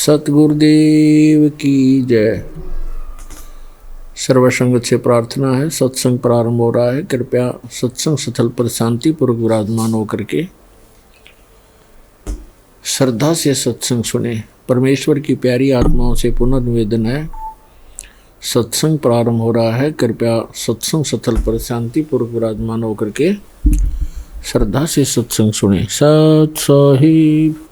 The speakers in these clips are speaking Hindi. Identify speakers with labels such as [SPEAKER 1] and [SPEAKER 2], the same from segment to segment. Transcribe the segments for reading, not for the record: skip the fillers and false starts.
[SPEAKER 1] सतगुरुदेव की जय। सर्वसंगत से प्रार्थना है। सत्संग प्रारंभ हो रहा है। कृपया सत्संग स्थल पर शांतिपूर्वक विराजमान होकर के श्रद्धा से सत्संग सुने। परमेश्वर की प्यारी आत्माओं से पुनः निवेदन है, सत्संग प्रारंभ हो रहा है। कृपया सत्संग स्थल पर शांतिपूर्वक विराजमान होकर के श्रद्धा से सत्संग सुने। सत साहिब।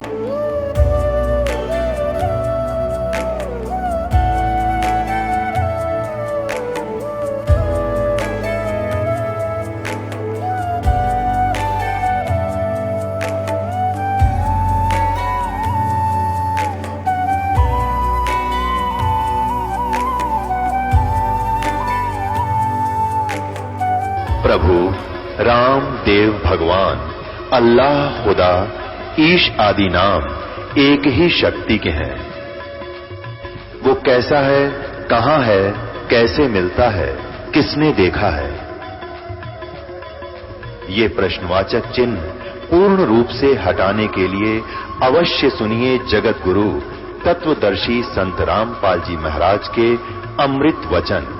[SPEAKER 2] प्रभु राम देव भगवान अल्लाह खुदा ईश आदि नाम एक ही शक्ति के हैं। वो कैसा है, कहां है, कैसे मिलता है, किसने देखा है? ये प्रश्नवाचक चिन्ह पूर्ण रूप से हटाने के लिए अवश्य सुनिए जगत गुरु तत्वदर्शी संत रामपाल जी महाराज के अमृत वचन,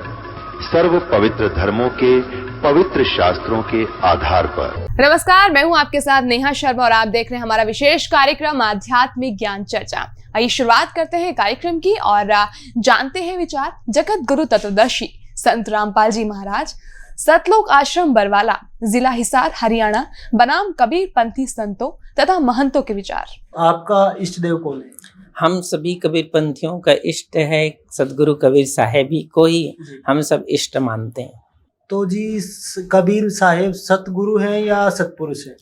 [SPEAKER 2] सर्व पवित्र धर्मों के पवित्र शास्त्रों के आधार पर।
[SPEAKER 3] नमस्कार, मैं हूं आपके साथ नेहा शर्मा और आप देख रहे हैं हमारा विशेष कार्यक्रम आध्यात्मिक ज्ञान चर्चा। आइए शुरुआत करते हैं कार्यक्रम की और जानते हैं विचार जगत गुरु तत्वदर्शी संत रामपाल जी महाराज, सतलोक आश्रम बरवाला, जिला हिसार, हरियाणा, बनाम कबीर पंथी संतों तथा महंतों के विचार।
[SPEAKER 4] आपका इष्ट देव कौन है?
[SPEAKER 5] हम सभी कबीर पंथियों का इष्ट है सदगुरु कबीर साहेब ही को ही हम सब इष्ट मानते हैं।
[SPEAKER 4] तो जी कबीर साहेब सतगुरु है या सतपुरुष है?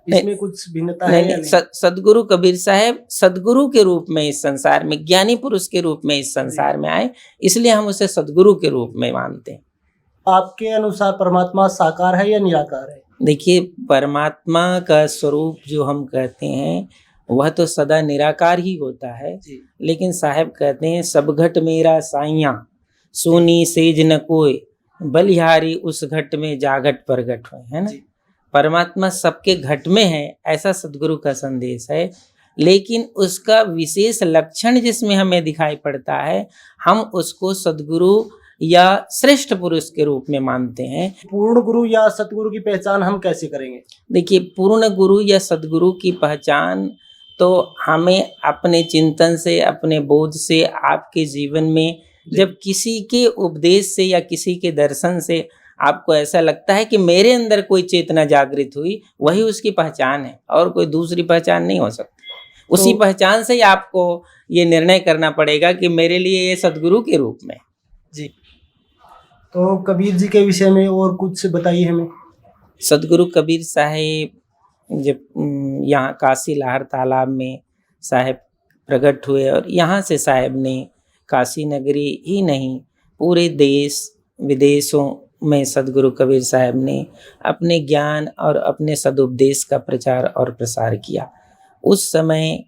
[SPEAKER 4] इसमें कुछ भिन्नता है या नहीं?
[SPEAKER 5] सदगुरु कबीर साहेब सदगुरु के रूप में इस संसार में, ज्ञानी पुरुष के रूप में इस संसार में आए, इसलिए हम उसे सदगुरु के रूप में मानते हैं।
[SPEAKER 4] आपके अनुसार परमात्मा साकार है या निराकार है?
[SPEAKER 5] देखिए, परमात्मा का स्वरूप जो हम कहते हैं वह तो सदा निराकार ही होता है, लेकिन साहेब कहते हैं सब घट मेरा साइया, सोनी सेज न कोई, बलिहारी उस घट में जागट प्रगट हुए, है ना। परमात्मा सबके घट में है, ऐसा सदगुरु का संदेश है, लेकिन उसका विशेष लक्षण जिसमें हमें दिखाई पड़ता है, हम उसको सदगुरु या श्रेष्ठ पुरुष के रूप में मानते हैं।
[SPEAKER 4] पूर्ण गुरु या सतगुरु की पहचान हम कैसे करेंगे?
[SPEAKER 5] देखिए, पूर्ण गुरु या सदगुरु की पहचान तो हमें अपने चिंतन से, अपने बोध से, आपके जीवन में जब किसी के उपदेश से या किसी के दर्शन से आपको ऐसा लगता है कि मेरे अंदर कोई चेतना जागृत हुई, वही उसकी पहचान है, और कोई दूसरी पहचान नहीं हो सकती। उसी पहचान से ही आपको ये निर्णय करना पड़ेगा कि मेरे लिए ये सदगुरु के रूप में।
[SPEAKER 4] जी, तो कबीर जी के विषय में और कुछ बताइए हमें।
[SPEAKER 5] सदगुरु कबीर साहेब जब यहाँ काशी लाहर तालाब में साहेब प्रकट हुए, और यहाँ से साहेब ने काशी नगरी ही नहीं पूरे देश विदेशों में सदगुरु कबीर साहब ने अपने ज्ञान और अपने सदुपदेश का प्रचार और प्रसार किया। उस समय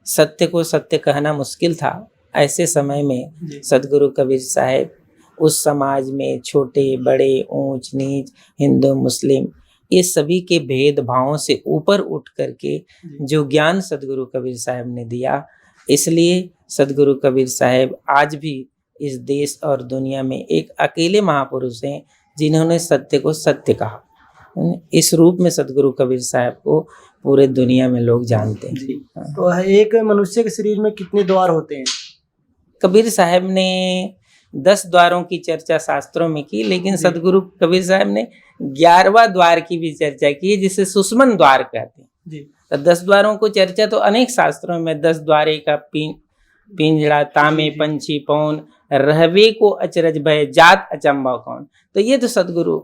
[SPEAKER 5] सत्य को सत्य कहना मुश्किल था। ऐसे समय में सदगुरु कबीर साहब उस समाज में छोटे बड़े, ऊंच नीच, हिंदू मुस्लिम, ये सभी के भेदभावों से ऊपर उठ करके जो ज्ञान सदगुरु कबीर साहब ने दिया, इसलिए सदगुरु कबीर साहब आज भी इस देश और दुनिया में एक अकेले महापुरुष हैं जिन्होंने सत्य को सत्य कहा। इस रूप में सदगुरु कबीर साहब को पूरे दुनिया में लोग जानते हैं।
[SPEAKER 4] तो एक मनुष्य के शरीर में कितने द्वार होते हैं?
[SPEAKER 5] कबीर साहब ने 10 द्वारों की चर्चा शास्त्रों में की, लेकिन सदगुरु कबीर साहब ने 11वां द्वार की भी चर्चा की, जिसे सुषमन द्वार कहते हैं। तो 10 द्वारों को चर्चा तो अनेक शास्त्रों में, 10 द्वारे का पिंजड़ा, तामे पंछी पौन, रहवे को अचरज भय, जात अचंबा कौन। तो ये तो सदगुरु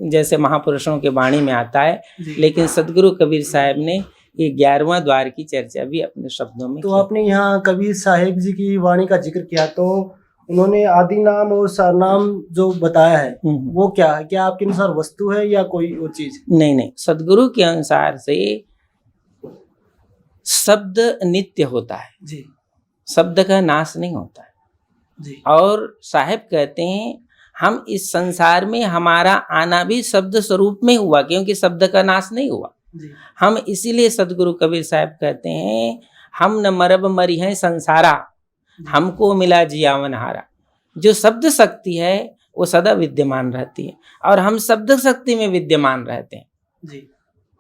[SPEAKER 5] जैसे महापुरुषों के वाणी में आता है, लेकिन सदगुरु कबीर साहब ने ये 11वां द्वार की चर्चा भी अपने शब्दों में।
[SPEAKER 4] तो आपने यहाँ कबीर साहेब जी की वाणी का जिक्र किया, तो उन्होंने आदि नाम और सरनाम जो बताया है वो क्या है? क्या आपके अनुसार वस्तु है या कोई और चीज?
[SPEAKER 5] नहीं, सदगुरु के अनुसार से शब्द नित्य होता है जी, शब्द का नाश नहीं होता है जी। और साहेब कहते हैं हम इस संसार में हमारा आना भी शब्द स्वरूप में हुआ, क्योंकि शब्द का नाश नहीं हुआ। हम इसीलिए सदगुरु कबीर साहब कहते हैं हम न मरब मरी हैं संसारा, हमको मिला जियावन हारा। जो शब्द शक्ति है वो सदा विद्यमान रहती है और हम शब्द शक्ति में विद्यमान रहते हैं।
[SPEAKER 4] जी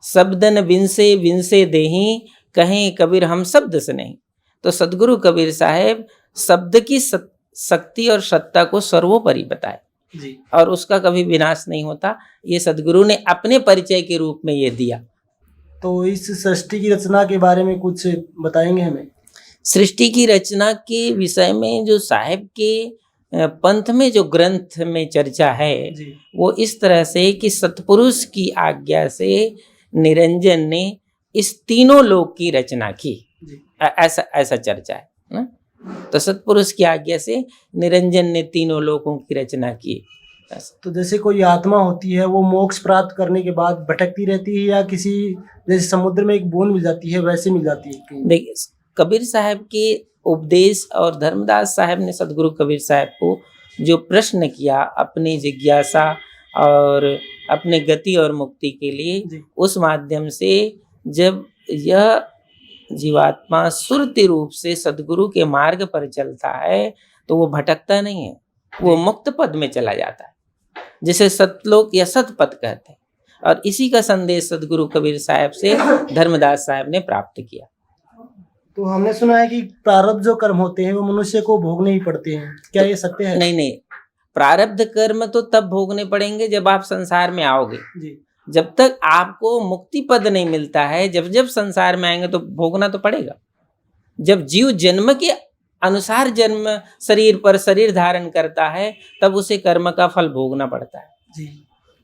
[SPEAKER 5] शब्दन विंसे विंसे देही, कहें कबीर हम शब्द से नहीं। तो सदगुरु कबीर साहेब शब्द की शक्ति और सत्ता को सर्वोपरि बताए
[SPEAKER 4] जी
[SPEAKER 5] और उसका कभी विनाश नहीं होता। ये सदगुरु ने अपने परिचय के रूप में ये दिया।
[SPEAKER 4] तो इस सृष्टि की रचना के बारे में कुछ बताएंगे हमें?
[SPEAKER 5] सृष्टि की रचना के विषय में जो साहेब के पंथ में जो ग्रंथ में चर्चा है
[SPEAKER 4] जी
[SPEAKER 5] वो इस तरह से कि सतपुरुष की आज्ञा से निरंजन ने इस तीनों लोक की रचना की।
[SPEAKER 4] जी
[SPEAKER 5] ऐसा चर्चा है ना। तो सतपुरुष की आज्ञा से निरंजन ने तीनों लोकों की रचना की।
[SPEAKER 4] तो जैसे कोई आत्मा होती है वो मोक्ष प्राप्त करने के बाद भटकती रहती है या किसी जैसे समुद्र में एक बूंद मिल जाती है वैसे मिल जाती है?
[SPEAKER 5] देखिए कबीर साहब के उपदेश और धर्मदास साहब ने सदगुरु कबीर साहब को जो प्रश्न किया अपनी जिज्ञासा और अपने गति और मुक्ति के लिए,
[SPEAKER 4] जी
[SPEAKER 5] उस माध्यम से जब यह जीवात्मा सुरति रूप से सदगुरु के मार्ग पर चलता है तो वो भटकता नहीं है, वो मुक्त पद में चला जाता है, जिसे सतलोक या सतपथ कहते हैं। और इसी का संदेश सदगुरु कबीर साहब से धर्मदास साहब ने प्राप्त किया।
[SPEAKER 4] तो हमने सुना है कि प्रारब्ध जो कर्म होते हैं वो मनुष्य को भोगने ही पड़ते हैं, क्या ये सत्य है?
[SPEAKER 5] नहीं, प्रारब्ध कर्म तो तब भोगने पड़ेंगे जब आप संसार में आओगे।
[SPEAKER 4] जी
[SPEAKER 5] जब तक आपको मुक्ति पद नहीं मिलता है, जब संसार में आएंगे तो भोगना तो पड़ेगा। जब जीव जन्म के अनुसार जन्म शरीर पर शरीर धारण करता है तब उसे कर्म का फल भोगना पड़ता है।
[SPEAKER 4] जी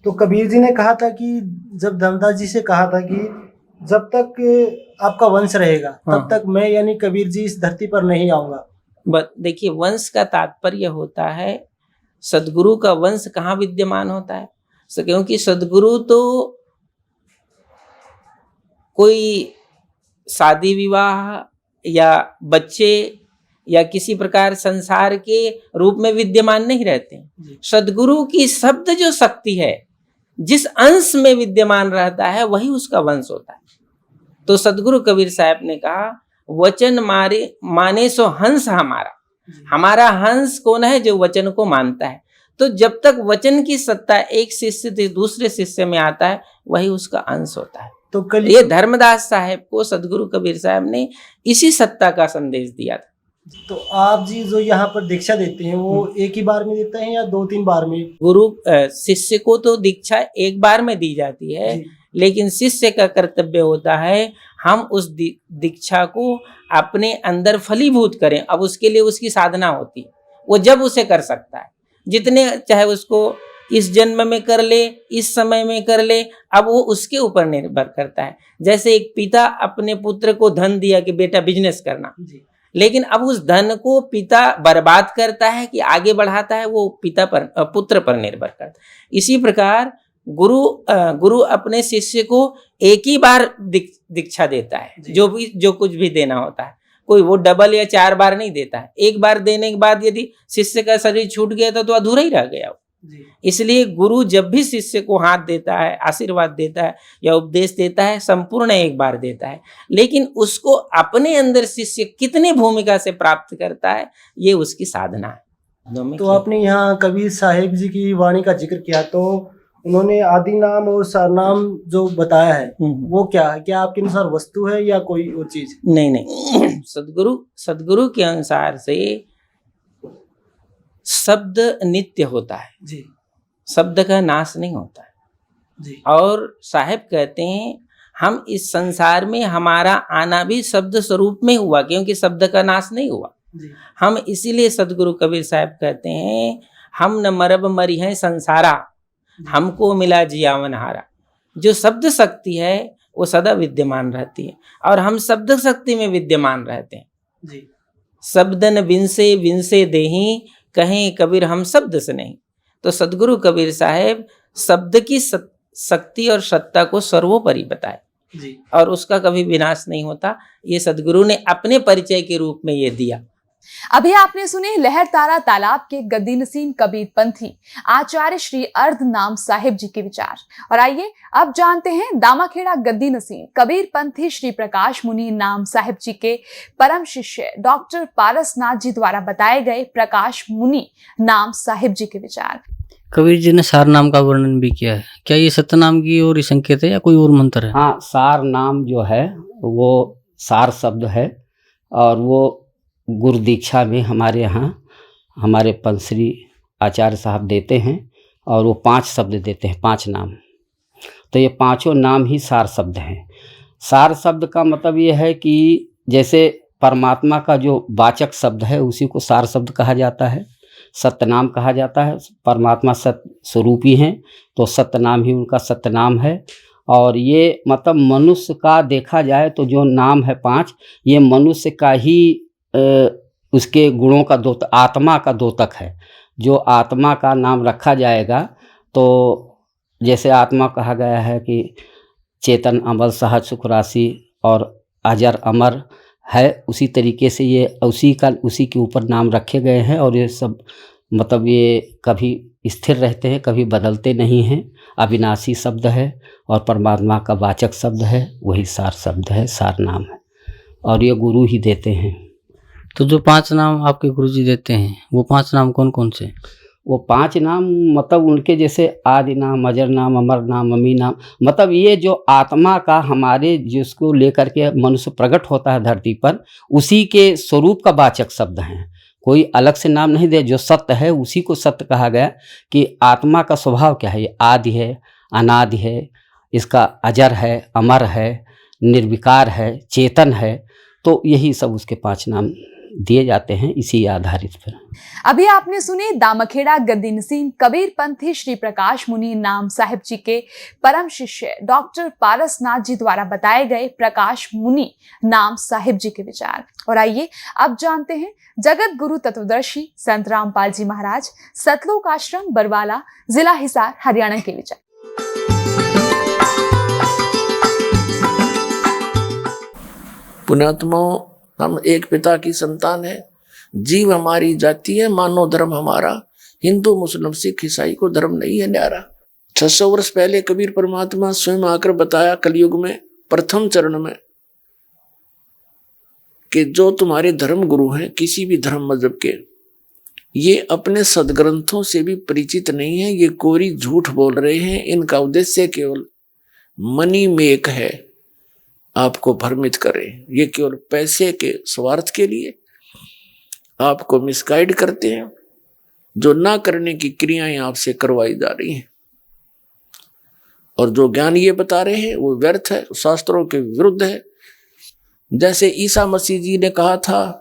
[SPEAKER 4] तो कबीर जी ने कहा था कि जब धर्मदास जी से कहा था कि जब तक आपका वंश रहेगा तब तक मैं यानी कबीर जी इस धरती पर नहीं आऊंगा।
[SPEAKER 5] देखिए वंश का तात्पर्य होता है सदगुरु का वंश कहाँ विद्यमान होता है। क्योंकि सदगुरु तो कोई शादी विवाह या बच्चे या किसी प्रकार संसार के रूप में विद्यमान नहीं रहते। सदगुरु की शब्द जो शक्ति है जिस अंश में विद्यमान रहता है वही उसका वंश होता है। तो सदगुरु कबीर साहब ने कहा वचन माने सो हंस हमारा। हमारा हंस कौन है? जो वचन को मानता है। तो जब तक वचन की सत्ता एक शिष्य से दूसरे शिष्य में आता है वही उसका अंश होता है।
[SPEAKER 4] तो कल
[SPEAKER 5] ये धर्मदास साहब को सदगुरु कबीर साहब ने इसी सत्ता का संदेश दिया था।
[SPEAKER 4] तो आप जी जो यहाँ पर दीक्षा देते हैं वो एक ही बार में देते हैं या 2-3 बार में?
[SPEAKER 5] गुरु शिष्य को तो दीक्षा एक बार में दी जाती है, लेकिन शिष्य का कर्तव्य होता है हम उस दीक्षा को अपने अंदर फलीभूत करें। अब उसके लिए उसकी साधना होती है, वो जब उसे कर सकता है, जितने चाहे उसको इस जन्म में कर ले, इस समय में कर ले, अब वो उसके ऊपर निर्भर करता है। जैसे एक पिता अपने पुत्र को धन दिया कि बेटा बिजनेस करना, लेकिन अब उस धन को पिता बर्बाद करता है कि आगे बढ़ाता है, वो पिता पर पुत्र पर निर्भर करता है। इसी प्रकार गुरु अपने शिष्य को एक ही बार दीक्षा देता है, जो कुछ भी देना होता है। कोई वो डबल या 4 बार नहीं देता है। एक बार देने के बाद यदि शिष्य का शरीर छूट गया तो अधूरा ही रह गया। इसलिए गुरु जब भी शिष्य को हाथ देता है, आशीर्वाद देता है या उपदेश देता है, संपूर्ण एक बार देता है, लेकिन उसको अपने अंदर शिष्य कितनी भूमिका से प्राप्त करता है ये उसकी साधना है।
[SPEAKER 4] तो आपने यहाँ कबीर साहेब जी की वाणी का जिक्र किया, तो उन्होंने आदि नाम और सरनाम जो बताया है वो क्या है? क्या आपके अनुसार वस्तु है या कोई और चीज?
[SPEAKER 5] नहीं सदगुरु के अनुसार से शब्द नित्य होता है
[SPEAKER 4] जी,
[SPEAKER 5] शब्द का नाश नहीं होता है
[SPEAKER 4] जी।
[SPEAKER 5] और साहब कहते हैं हम इस संसार में हमारा आना भी शब्द स्वरूप में हुआ, क्योंकि शब्द का नाश नहीं हुआ
[SPEAKER 4] जी।
[SPEAKER 5] हम इसीलिए सदगुरु कबीर साहब कहते हैं हम न मरब मरी हैं संसारा, हमको मिला जियावन हारा। जो शब्द शक्ति है वो सदा विद्यमान रहती है और हम शब्द शक्ति में विद्यमान रहते हैं
[SPEAKER 4] जी।
[SPEAKER 5] शब्दन विंसे विंसे देही, कहें कबीर हम शब्द से नहीं। तो सदगुरु कबीर साहब शब्द की शक्ति और सत्ता को सर्वोपरि बताए
[SPEAKER 4] जी।
[SPEAKER 5] और उसका कभी विनाश नहीं होता। ये सदगुरु ने अपने परिचय के रूप में ये दिया।
[SPEAKER 3] अभी आपने सुने लहरतारा तालाब के गद्दी नसीन कबीर पंथी आचार्य श्री अर्ध नाम साहिब जी के विचार। और आइए अब जानते हैं दामाखेड़ा गद्दी नसीन कबीर पंथी श्री प्रकाश मुनि नाम साहिब जी के परम शिष्य डॉक्टर पारसनाथ जी द्वारा बताए गए प्रकाश मुनि नाम साहिब जी के विचार।
[SPEAKER 6] कबीर जी ने सार नाम का वर्णन भी किया है। क्या ये सत्यनाम की ओर ही संकेत है या कोई और मंत्र है?
[SPEAKER 7] हाँ, सार नाम जो है वो सार शब्द है और वो गुरु दीक्षा में हमारे यहाँ हमारे पंसरी आचार्य साहब देते हैं और वो 5 शब्द देते हैं, 5 नाम। तो ये 5 नाम ही सार शब्द हैं। सार शब्द का मतलब ये है कि जैसे परमात्मा का जो वाचक शब्द है उसी को सार शब्द कहा जाता है, सत्यनाम कहा जाता है। परमात्मा सत्य स्वरूप ही हैं तो सत्यनाम ही उनका सत्यनाम है। और ये मतलब मनुष्य का देखा जाए तो जो नाम है 5, ये मनुष्य का ही उसके गुणों का द्योतक, आत्मा का द्योतक है। जो आत्मा का नाम रखा जाएगा तो जैसे आत्मा कहा गया है कि चेतन अमल सहज सुख राशि और अजर अमर है, उसी तरीके से ये उसी के ऊपर नाम रखे गए हैं। और ये सब मतलब ये कभी स्थिर रहते हैं, कभी बदलते नहीं हैं। अविनाशी शब्द है और परमात्मा का वाचक शब्द है, वही सार शब्द है, सार नाम है और ये गुरु ही देते हैं।
[SPEAKER 6] तो जो 5 नाम आपके गुरुजी देते हैं वो 5 नाम कौन कौन से?
[SPEAKER 7] वो 5 नाम मतलब उनके जैसे आदि नाम, अजर नाम, अमर नाम, अमी नाम, मतलब ये जो आत्मा का हमारे जिसको लेकर के मनुष्य प्रकट होता है धरती पर, उसी के स्वरूप का वाचक शब्द हैं। कोई अलग से नाम नहीं दे, जो सत्य है उसी को सत्य कहा गया कि आत्मा का स्वभाव क्या है, ये आदि है, अनादि है, इसका अजर है, अमर है, निर्विकार है, चेतन है। तो यही सब उसके 5 नाम दिए जाते हैं इसी आधारित पर।
[SPEAKER 3] अभी आपने सुने दामाखेड़ा गद्दी नसीन कबीर पंथी श्री प्रकाश मुनि नाम साहिब जी के परम शिष्य डॉक्टर पारसनाथ जी द्वारा बताए गए प्रकाश मुनि नाम साहिब जी के विचार। और आइए अब जानते हैं जगत गुरु तत्वदर्शी संत रामपाल जी महाराज सतलोक आश्रम बरवाला जिला हिसार हरियाणा के विचार।
[SPEAKER 1] पुण्यात्माओं, हम एक पिता की संतान है। जीव हमारी जाति है, मानव धर्म हमारा हिंदू मुस्लिम सिख ईसाई को धर्म नहीं है न्यारा। 600 वर्ष पहले कबीर परमात्मा स्वयं आकर बताया कलयुग में प्रथम चरण में कि जो तुम्हारे धर्म गुरु हैं किसी भी धर्म मजहब के, ये अपने सदग्रंथों से भी परिचित नहीं है, ये कोरी झूठ बोल रहे हैं। इनका उद्देश्य केवल मनी मेक है, आपको भ्रमित करें। ये केवल पैसे के स्वार्थ के लिए आपको मिसगाइड करते हैं। जो ना करने की क्रियाएं आपसे करवाई जा रही हैं और जो ज्ञान ये बता रहे हैं वो व्यर्थ है, शास्त्रों के विरुद्ध है। जैसे ईसा मसीह जी ने कहा था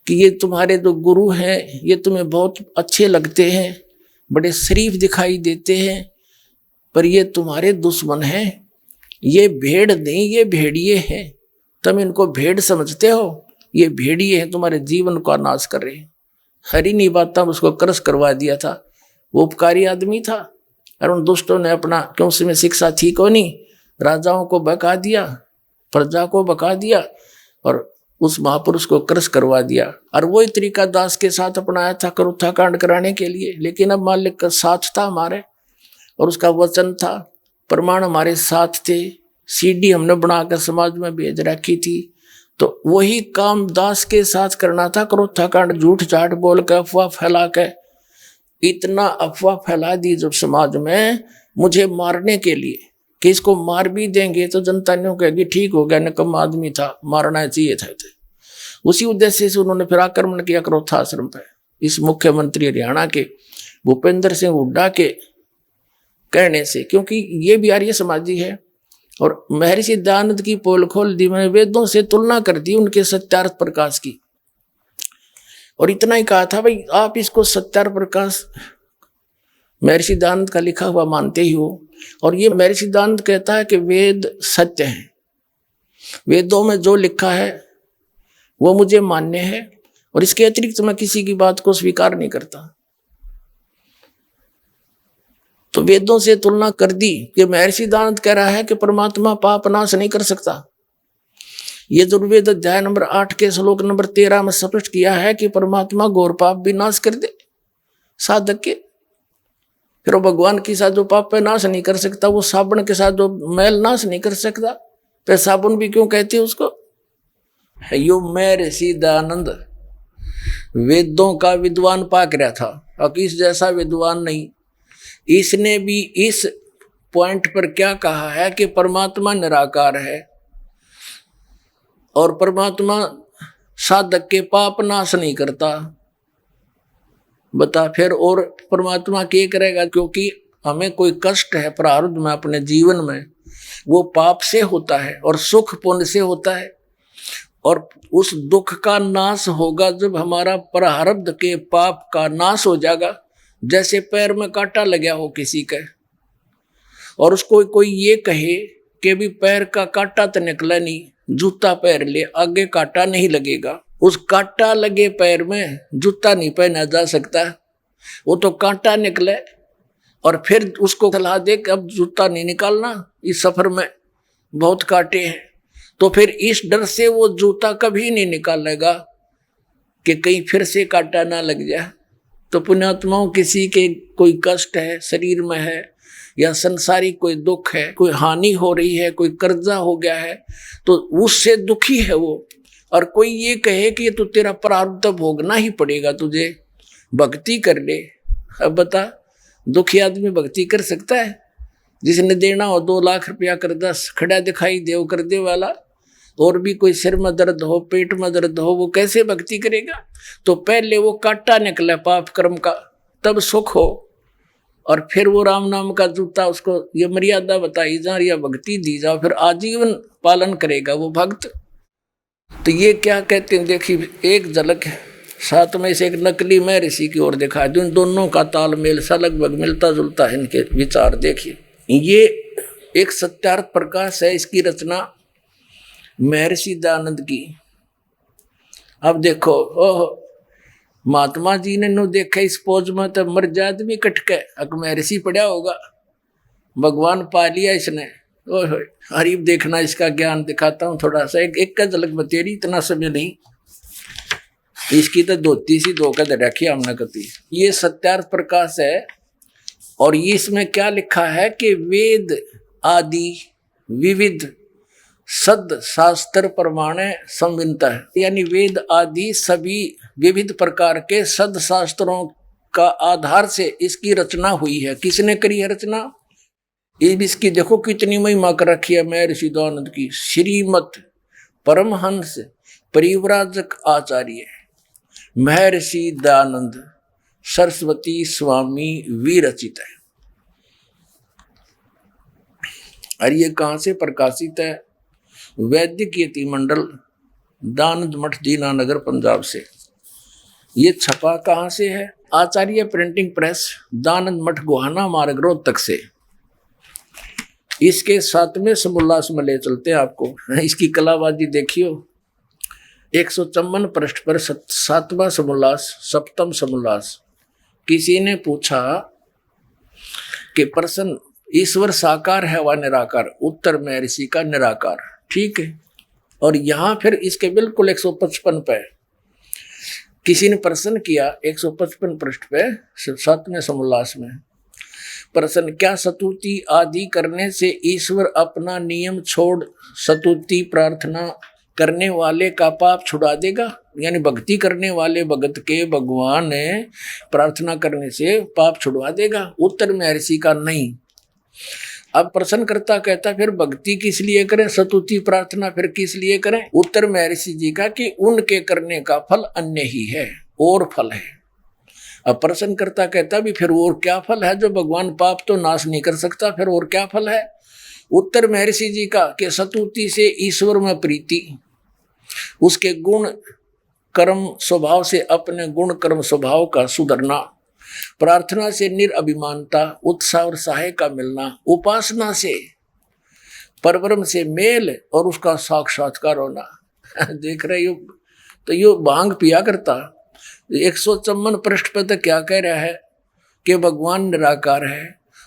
[SPEAKER 1] कि ये तुम्हारे जो गुरु हैं ये तुम्हें बहुत अच्छे लगते हैं, बड़े शरीफ दिखाई देते हैं, पर ये तुम्हारे दुश्मन हैं। ये भेड़ नहीं, ये भेड़िए हैं। तुम इनको भेड़ समझते हो, ये भेड़िए हैं, तुम्हारे जीवन का नाश कर रहे हैं। हरी नहीं बात था, उसको क्रश करवा दिया था। वो उपकारी आदमी था और उन दुष्टों ने अपना, क्यों उसमें शिक्षा थी को नहीं, राजाओं को बका दिया, प्रजा को बका दिया और उस महापुरुष को क्रश करवा दिया। और वही तरीका दास के साथ अपनाया था करुत्था कांड कराने के लिए। लेकिन अब मालिक का साथ था हमारे और उसका वचन था, प्रमाण हमारे साथ थे, सीडी हमने बनाकर समाज में भेज रखी थी। तो वही काम दास के साथ करना था। करुत्था कांड झूठ झाट बोल के अफवाह फैला के, इतना अफवाह फैला दी जब समाज में मुझे मारने के लिए कि इसको मार भी देंगे तो जनता नहीं कहेगी ठीक हो गया, निकम्मा आदमी था, मारना चाहिए था। उसी उद्देश्य से उन्होंने फिर आक्रमण किया करुत्था आश्रम पर। इस मुख्यमंत्री हरियाणा के भूपेंद्र सिंह हुड्डा के कहने से, क्योंकि ये भी आर्य समाजी है और महर्षि दयानंद की पोल खोल दी, मैंने वेदों से तुलना कर दी उनके सत्यार्थ प्रकाश की। और इतना ही कहा था भाई आप इसको सत्यार्थ प्रकाश महर्षि दयानंद का लिखा हुआ मानते ही हो। और ये महर्षि दयानंद कहता है कि वेद सत्य है, वेदों में जो लिखा है वो मुझे मान्य है और इसके अतिरिक्त मैं किसी की बात को स्वीकार नहीं करता। तो वेदों से तुलना कर दी कि महर्षि दयानंद कह रहा है कि परमात्मा पाप नाश नहीं कर सकता। यजुर्वेद अध्याय नंबर 8 के श्लोक नंबर 13 में स्पष्ट किया है कि परमात्मा घोर पाप भी नाश कर दे साधक के। फिर वो भगवान के साथ जो पाप पे नाश नहीं कर सकता, वो साबुन के साथ जो मैल नाश नहीं कर सकता, फिर साबुन भी क्यों कहते हैं उसको? यो मैं ऋषि दयानंद वेदों का विद्वान पाक रहा था, अकीस जैसा विद्वान नहीं। इसने भी इस पॉइंट पर क्या कहा है कि परमात्मा निराकार है और परमात्मा साधक के पाप नाश नहीं करता। बता फिर और परमात्मा क्या करेगा? क्योंकि हमें कोई कष्ट है प्रारब्ध में अपने जीवन में, वो पाप से होता है और सुख पुण्य से होता है, और उस दुख का नाश होगा जब हमारा प्रारब्ध के पाप का नाश हो जाएगा। जैसे पैर में कांटा लगा हो किसी के, और उसको कोई ये कहे कि भी पैर का कांटा तो निकला नहीं, जूता पैर ले, आगे कांटा नहीं लगेगा। उस कांटा लगे पैर में जूता नहीं पहना जा सकता, वो तो कांटा निकले। और फिर उसको सलाह दे कि अब जूता नहीं निकालना, इस सफर में बहुत कांटे हैं, तो फिर इस डर से वो जूता कभी नहीं निकालेगा कि कहीं फिर से कांटा ना लग जाए। तो पुण्यात्माओं, किसी के कोई कष्ट है शरीर में है, या संसारिक कोई दुख है, कोई हानि हो रही है, कोई कर्जा हो गया है, तो उससे दुखी है वो, और कोई ये कहे कि ये तो तेरा प्रारब्ध भोगना ही पड़ेगा, तुझे भक्ति कर ले। अब बता, दुखी आदमी भक्ति कर सकता है? जिसने देना हो 2 लाख रुपया कर्जा खड़ा दिखाई देव कर दे वाला, और भी कोई सिर में दर्द हो, पेट में दर्द हो, वो कैसे भक्ति करेगा? तो पहले वो कांटा निकले पाप कर्म का, तब सुख हो, और फिर वो राम नाम का जूता, उसको ये मर्यादा बताई जा, या भक्ति दी जाओ, फिर आजीवन पालन करेगा वो भक्त। तो ये क्या कहते हैं, देखिए एक झलक साथ में से एक नकली मैं ऋषि की ओर दिखा दूं, दोनों का तालमेल सा लगभग मिलता जुलता है इनके विचार। देखिए ये एक सत्यार्थ प्रकाश है, इसकी रचना महर्षि दयानंद की। अब देखो, ओह महात्मा जी ने नो देखा इस पोज में तो मर जाए आदमी कटके, अक महर्षि पड़ा होगा, भगवान पा लिया इसने। ओह हरीफ देखना, इसका ज्ञान दिखाता हूँ थोड़ा सा, एक का झलक बतेरी, इतना समय नहीं। इसकी तो धोती सी धोखा दे रखी हमने कती। ये सत्यार्थ प्रकाश है, और ये इसमें क्या लिखा है कि वेद आदि विविध सद शास्त्र प्रमाणे संविनता है, यानी वेद आदि सभी विविध प्रकार के सद शास्त्रों का आधार से इसकी रचना हुई है। किसने करी है रचना? इसकी देखो कितनी महिमा कर रखी है महर्षि दयानंद की। श्रीमत परमहंस परिव्राजक आचार्य महर्षि दयानंद सरस्वती स्वामी विरचित है। और ये कहाँ से प्रकाशित है? वैदिक यति मंडल, दानंद मठ, दीनानगर, पंजाब से। ये छपा कहाँ से है? आचार्य प्रिंटिंग प्रेस, दानंद मठ, गोहाना मार्ग, रोहतक से। इसके 7वें समोल्लास में ले चलते हैं आपको। इसकी कलाबाजी देखियो। 154 पृष्ठ पर 7वां समोल्लास, 7म समोल्लास। किसी ने पूछा कि प्रश्न, ईश्वर साकार है व निराकार? उत्तर महर्षि का निराकार। ठीक है। और यहाँ फिर इसके बिल्कुल 155 पे किसी ने प्रश्न किया, 155 पृष्ठ पे 7वें समोल्लास में प्रश्न, क्या स्तुति आदि करने से ईश्वर अपना नियम छोड़ स्तुति प्रार्थना करने वाले का पाप छुड़ा देगा? यानी भक्ति करने वाले भगत के भगवान प्रार्थना करने से पाप छुड़वा देगा? उत्तर महर्षि का नहीं। अब प्रश्नकर्ता कहता फिर भक्ति किस लिए करें, स्तुति प्रार्थना फिर किस लिए करें? उत्तर महर्षि जी का कि उनके करने का फल अन्य ही है, और फल है। अब प्रश्नकर्ता कहता भी फिर और क्या फल है, जो भगवान पाप तो नाश नहीं कर सकता, फिर और क्या फल है? उत्तर महर्षि जी का कि स्तुति से ईश्वर में प्रीति, उसके गुण कर्म स्वभाव से अपने गुण कर्म स्वभाव का सुधरना, प्रार्थना से निरअभिमानता, उत्साह और सहाय का मिलना, उपासना से परब्रह्म से मेल और उसका साक्षात्कार होना। देख रहे हो, तो यो भांग पिया करता। 154 पृष्ठ पर तो क्या कह रहा है कि भगवान निराकार है,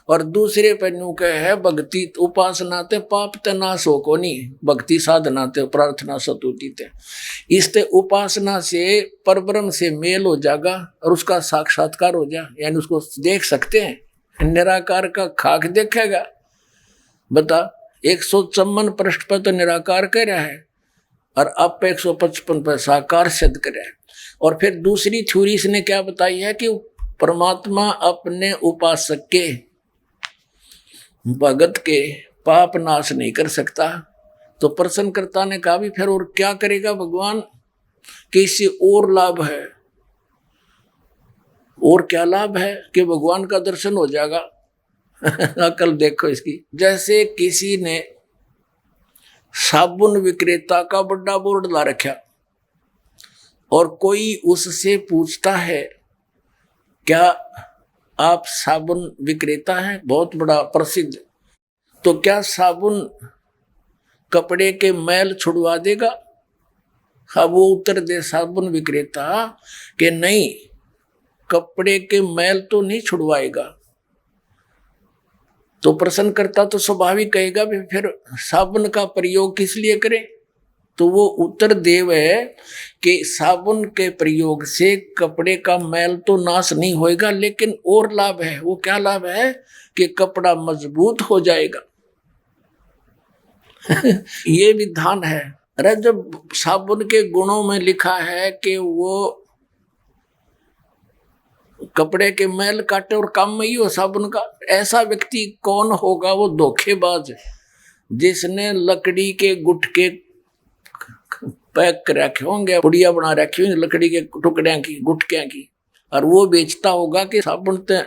[SPEAKER 1] और दूसरे पन्नू के है भक्ति उपासना ते पाप ते नाश हो को नहीं, भक्ति साधना ते प्रार्थना सतुति ते। इसते उपासना से परब्रह्म से मेल हो जाएगा और उसका साक्षात्कार हो जाए, यानी उसको देख सकते हैं। निराकार का खाक देखेगा, बता 154 पृष्ठ पर तो निराकार कह रहा है और अब 155 पर साकार सिद्ध कर रहा है। और फिर दूसरी थ्योरी इसने क्या बताई है कि परमात्मा अपने उपासक के भगत के पाप नाश नहीं कर सकता। तो प्रश्नकर्ता ने कहा भी फिर और क्या करेगा भगवान, कि इससे और लाभ है। और क्या लाभ है कि भगवान का दर्शन हो जाएगा। अकल देखो इसकी। जैसे किसी ने साबुन विक्रेता का बड़ा बोर्ड ला रखा और कोई उससे पूछता है क्या आप साबुन विक्रेता हैं, बहुत बड़ा प्रसिद्ध, तो क्या साबुन कपड़े के मैल छुड़वा देगा? हाँ, वो उत्तर दे साबुन विक्रेता कि नहीं, कपड़े के मैल तो नहीं छुड़वाएगा। तो प्रश्नकर्ता तो स्वाभाविक कहेगा भी फिर साबुन का प्रयोग किस लिए करें? तो वो उत्तर देव है कि साबुन के प्रयोग से कपड़े का मैल तो नाश नहीं होएगा, लेकिन और लाभ है। वो क्या लाभ है कि कपड़ा मजबूत हो जाएगा। ये विधान है। अरे जब साबुन के गुणों में लिखा है कि वो कपड़े के मैल काटे और काम में ही हो साबुन का, ऐसा व्यक्ति कौन होगा? वो धोखेबाज जिसने लकड़ी के गुटके पैक कर रखे होंगे, पुड़िया बना रखी होंगी लकड़ी के टुकड़े की, गुटके की, और वो बेचता होगा कि साबुन ते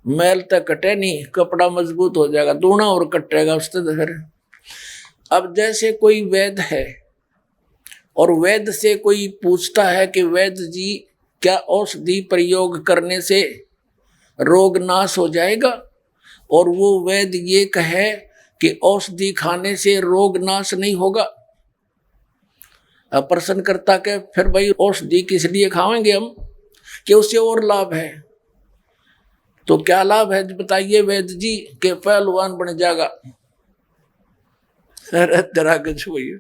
[SPEAKER 1] मैल तक कटे नहीं, कपड़ा मजबूत हो जाएगा, दूना और कटेगा उससे। तो फिर अब जैसे कोई वैद्य है और वैद्य से कोई पूछता है कि वैद्य जी क्या औषधि प्रयोग करने से रोग नाश हो जाएगा, और वो वैद्य ये कहे कि औषधि खाने से रोग नाश नहीं होगा। अब प्रश्नकर्ता के फिर भाई औषधि किस लिए खाएंगे हम, कि उससे और लाभ है। तो क्या लाभ है बताइए वैद्य जी? के पहलवान बन जाएगा। अरे तरह कुछ हुई,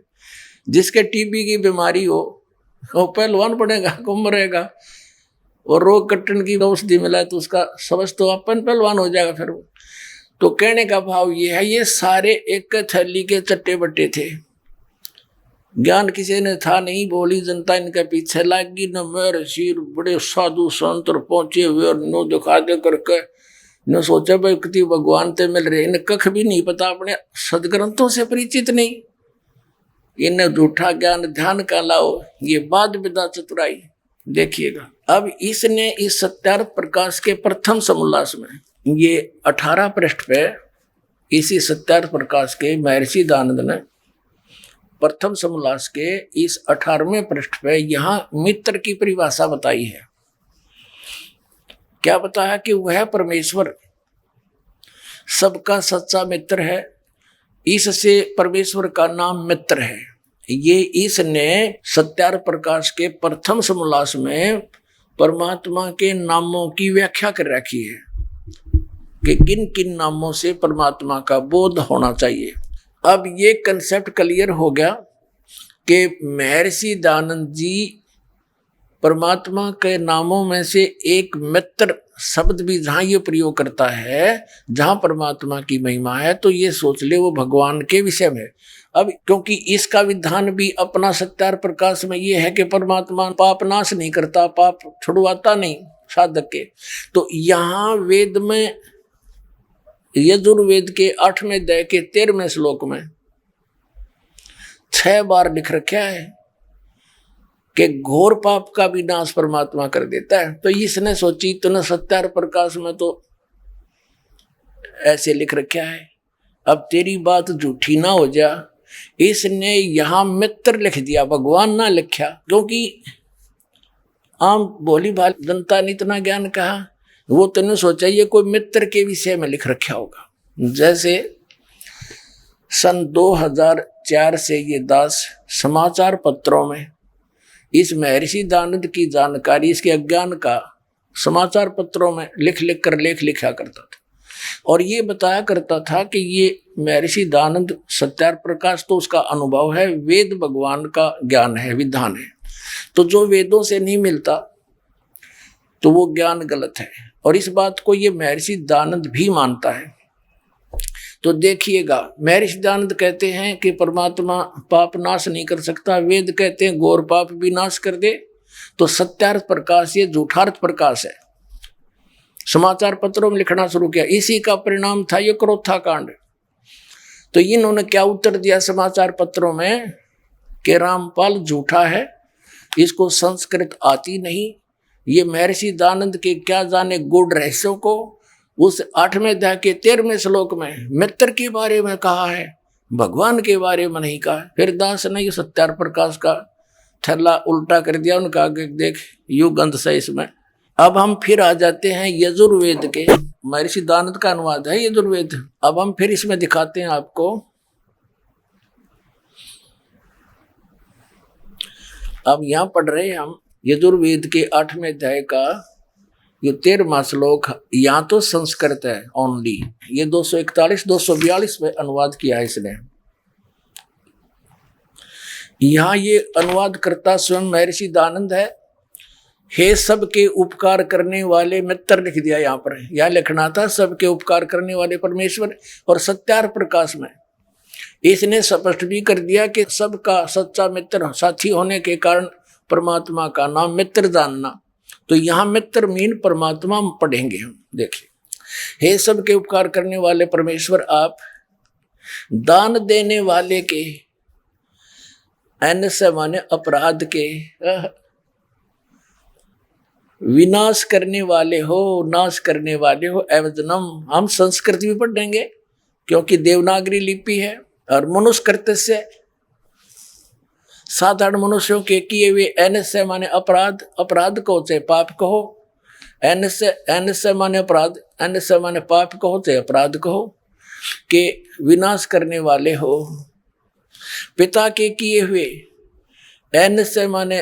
[SPEAKER 1] जिसके टीबी की बीमारी हो वो पहलवान बनेगा, कुंभ रहेगा, और रोग कट्टन की औषधि मिला तो उसका समझ तो अपन पहलवान हो जाएगा फिर वो। तो कहने का भाव ये है, ये सारे एक थैली के चट्टे बट्टे थे। ज्ञान किसी ने था नहीं, बोली जनता इनके पीछे लागी, न मेरे शीर बड़े साधु संत पहुंचे हुए और नो दिखा दे करके न सोचा भाई कितनी भगवान ते मिल रहे। इन्हें कख भी नहीं पता, अपने सदग्रंथों से परिचित नहीं, इन्हें झूठा ज्ञान ध्यान का लाओ, ये बाद विदा चतुराई। देखिएगा अब इसने इस सत्यार्थ प्रकाश के प्रथम समोल्लास में, ये 18 पृष्ठ पे इसी सत्यार्थ प्रकाश के महर्षि दयानंद ने प्रथम समोल्लास के इस 18वें पृष्ठ पे यहाँ मित्र की परिभाषा बताई है। क्या बताया कि वह परमेश्वर सबका सच्चा मित्र है। इससे परमेश्वर का नाम मित्र है। ये इसने सत्यार्थ प्रकाश के प्रथम समोल्लास में परमात्मा के नामों की व्याख्या कर रखी है कि किन किन नामों से परमात्मा का बोध होना चाहिए। अब ये कंसेप्ट क्लियर हो गया कि महर्षि दयानंद जी परमात्मा के नामों में से एक मित्र शब्द भी जहाँ ये प्रयोग करता है, जहाँ परमात्मा की महिमा है, तो ये सोच ले वो भगवान के विषय में। अब क्योंकि इसका विधान भी अपना सत्यार्थ प्रकाश में ये है कि परमात्मा पाप नाश नहीं करता, पाप छुड़वाता नहीं साधक के। तो यहाँ वेद में यजुर्वेद के 8वें अध्याय के 13वें श्लोक में 6 बार लिख रखा है कि घोर पाप का भी नाश परमात्मा कर देता है। तो इसने सोची तो सत्यार्थ प्रकाश में तो ऐसे लिख रखा है, अब तेरी बात झूठी ना हो जा, इसने यहां मित्र लिख दिया, भगवान ना लिखा। क्योंकि आम भोली भाली जनता ने इतना ज्ञान कहा, वो तूने सोचा ये कोई मित्र के विषय में लिख रखा होगा। जैसे सन 2004 से ये दास समाचार पत्रों में इस महर्षि दयानंद की जानकारी, इसके अज्ञान का समाचार पत्रों में लिख लिख कर लेख लिखा करता था। और ये बताया करता था कि ये महर्षि दयानंद सत्यार्थ प्रकाश तो उसका अनुभव है, वेद भगवान का ज्ञान है, विधान है। तो जो वेदों से नहीं मिलता तो वो ज्ञान गलत है, और इस बात को ये महर्षि दयानंद भी मानता है। तो देखिएगा, महर्षि दयानंद कहते हैं कि परमात्मा पाप नाश नहीं कर सकता, वेद कहते हैं घोर पाप भी नाश कर दे। तो सत्यार्थ प्रकाश ये झूठार्थ प्रकाश है। समाचार पत्रों में लिखना शुरू किया, इसी का परिणाम था ये क्रोथा कांड। तो इन्होंने क्या उत्तर दिया समाचार पत्रों में कि रामपाल झूठा है, इसको संस्कृत आती नहीं, ये महर्षि दयानंद के क्या जाने गूढ़ रहस्यों को उस 8वें अध्याय के 13वें श्लोक में मित्र के बारे में कहा है, भगवान के बारे में नहीं कहा। फिर दास ने ये सत्यार्थ प्रकाश का थैला उल्टा कर दिया, उनका देख युगंध से इसमें। अब हम फिर आ जाते हैं यजुर्वेद के, महर्षि दयानंद का अनुवाद है यजुर्वेद। अब हम फिर इसमें दिखाते हैं आपको। अब यहाँ पढ़ रहे हैं हम यजुर्वेद के 8वें अध्याय का ये 13वां श्लोक। यहाँ तो संस्कृत है ओनली, ये 241-242 में अनुवाद किया है इसने। यहाँ ये अनुवाद करता स्वयं महर्षि दयानंद है। हे सबके उपकार करने वाले मित्र लिख दिया यहाँ पर, यहाँ लिखना था सबके उपकार करने वाले परमेश्वर। और सत्यार्थ प्रकाश में इसने स्पष्ट भी कर दिया कि सबका सच्चा मित्र साथी होने के कारण परमात्मा का नाम मित्र जानना। तो यहाँ मित्र मीन परमात्मा पढ़ेंगे हम। देखिए, हे सबके उपकार करने वाले परमेश्वर, आप दान देने वाले के, एन से माने अपराध के, विनाश करने वाले हो, नाश करने वाले हो, एवजनम। हम संस्कृत भी पढ़ेंगे क्योंकि देवनागरी लिपि है। और मनुष्कृत से साधारण मनुष्यों के किए हुए, एन से माने अपराध, अपराध को चाहे पाप कहो, एन से माने अपराध, एन से माने पाप कहो चाहे अपराध कहो, के विनाश करने वाले हो। पिता के किए हुए, एन से माने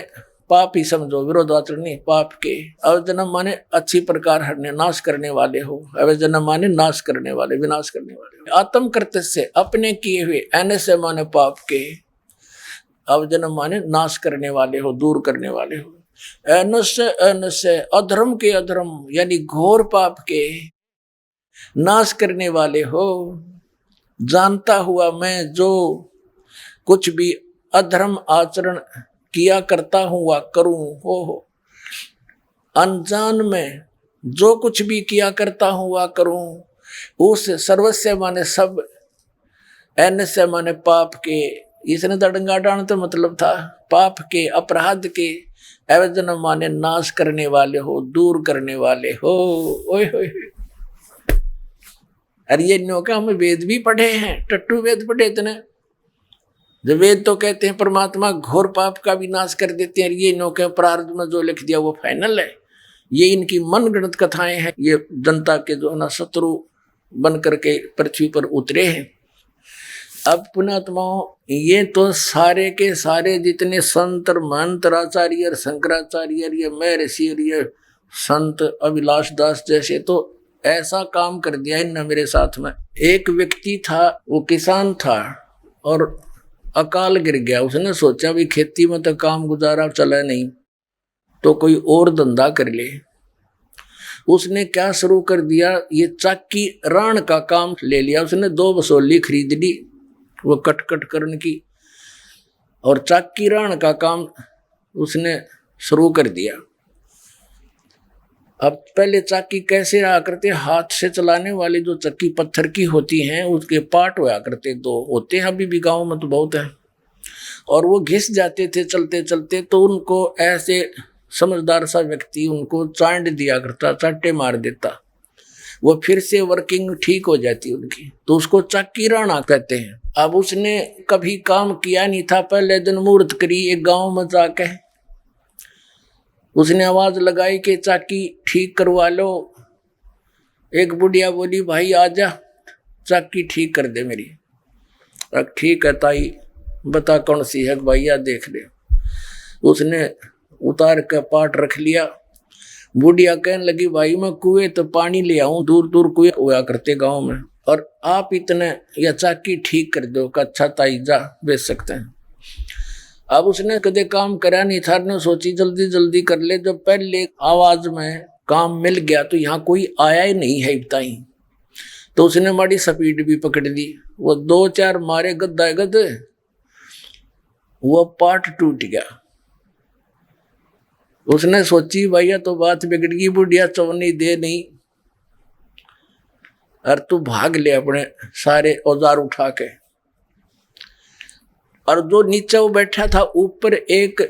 [SPEAKER 1] पाप ही समझो, विरोधाचरण नहीं, पाप के। अवजनम माने अच्छी प्रकार हरने, नाश करने वाले हो। अवजनम माने नाश करने वाले, विनाश करने वाले। आत्म कृत्य से अपने किए हुए, एन से माने पाप के, अवजनम माने नाश करने वाले हो, दूर करने वाले हो। एन से अधर्म के, अधर्म यानी घोर पाप के नाश करने वाले हो। जानता हुआ मैं जो कुछ भी अधर्म आचरण किया करता हूँ वा करूँ हो। अनजान में जो कुछ भी किया करता हूँ वा करूँ, उस सर्वस्व माने सब, एन से माने पाप के। इसने दड़ंगा डाण तो मतलब था पाप के, अपराध के। एवजन माने नाश करने वाले हो, दूर करने वाले हो। ओए होए, अरे ये न्यों का हम वेद भी पढ़े हैं, टट्टू वेद पढ़े इतने। जब वेद तो कहते हैं परमात्मा घोर पाप का भी नाश कर देते हैं, ये न्यों के प्रारब्ध में जो लिख दिया वो फाइनल है। ये इनकी मनगढ़ंत कथाएं हैं, ये जनता के जो ना शत्रु बन करके पृथ्वी पर उतरे हैं। अब पुण्यात्माओं, ये तो सारे के सारे जितने संत महंत आचार्य, शंकराचार्य, ये महर्षि, ये संत अभिलाष दास जैसे, तो ऐसा काम कर दिया इनने मेरे साथ में। एक व्यक्ति था, वो किसान था और अकाल गिर गया। उसने सोचा भी खेती में तो काम गुजारा चला नहीं, तो कोई और धंधा कर ले। उसने क्या शुरू कर दिया, ये चाकी राण का काम ले लिया। उसने 2 बसोली खरीद ली, वो कट करने की, और चाकी राण का काम उसने शुरू कर दिया। अब पहले चाकी कैसे रहा करते, हाथ से चलाने वाली जो चक्की पत्थर की होती हैं, उसके पार्ट हुआ करते, 2 होते हैं, अभी भी गाँव में तो बहुत है। और वो घिस जाते थे चलते चलते, तो उनको ऐसे समझदार सा व्यक्ति उनको चांड दिया करता, चांटे मार देता, वो फिर से वर्किंग ठीक हो जाती उनकी, तो उसको चाकी राणा कहते हैं। अब उसने कभी काम किया नहीं था, पहले दिन मुहूर्त करी एक गांव में जाके, उसने आवाज लगाई कि चाकी ठीक करवा लो। एक बुढ़िया बोली, भाई आजा चाकी ठीक कर दे मेरी। अब ठीक है ताई, बता कौन सी है, भैया देख ले। उसने उतार कर पाट रख लिया, बुढ़िया कहने लगी भाई मैं कुएं तो पानी ले आऊं, दूर दूर कुएं हुआ करते गांव में, और आप इतने या चाकी ठीक कर दो का अच्छा ताइजा बेच सकते हैं। अब उसने कदे काम करा नहीं था, ने सोची जल्दी जल्दी कर ले। जब पहले आवाज में काम मिल गया तो यहाँ कोई आया ही नहीं है इब्ताई, तो उसने माड़ी स्पीड भी पकड़ ली। वो 2-4 मारे गद्दा गद, वो पार्ट टूट गया। उसने सोची भैया तो बात बिगड़ गई, बुढ़िया चौनी दे नहीं, और तू भाग ले अपने सारे औजार उठा के। और जो नीचे वो बैठा था, ऊपर एक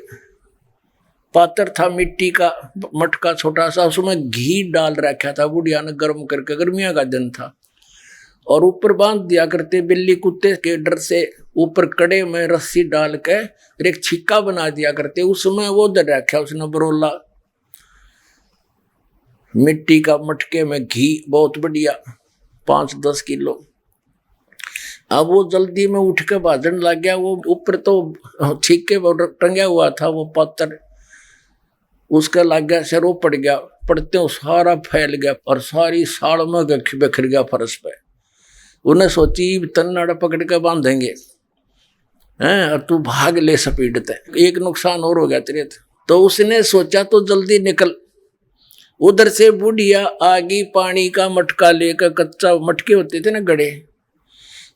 [SPEAKER 1] पात्र था मिट्टी का मटका छोटा सा, उसमें घी डाल रखा था बुढ़िया ने गर्म करके, गर्मियों का दिन था, और ऊपर बांध दिया करते बिल्ली कुत्ते के डर से। ऊपर कड़े में रस्सी डाल के एक छिक्का बना दिया करते, उसमें वो दर रखा उसने बरोला मिट्टी का मटके में घी बहुत बढ़िया 5-10 किलो। अब वो जल्दी में उठ के भाजन लग गया। वो ऊपर तो छिक्के टंगा हुआ था वो पत्थर, उसका लग गया सिर, वो पड़ गया, पड़ते वो सारा फैल गया और सारी साड़ में बिखर गया फर्श पे। उन्हें सोची तन्नाड़ा पकड़ के बांधेंगे हैं, और तू भाग ले स्पीड ते, एक नुकसान और हो गया तेरे। तो उसने सोचा तो जल्दी निकल। उधर से बुढ़िया आगी पानी का मटका लेकर, कच्चा मटके होते थे ना गड़े,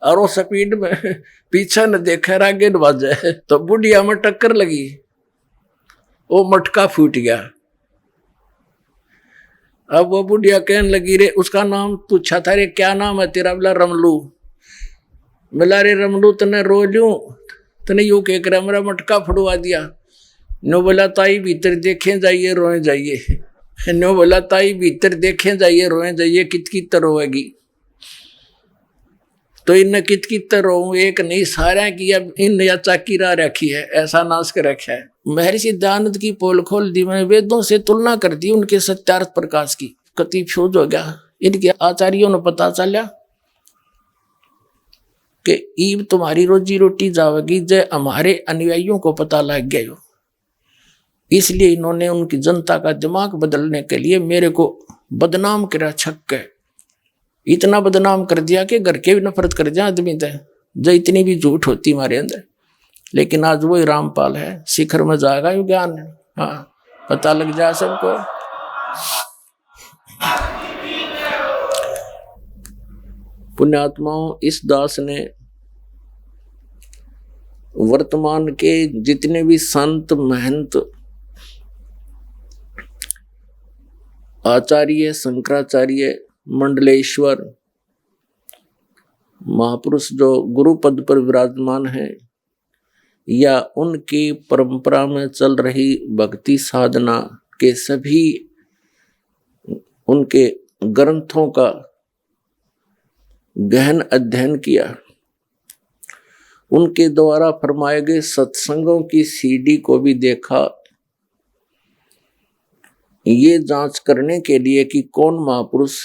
[SPEAKER 1] और वो स्पीड में पीछा न देखा आगे न बाजे, तो बुढ़िया में टक्कर लगी, वो मटका फूट गया। अब वो बुढ़िया कहने लगी रे, उसका नाम पूछा था, रे क्या नाम है तेरा? बोला रमलू। बोला रे रमलू तने रो लूं, तने यूं कह कर मेरा मटका फुड़वा दिया। नो बोला ताई भीतर देखें जाइए रोए जाइए। नो बोला ताई भीतर देखें जाइए रोए जाइए, कित कित रोएगी। तो इन कित कित रो एक नहीं सारा की, अब इन या चाकी रा रखी है, ऐसा नाश कर रखा है। महर्षि दयानंद की पोल खोल दी, मैंने वेदों से तुलना कर दी उनके सत्यार्थ प्रकाश की, कति फ्यूज हो गया। इनके आचार्यों ने पता चला कि ईब तुम्हारी रोजी रोटी जावेगी, जय हमारे अनुयायियों को पता लग गया। इसलिए इन्होंने उनकी जनता का दिमाग बदलने के लिए मेरे को बदनाम करा, छक के इतना बदनाम कर दिया कि घर के भी नफरत कर दिया आदमी थे, जो इतनी भी झूठ होती हमारे अंदर। लेकिन आज वही रामपाल है, शिखर में जाएगा ये ज्ञान। हाँ, पता लग जाए सबको। पुण्यात्माओं, इस दास ने वर्तमान के जितने भी संत महंत आचार्य, शंकराचार्य, मंडलेश्वर महापुरुष जो गुरु पद पर विराजमान है, या उनकी परंपरा में चल रही भक्ति साधना के सभी उनके ग्रंथों का गहन अध्ययन किया। उनके द्वारा फरमाए गए सत्संगों की सीडी को भी देखा, ये जांच करने के लिए कि कौन महापुरुष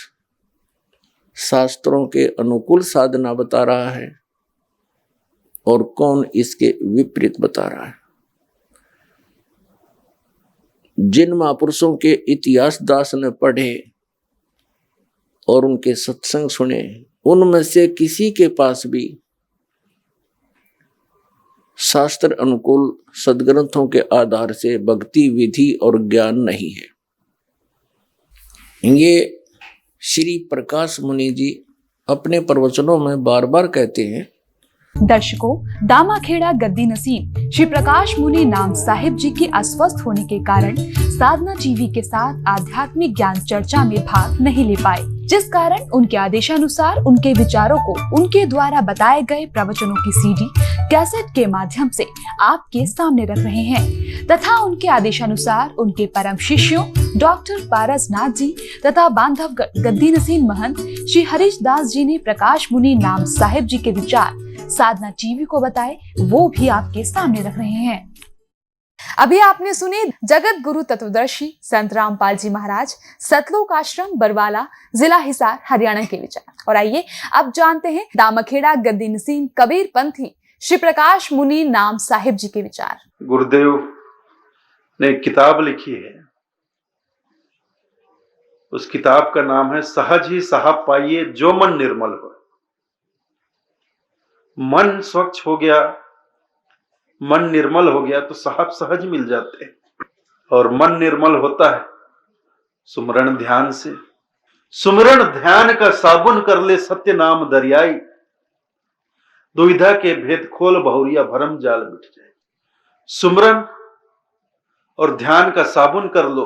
[SPEAKER 1] शास्त्रों के अनुकूल साधना बता रहा है और कौन इसके विपरीत बता रहा है। जिन महापुरुषों के इतिहास दास ने पढ़े और उनके सत्संग सुने, उनमें से किसी के पास भी शास्त्र अनुकूल सदग्रंथों के आधार से भक्ति विधि और ज्ञान नहीं है। ये श्री प्रकाश मुनि जी अपने प्रवचनों में बार बार कहते हैं।
[SPEAKER 3] दर्शकों, दामाखेड़ा गद्दी नसीब श्री प्रकाश मुनि नाम साहिब जी के अस्वस्थ होने के कारण साधना टीवी के साथ आध्यात्मिक ज्ञान चर्चा में भाग नहीं ले पाए, जिस कारण उनके आदेशानुसार उनके विचारों को उनके द्वारा बताए गए प्रवचनों की सीडी कैसेट के माध्यम से आपके सामने रख रहे हैं, तथा उनके आदेशानुसार उनके परम शिष्यों डॉक्टर पारसनाथ जी तथा बांधवगढ़ गद्दी नसीब महंत श्री हरीश दास जी ने प्रकाश मुनि नाम साहिब जी के विचार साधना टीवी को बताए, वो भी आपके सामने रख रहे हैं। अभी आपने सुने जगत गुरु तत्वदर्शी संत रामपाल जी महाराज, सतलोक आश्रम बरवाला, जिला हिसार, हरियाणा के विचार। और आइए अब जानते हैं दामाखेड़ा गद्दी नसीब कबीर पंथी श्री प्रकाश मुनि नाम साहिब जी के विचार।
[SPEAKER 8] गुरुदेव ने किताब लिखी है उस किताब का नाम है सहज ही साहब पाइए जो मन निर्मल हो। मन स्वच्छ हो गया, मन निर्मल हो गया तो साहब सहज मिल जाते हैं। और मन निर्मल होता है सुमरण ध्यान से। सुमरण ध्यान का साबुन कर ले सत्य नाम दरियाई, दुविधा के भेद खोल बहुरिया भरम जाल मिट जाए। सुमरण और ध्यान का साबुन कर लो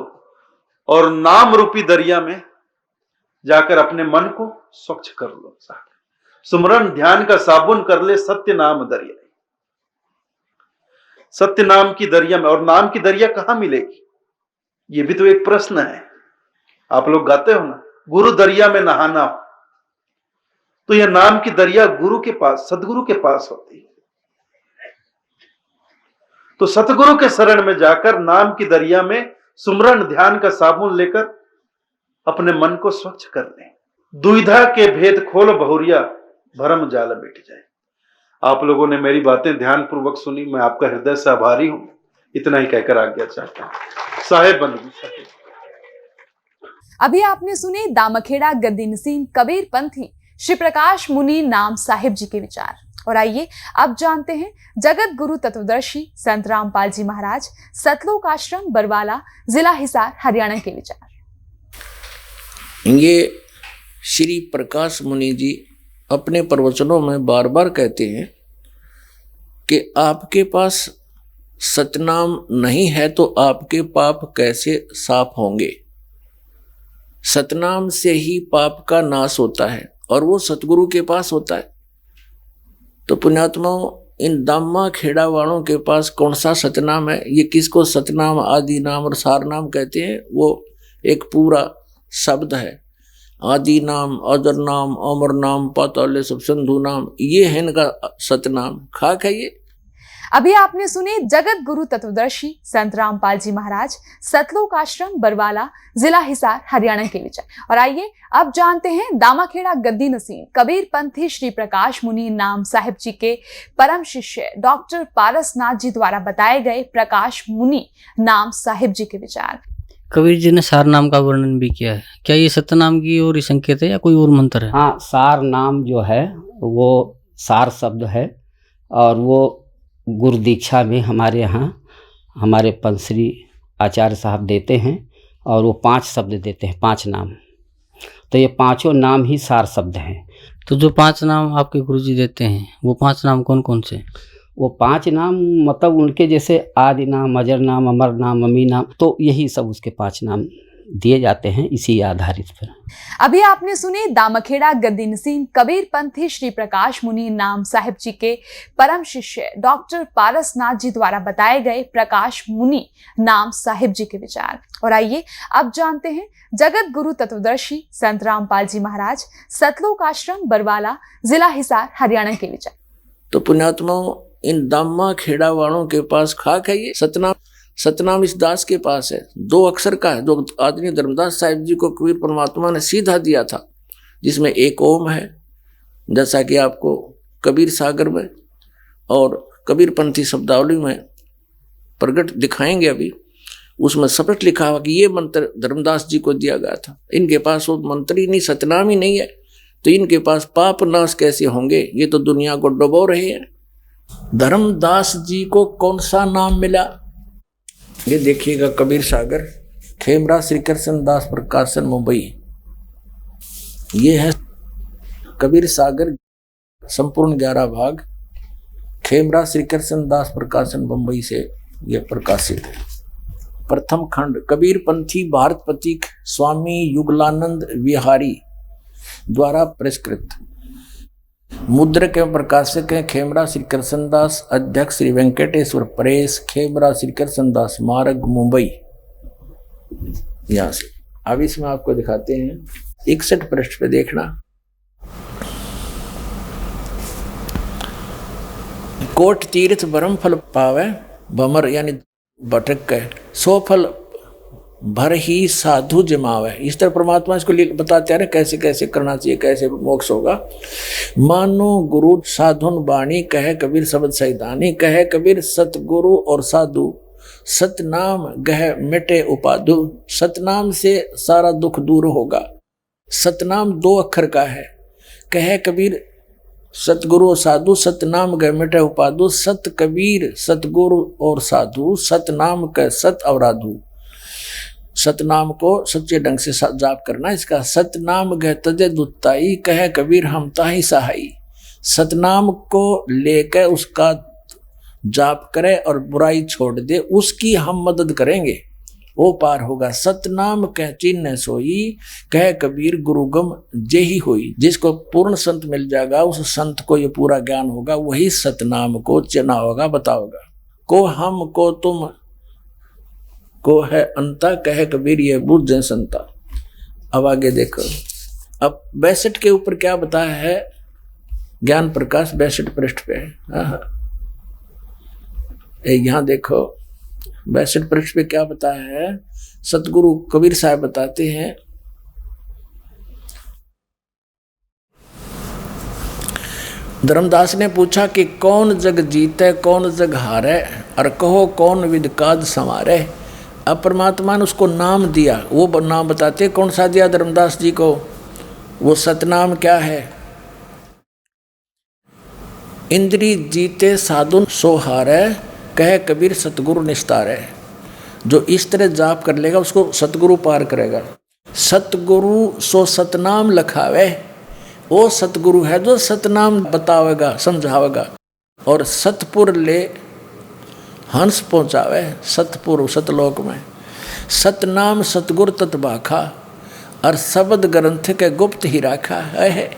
[SPEAKER 8] और नाम रूपी दरिया में जाकर अपने मन को स्वच्छ कर लो। सुमरण ध्यान का साबुन कर ले सत्य नाम दरिया। सत्य नाम की दरिया में, और नाम की दरिया कहां मिलेगी, ये भी तो एक प्रश्न है। आप लोग गाते हो ना, गुरु दरिया में नहाना हो, तो यह नाम की दरिया गुरु के पास, सदगुरु के पास होती है। तो सतगुरु के शरण में जाकर नाम की दरिया में सुमरण ध्यान का साबुन लेकर अपने मन को स्वच्छ कर लें। दुविधा के भेद खोल बहुरिया भरम जाल मिट जाए। आप लोगों ने मेरी बातें ध्यान पूर्वक सुनी, मैं आपका हृदय से आभारी हूं। इतना ही कहकर आज्ञा चाहता हूं। साहेब बंधु साहेब।
[SPEAKER 3] अभी आपने सुने दामखेड़ा गद्दी नसीम कबीर पंथी श्री प्रकाश मुनि नाम साहिब जी के विचार। और आइए अब जानते हैं जगत गुरु तत्वदर्शी संत रामपाल जी महाराज सतलोक आश्रम बरवाला जिला हिसार हरियाणा के विचार।
[SPEAKER 1] ये श्री प्रकाश मुनि जी अपने प्रवचनों में बार बार कहते हैं कि आपके पास सतनाम नहीं है तो आपके पाप कैसे साफ होंगे। सतनाम से ही पाप का नाश होता है और वो सतगुरु के पास होता है। तो पुण्यात्माओं, इन दामा खेड़ा वालों के पास कौन सा सतनाम है? ये किसको सतनाम, आदि नाम और सार नाम कहते हैं? वो एक पूरा शब्द है। आदि नाम, अदर नाम, अमर नाम, पाताल सब सिंधु नाम, ये है इनका सतनाम। खाक है ये।
[SPEAKER 3] अभी आपने सुने जगत गुरु तत्वदर्शी संत रामपाल जी महाराज सतलोक आश्रम बरवाला जिला हिसार हरियाणा के विचार। और आइए अब जानते हैं दामाखेड़ा गद्दी नसीम कबीर पंथी श्री प्रकाश मुनि नाम साहिब जी के परम शिष्य डॉक्टर पारसनाथ जी द्वारा बताए गए प्रकाश मुनि नाम साहिब जी के विचार।
[SPEAKER 6] कबीर जी ने सार नाम का वर्णन भी किया है। क्या ये सतनाम की ओर ही संकेत है या कोई और मंत्र है?
[SPEAKER 7] हाँ, सार नाम जो है वो सार शब्द है और वो गुरु दीक्षा में हमारे यहाँ हमारे पंसरी आचार्य साहब देते हैं और वो 5 शब्द देते हैं, 5 नाम। तो ये 5 नाम ही सार शब्द हैं।
[SPEAKER 6] तो जो 5 नाम आपके गुरुजी देते हैं वो 5 नाम कौन कौन से?
[SPEAKER 7] वो 5 नाम मतलब उनके जैसे आदि नाम, अजर नाम, अमर नाम, अमी नाम, तो यही सब उसके 5 नाम दिए जाते हैं इसी आधारित पर।
[SPEAKER 3] अभी आपने सुने दामखेड़ा गद्दी नसीम कबीर पंथी श्री प्रकाश मुनि नाम साहिब जी के परम शिष्य डॉक्टर पारसनाथ जी द्वारा बताए गए प्रकाश मुनि नाम साहिब जी के विचार। और आइए अब जानते हैं जगत गुरु तत्वदर्शी संत रामपाल जी महाराज सतलोक आश्रम बरवाला जिला हिसार हरियाणा के विचार।
[SPEAKER 1] तो पुण्यात्माओं, इन दामा खेड़ा वालों के पास खाक है ये सतनाम। सतनाम इस दास के पास है, 2 अक्षर का है, जो आदरणीय धर्मदास साहिब जी को कबीर परमात्मा ने सीधा दिया था, जिसमें एक ओम है, जैसा कि आपको कबीर सागर में और कबीर पंथी शब्दावली में प्रकट दिखाएंगे। अभी उसमें स्पष्ट लिखा हुआ कि ये मंत्र धर्मदास जी को दिया गया था। इनके पास वो मंत्र ही नहीं, सतनाम ही नहीं है, तो इनके पास पाप नाश कैसे होंगे? ये तो दुनिया को डुबो रहे हैं। धर्मदास जी को कौन सा नाम मिला? ये देखिएगा, कबीर सागर, खेमरा श्री कृष्ण दास प्रकाशन मुंबई। ये है कबीर सागर, संपूर्ण 11 भाग, खेमरा श्री कृष्ण दास प्रकाशन मुंबई से यह प्रकाशित है। प्रथम खंड कबीर पंथी भारत प्रतीक स्वामी युगलानंद विहारी द्वारा पुरस्कृत। मुद्रक एवं प्रकाशक हैं खेमरा श्री कृष्णदास, अध्यक्ष श्री वेंकटेश्वर प्रेस, खेमरा श्री कृष्णदास मार्ग मुंबई। यहाँ से अब इसमें आपको दिखाते हैं 61 पृष्ठ पे देखना। कोट तीर्थ ब्रह्म फल पावे भमर, यानी भटक गए, 100 फल भर ही साधु जमावे। इस तरह परमात्मा इसको बताते हैं कैसे कैसे करना चाहिए, कैसे मोक्ष होगा। मानो गुरु साधुन बाणी, कहे कबीर शब्द सैदानी, कहे कबीर सतगुरु और साधु सतनाम गह मिटे उपाधु, सतनाम से सारा दुख दूर होगा। सतनाम 2 अक्षर का है। कहे कबीर सतगुरु साधु, सतनाम गह मिटे उपाधु। सत कबीर सतगुरु और साधु, सतनाम कह सत अवराधु। सतनाम को सच्चे ढंग से जाप करना। इसका सतनाम गह तजे दुताई, कहे कबीर हम ताही सहाई। सतनाम को लेकर उसका जाप करे और बुराई छोड़ दे, उसकी हम मदद करेंगे, वो पार होगा। सतनाम कह चिन्ह सोई, कह कबीर गुरुगम जेही होई। जिसको पूर्ण संत मिल जाएगा, उस संत को ये पूरा ज्ञान होगा, वही सतनाम को चिन्ह होगा, बताओगा। को हम को तुम को है अंता, कह कबीर ये बुझ संता। अब आगे देखो, अब 62 के ऊपर क्या बताया है ज्ञान प्रकाश, 62 पृष्ठ पे। यहाँ देखो 62 पृष्ठ पे क्या बताया है। सतगुरु कबीर साहब बताते हैं, धर्मदास ने पूछा कि कौन जग जीते कौन जग हारे, और कहो कौन विद काज संवारे। अब परमात्मा ने उसको नाम दिया, वो नाम बताते कौन सा दिया धर्मदास जी को। वो सतनाम क्या है। इंद्री जीते साधुन सो हारे, कहे कबीर सतगुरु निस्तारे। जो इस तरह जाप कर लेगा उसको सतगुरु पार करेगा। सतगुरु सो सतनाम लखावे, वो सतगुरु है जो सतनाम बतावेगा समझावेगा। और सतपुर ले हंस पहुँचावे, सतपुर सतलोक में। सतनाम सतगुर तत्बाखा, और शब्द ग्रंथ के गुप्त ही रखा है।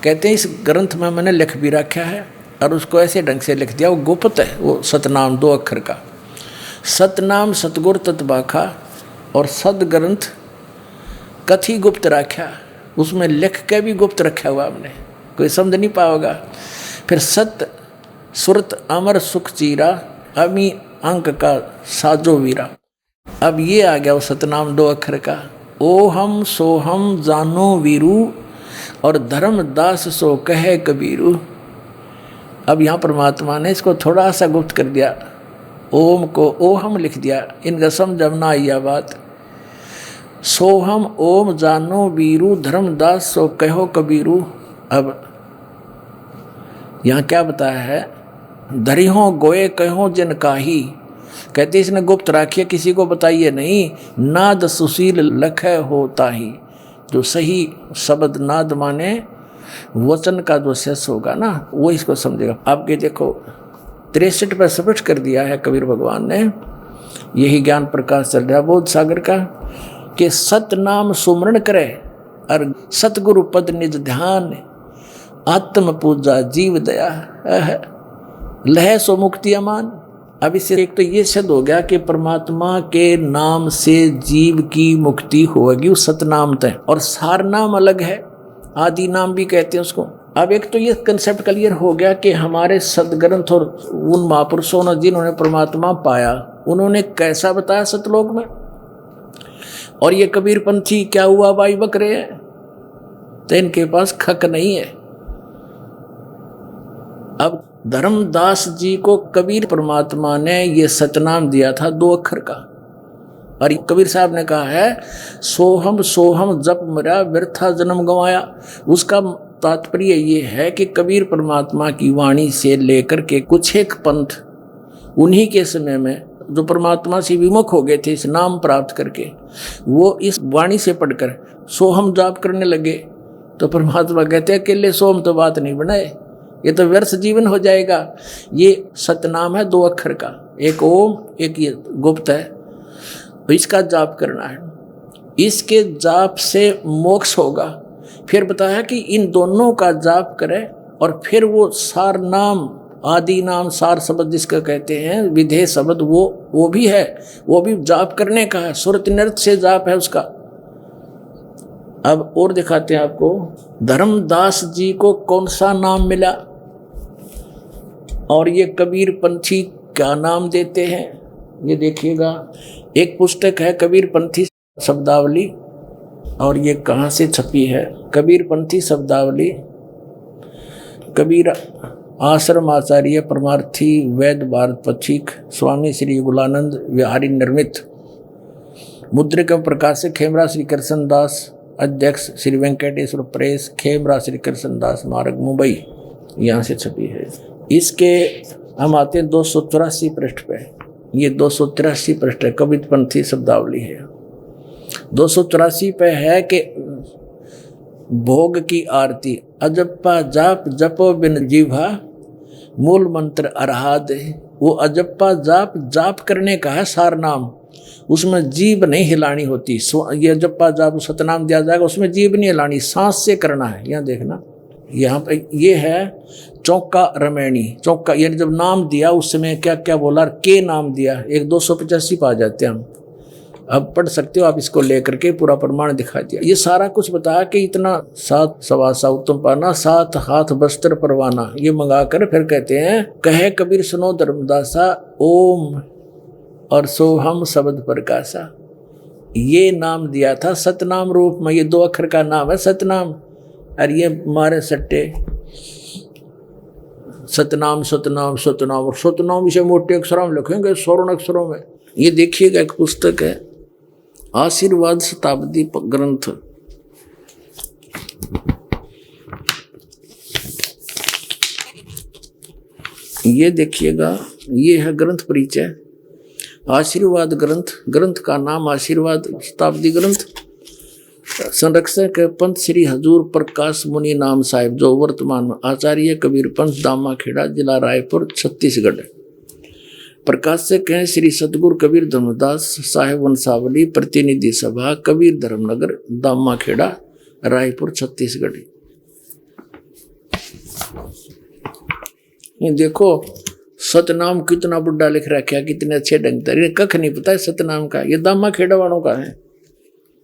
[SPEAKER 1] कहते हैं इस ग्रंथ में मैंने लिख भी रखा है, और उसको ऐसे ढंग से लिख दिया, वो गुप्त है। वो सतनाम 2 अक्षर का। सतनाम सतगुर तत्बाखा, और सद ग्रंथ कथी गुप्त रखा, उसमें लिख के भी गुप्त रखा हुआ हमने, कोई समझ नहीं पाओगा। फिर सत सुरत अमर सुख चीरा, अमी अंक का साजो वीरा। अब ये आ गया वो सतनाम 2 अक्षर का। ओ हम सो हम जानो वीरू, और धर्मदास सो कहे कबीरू। अब यहाँ परमात्मा ने इसको थोड़ा सा गुप्त कर दिया, ओम को ओ हम लिख दिया। इनका समझ ना आई बात। सोहम ओम जानो वीरू, धर्मदास सो कहो कबीरू। अब यहाँ क्या बताया है, धरिहो गोए कहो जिन काही। कहते इसने गुप्त राखिए, किसी को बताइए नहीं। नाद सुशील लखै होता ही, जो सही शब्द नाद माने वचन का जो शेष होगा ना, वो इसको समझेगा। आपके देखो 63 पर स्पष्ट कर दिया है कबीर भगवान ने। यही ज्ञान प्रकाश चल रहा बोध सागर का, कि सत नाम सुमरण करे और सतगुरु पद निज ध्यान, आत्म पूजा जीव दया लह सो मुक्ति अमान। अब इससे एक तो ये सिद्ध हो गया कि परमात्मा के नाम से जीव की मुक्ति होगी, उस सतनाम तय। और सार नाम अलग है, आदि नाम भी कहते हैं उसको। अब एक तो ये कंसेप्ट क्लियर हो गया कि हमारे सदग्रंथ और उन महापुरुषों ने जिन्होंने परमात्मा पाया, उन्होंने कैसा बताया सतलोक में। और ये कबीर पंथी क्या हुआ भाई बकरे हैं, तो इनके पास खक नहीं है। अब धर्मदास जी को कबीर परमात्मा ने ये सतनाम दिया था 2 अक्षर का, और कबीर साहब ने कहा है सोहम सोहम जप मेरा व्यर्था जन्म गंवाया। उसका तात्पर्य ये है कि कबीर परमात्मा की वाणी से लेकर के कुछ एक पंथ उन्हीं के समय में जो परमात्मा से विमुख हो गए थे इस नाम प्राप्त करके, वो इस वाणी से पढ़कर सोहम जाप करने लगे। तो परमात्मा कहते हैं अकेले सोहम तो बात नहीं बनाए, ये तो व्यर्थ जीवन हो जाएगा। ये सतनाम है 2 अक्षर का, एक ओम एक ये गुप्त है, तो इसका जाप करना है। इसके जाप से मोक्ष होगा। फिर बताया कि इन दोनों का जाप करें, और फिर वो सार नाम आदि नाम सार शब्द जिसका कहते हैं विधेय शब्द, वो भी है, वो भी जाप करने का है। सुरत नृत्य से जाप है उसका। अब और दिखाते हैं आपको, धर्मदास जी को कौन सा नाम मिला और ये कबीर पंथी क्या नाम देते हैं, ये देखिएगा। एक पुस्तक है कबीर पंथी शब्दावली, और ये कहाँ से छपी है, कबीर पंथी शब्दावली, कबीर आश्रम आचार्य परमार्थी वैद्य भारत पथिक स्वामी श्री युगलानंद विहारी निर्मित। मुद्रिका प्रकाशक खेमरा श्री कृष्णदास, अध्यक्ष श्री वेंकटेश्वर प्रेस, खेमरा श्री कृष्णदास मार्ग मुंबई, यहाँ से छपी है। इसके हम आते हैं 284 पृष्ठ पे। ये 283 पृष्ठ है, कवितपंथी शब्दावली है। 284 पे है कि भोग की आरती अजप्पा जाप जपो बिन जीवा, मूल मंत्र अरहाद। वो अजप्पा जाप जाप करने का है सार नाम, उसमें जीभ नहीं हिलानी होती। ये अजप्पा जाप सतनाम दिया जाएगा, उसमें जीभ नहीं हिलानी, सांस से करना है। यहाँ देखना, यहाँ पे ये है चौका रमैनी। चौका यानी जब नाम दिया उस समय क्या क्या बोला, के नाम दिया। एक 285 पा जाते हैं हम। अब पढ़ सकते हो आप, इसको लेकर के पूरा प्रमाण दिखा दिया। ये सारा कुछ बताया कि इतना 7 सवासा उत्तम पाना, 7 हाथ वस्त्र परवाना, ये मंगा कर फिर कहते हैं कहे कबीर सुनो धर्मदासा, ओम और सोहम शब्द प्रकाशा। ये नाम दिया था सतनाम रूप में। ये 2 अक्षर का नाम है सतनाम। और ये मारे सट्टे सतनाम सतनाम सतनाम, और सतनाम इसे मोटे अक्षरों में लिखेंगे, स्वर्ण अक्षरों में। ये देखिएगा, एक पुस्तक है आशीर्वाद शताब्दी ग्रंथ। ये देखिएगा, ये है ग्रंथ परिचय, आशीर्वाद ग्रंथ। ग्रंथ का नाम आशीर्वाद शताब्दी ग्रंथ। संरक्षक है पंत श्री हजूर प्रकाश मुनि नाम साहिब, जो वर्तमान में आचार्य कबीर पंथ दामा खेड़ा, जिला रायपुर, छत्तीसगढ़। प्रकाशक हैं श्री सतगुरु कबीर धर्मदास साहेब वंशावली, प्रतिनिधि सभा कबीर धर्मनगर, दामा खेड़ा, रायपुर, छत्तीसगढ़। ये देखो सतनाम कितना बुढ़ा लिख रखा है, कितने अच्छे ढंग से। कख नहीं पता है सतनाम का, ये दामा खेड़ा वालों का है।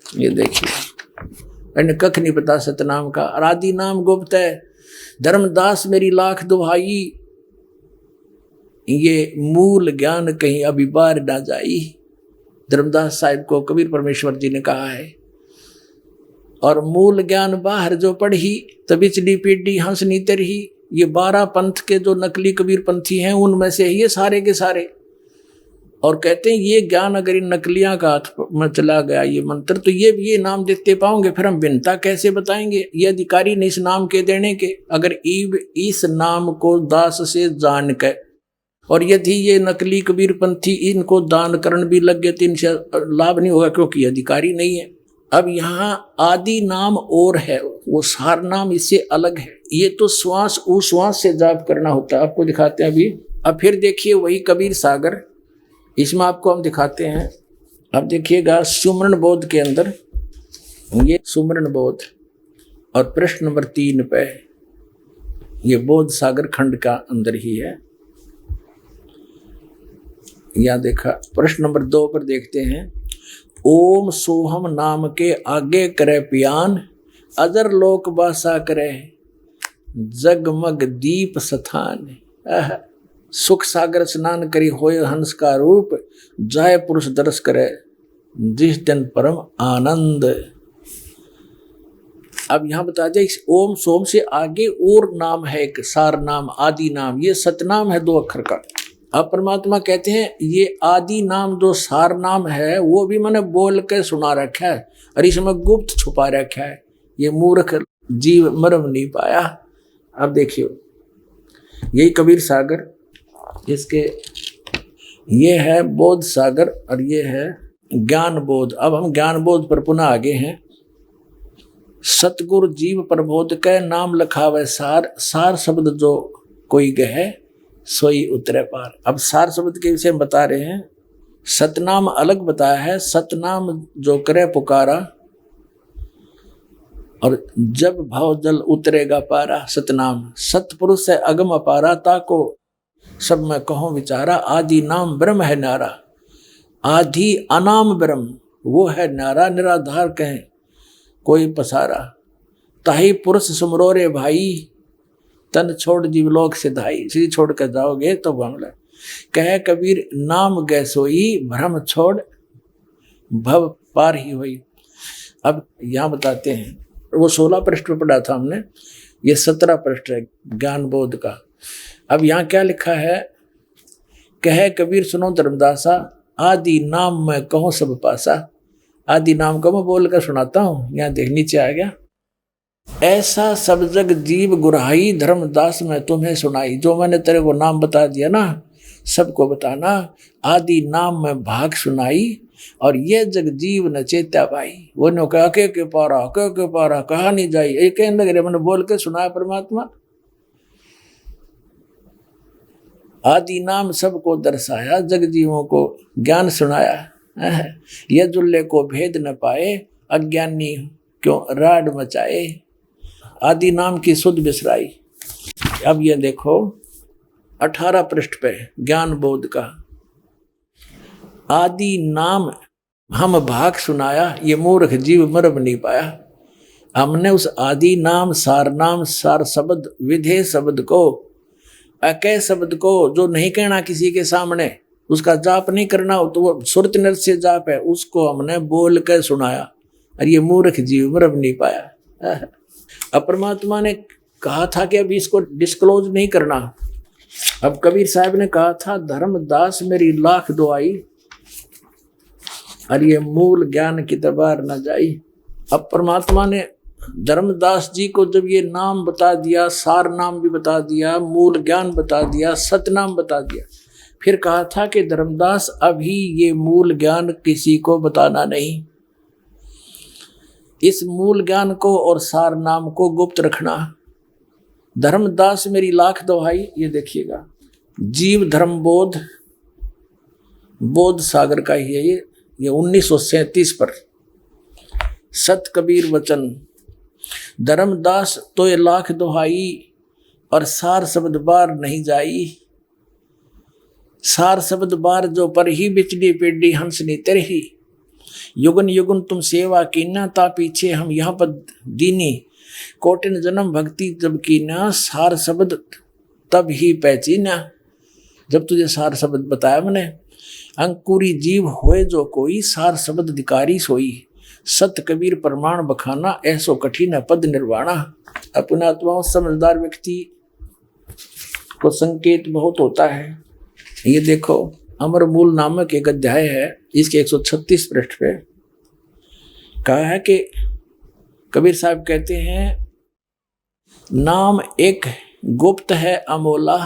[SPEAKER 1] ये देखिए, इन्हें कख नहीं पता सतनाम का। आदि नाम गुप्त है, धर्मदास मेरी लाख दुहाई, ये मूल ज्ञान कहीं अभी बाहर ना जाई। धर्मदास साहिब को कबीर परमेश्वर जी ने कहा है। और मूल ज्ञान बाहर जो पढ़ी, तभी पिछली पीढ़ी हंसनी तरही। ये 12 पंथ के जो नकली कबीर पंथी हैं, उनमें से ये सारे के सारे। और कहते हैं ये ज्ञान अगर इन नकलियां का हाथ में चला गया, ये मंत्र, तो ये नाम देते पाओगे, फिर हम भिन्नता कैसे बताएंगे। ये अधिकारी नहीं इस नाम के देने के। अगर ईब इस नाम को दास से जान के, और यदि ये नकली कबीर पंथी इनको दान करण भी लग गए तो इनसे लाभ नहीं होगा, क्योंकि अधिकारी नहीं है। अब यहाँ आदि नाम और है, वो सार नाम इससे अलग है। ये तो श्वास उश्वास से जाप करना होता है। आपको दिखाते हैं अभी। अब फिर देखिए वही कबीर सागर, इसमें आपको हम दिखाते हैं। अब देखिएगा सुमरण बोध के अंदर, ये सुमरण बोध, और प्रश्न नंबर 3 पे ये बोध सागर खंड का अंदर ही है। यहाँ देखा प्रश्न नंबर 2 पर देखते हैं, ओम सोहम नाम के आगे करे पियान, अजर लोक बासा करे जगमग दीप स्थान। सुख सागर स्नान करी होय हंस का रूप, जाय पुरुष दर्श करे जिस दिन परम आनंद। अब यहाँ बता दिया इस ओम सोम से आगे और नाम है, एक सार नाम, आदि नाम। ये सतनाम है 2 अक्षर का। अब परमात्मा कहते हैं ये आदि नाम जो सार नाम है, वो भी मैंने बोल के सुना रखा है, और इसमें गुप्त छुपा रखा है। ये मूर्ख जीव मर्म नहीं पाया। अब देखियो, यही कबीर सागर, इसके ये है बोध सागर, और ये है ज्ञान बोध। अब हम ज्ञान बोध पर पुनः आगे हैं। सतगुरु जीव प्रबोध के नाम लखावे सार, सार शब्द जो कोई गहे सोई उतरे पार। अब सार शब्द के विषय में बता रहे हैं। सतनाम अलग बताया है, सतनाम जो करे पुकारा, और जब भाव जल उतरेगा पारा। सतनाम सतपुरुष है अगम अपारा, ताको सब मैं कहूँ विचारा। आदि नाम ब्रह्म है नारा, आदि अनाम ब्रह्म वो है नारा। निराधार कहें कोई पसारा, ताही पुरुष सुमरो रे भाई, तन छोड़ जीवलोक सिधाई। श्री छोड़ कर जाओगे तो बांग्ला। कहे कबीर नाम गै सोई, भ्रम छोड़ भव पार ही हुई। अब यहाँ बताते हैं, वो 16 पृष्ठ पे पढ़ा था हमने, ये 17 पृष्ठ है ज्ञान बोध का। अब यहाँ क्या लिखा है, कहे कबीर सुनो धर्मदासा, आदि नाम मैं कहूँ सब पासा। आदि नाम को मैं बोल कर सुनाता हूँ, यहाँ देख नीचे आ गया। ऐसा सब जग जीव गुराई, धर्मदास मैं तुम्हें सुनाई। जो मैंने तेरे को नाम बता दिया ना, सबको बताना। आदि नाम में भाग सुनाई, और ये जग जीव न चेत्या भाई। वो नो कहा के पारा कहा नहीं जाई, एक लग रहे मैंने बोल के सुनाया परमात्मा। आदि नाम सबको दर्शाया, जग जीवों को ज्ञान सुनाया। ये जुल्ले को भेद न पाए, अज्ञानी क्यों राड मचाए। आदि नाम की सुध बिसराई। अब ये देखो 18 पृष्ठ पे ज्ञान बोध का। आदि नाम हम भाग सुनाया, ये मूर्ख जीव मरब नहीं पाया। हमने उस आदि नाम सार शब्द विधेय शब्द को, अकय शब्द को, जो नहीं कहना किसी के सामने, उसका जाप नहीं करना हो तो वो सुरत नृत्य जाप है, उसको हमने बोल कर सुनाया, और ये मूर्ख जीव मरब नहीं पाया। अब परमात्मा ने कहा था कि अभी इसको डिस्क्लोज नहीं करना। अब कबीर साहब ने कहा था, धर्मदास मेरी लाख दुआई, और ये मूल ज्ञान की तबार न जाई। अब परमात्मा ने धर्मदास जी को जब ये नाम बता दिया, सार नाम भी बता दिया, मूल ज्ञान बता दिया, सतनाम बता दिया, फिर कहा था कि धर्मदास अभी ये मूल ज्ञान किसी को बताना नहीं। इस मूल ज्ञान को और सार नाम को गुप्त रखना। धर्मदास मेरी लाख दुहाई। ये देखिएगा, जीव धर्म बोध, बोध सागर का ही है ये 1937 पर। सत कबीर वचन, धर्मदास तो ये लाख दुहाई, और सार शब्द बार नहीं जाई। सार शब्द बार जो पर ही बिचली पेडी हंसनी तेरही। युगन युगन तुम सेवा कीना, ता पीछे हम यहाँ पर दीनी। कोटिन जन्म भक्ति जब कीना, सार शब्द तब ही पहचीना। जब तुझे सार शब्द बताया मैंने। अंकुरी जीव होए जो कोई, सार शब्द अधिकारी सोई। सत कबीर प्रमाण बखाना, ऐसो कठिन पद निर्वाणा। अपना आत्माओं समझदार व्यक्ति को संकेत बहुत होता है। ये देखो, अमर मूल नामक एक अध्याय है, इसके 136 पृष्ठ पे कहा है कि कबीर साहब कहते हैं, नाम एक गुप्त है अमोला,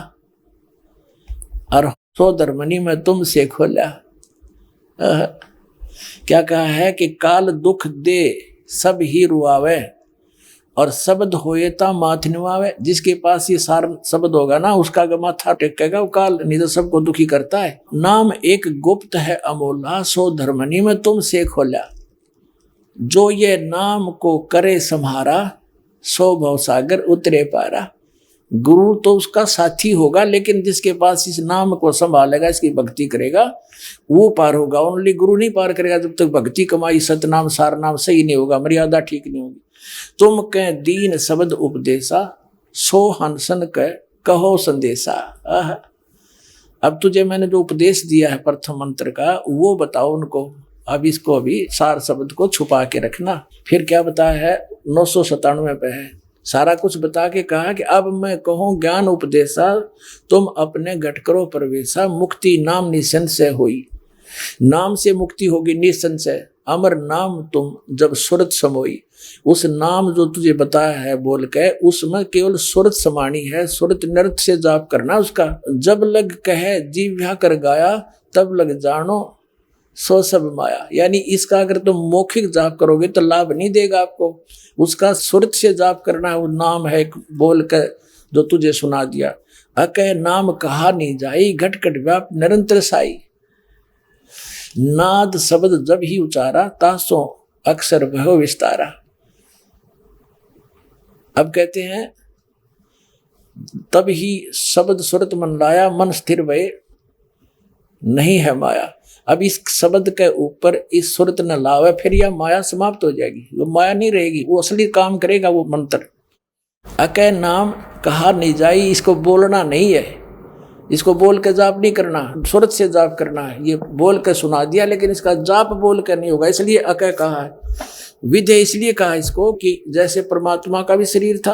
[SPEAKER 1] और सो धर्मनी में तुमसे खोला। क्या कहा है कि काल दुख दे सब ही रुआवे, और शब्द होए ता माथ निवावे। जिसके पास ये सार शब्द होगा ना, उसका माथा टेकेगा, वो काल नहीं तो सबको दुखी करता है। नाम एक गुप्त है अमोला, सो धर्मनी में तुमसे खोला। जो ये नाम को करे सम्हारा, सो भवसागर उतरे पारा। गुरु तो उसका साथी होगा, लेकिन जिसके पास इस नाम को संभालेगा, इसकी भक्ति करेगा, वो पार होगा। ओनली गुरु नहीं पार करेगा जब तक भक्ति कमाई सतनाम सार नाम सही नहीं होगा, मर्यादा ठीक नहीं होगी। तुम कह दीन शब्द उपदेशा, सो हंसन कह कहो संदेशा। अब तुझे मैंने जो उपदेश दिया है प्रथम मंत्र का, वो बताओ उनको। अब इसको अभी सार शब्द को छुपा के रखना। फिर क्या बताया है, 997 पे है, सारा कुछ बता के कहा कि अब मैं कहूँ ज्ञान उपदेशा, तुम अपने घट करो प्रवेशा। मुक्ति नाम निसंशय हुई, नाम से मुक्ति होगी निसंशय। अमर नाम तुम जब सुरत समोई। उस नाम जो तुझे बताया है बोल के, उसमें केवल सुरत समानी है, सुरत नृत्य से जाप करना उसका। जब लग कहे जीव्या कर गाया, तब लग जानो सो सब माया। यानी इसका अगर तुम मौखिक जाप करोगे तो लाभ नहीं देगा आपको, उसका सुरत से जाप करना। वो नाम है बोल कर जो तुझे सुना दिया। अकह नाम कहा नहीं जाई, घट घट व्याप निरंतर साई। नाद शब्द जब ही उचारा, तासो अक्षर भय विस्तारा। अब कहते हैं, तब ही शब्द सुरत मन लाया, मन स्थिर भय नहीं है माया। अब इस शब्द के ऊपर इस सुरत न लावे, फिर यह माया समाप्त हो जाएगी, वो माया नहीं रहेगी, वो असली काम करेगा वो मंत्र। अकह नाम कहा नहीं जाई, इसको बोलना नहीं है, इसको बोल के जाप नहीं करना, सुरत से जाप करना है। ये बोल के सुना दिया, लेकिन इसका जाप बोल कर नहीं होगा, इसलिए अकह कहा है। विधेय इसलिए कहा इसको कि जैसे परमात्मा का भी शरीर था,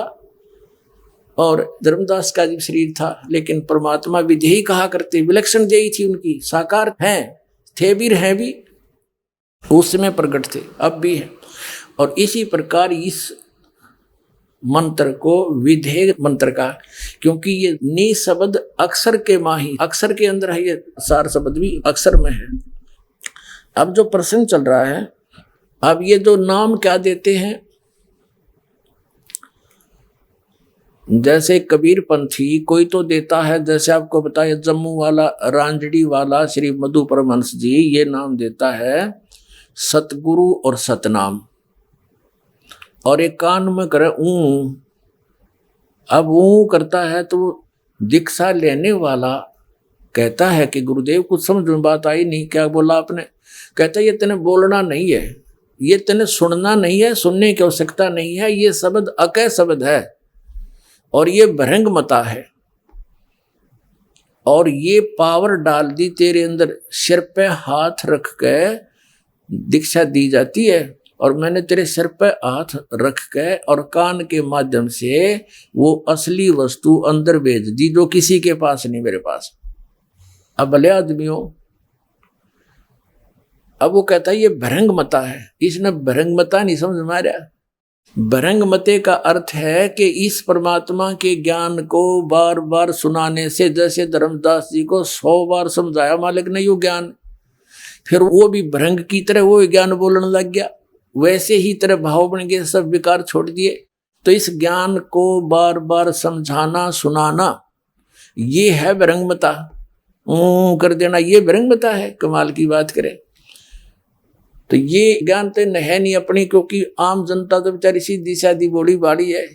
[SPEAKER 1] और धर्मदास का भी शरीर था, लेकिन परमात्मा विधेयी कहा करते, विलक्षण देही थी उनकी, साकार हैं, थे भी हैं भी, उस समय प्रकट थे, अब भी है। और इसी प्रकार इस मंत्र को विधेय मंत्र का, क्योंकि ये नी शब्द अक्षर के माही, अक्षर के अंदर है, ये सार शब्द भी अक्षर में है। अब जो प्रसंग चल रहा है, अब ये जो नाम क्या देते हैं, जैसे कबीर पंथी कोई तो देता है, जैसे आपको बताया जम्मू वाला, रांजड़ी वाला श्री मधु परमहंस जी, ये नाम देता है सतगुरु और सतनाम, और एक कान में करे ऊ। अब ऊ करता है तो दीक्षा लेने वाला कहता है कि गुरुदेव कुछ समझ में बात आई नहीं, क्या बोला आपने? कहता है ये तेने बोलना नहीं है, ये तेने सुनना नहीं है, सुनने की आवश्यकता नहीं है, ये शब्द अकय शब्द है और ये भ्रंग मता है, और ये पावर डाल दी तेरे अंदर, सिर पे हाथ रख के दीक्षा दी जाती है, और मैंने तेरे सिर पे हाथ रख के और कान के माध्यम से वो असली वस्तु अंदर भेज दी जो किसी के पास नहीं, मेरे पास। अब भले आदमियों, अब वो कहता है ये भ्रंग मता है, इसने भ्रंग मता नहीं समझ में आ रहा। भ्रंग मते का अर्थ है कि इस परमात्मा के ज्ञान को बार बार सुनाने से, जैसे धर्मदास जी को 100 बार समझाया मालिक ने यो ज्ञान, फिर वो भी भ्रंग की तरह वो ज्ञान बोलने लग गया, वैसे ही तरह भाव बन गए, सब विकार छोड़ दिए। तो इस ज्ञान को बार बार समझाना सुनाना, ये है भ्रंगमता। कर देना, ये भ्रंगमता है। कमाल की बात करें तो ये ज्ञान तो है नहीं अपनी, क्योंकि आम जनता तो बेचारी सीधी सादी बोली बाड़ी है,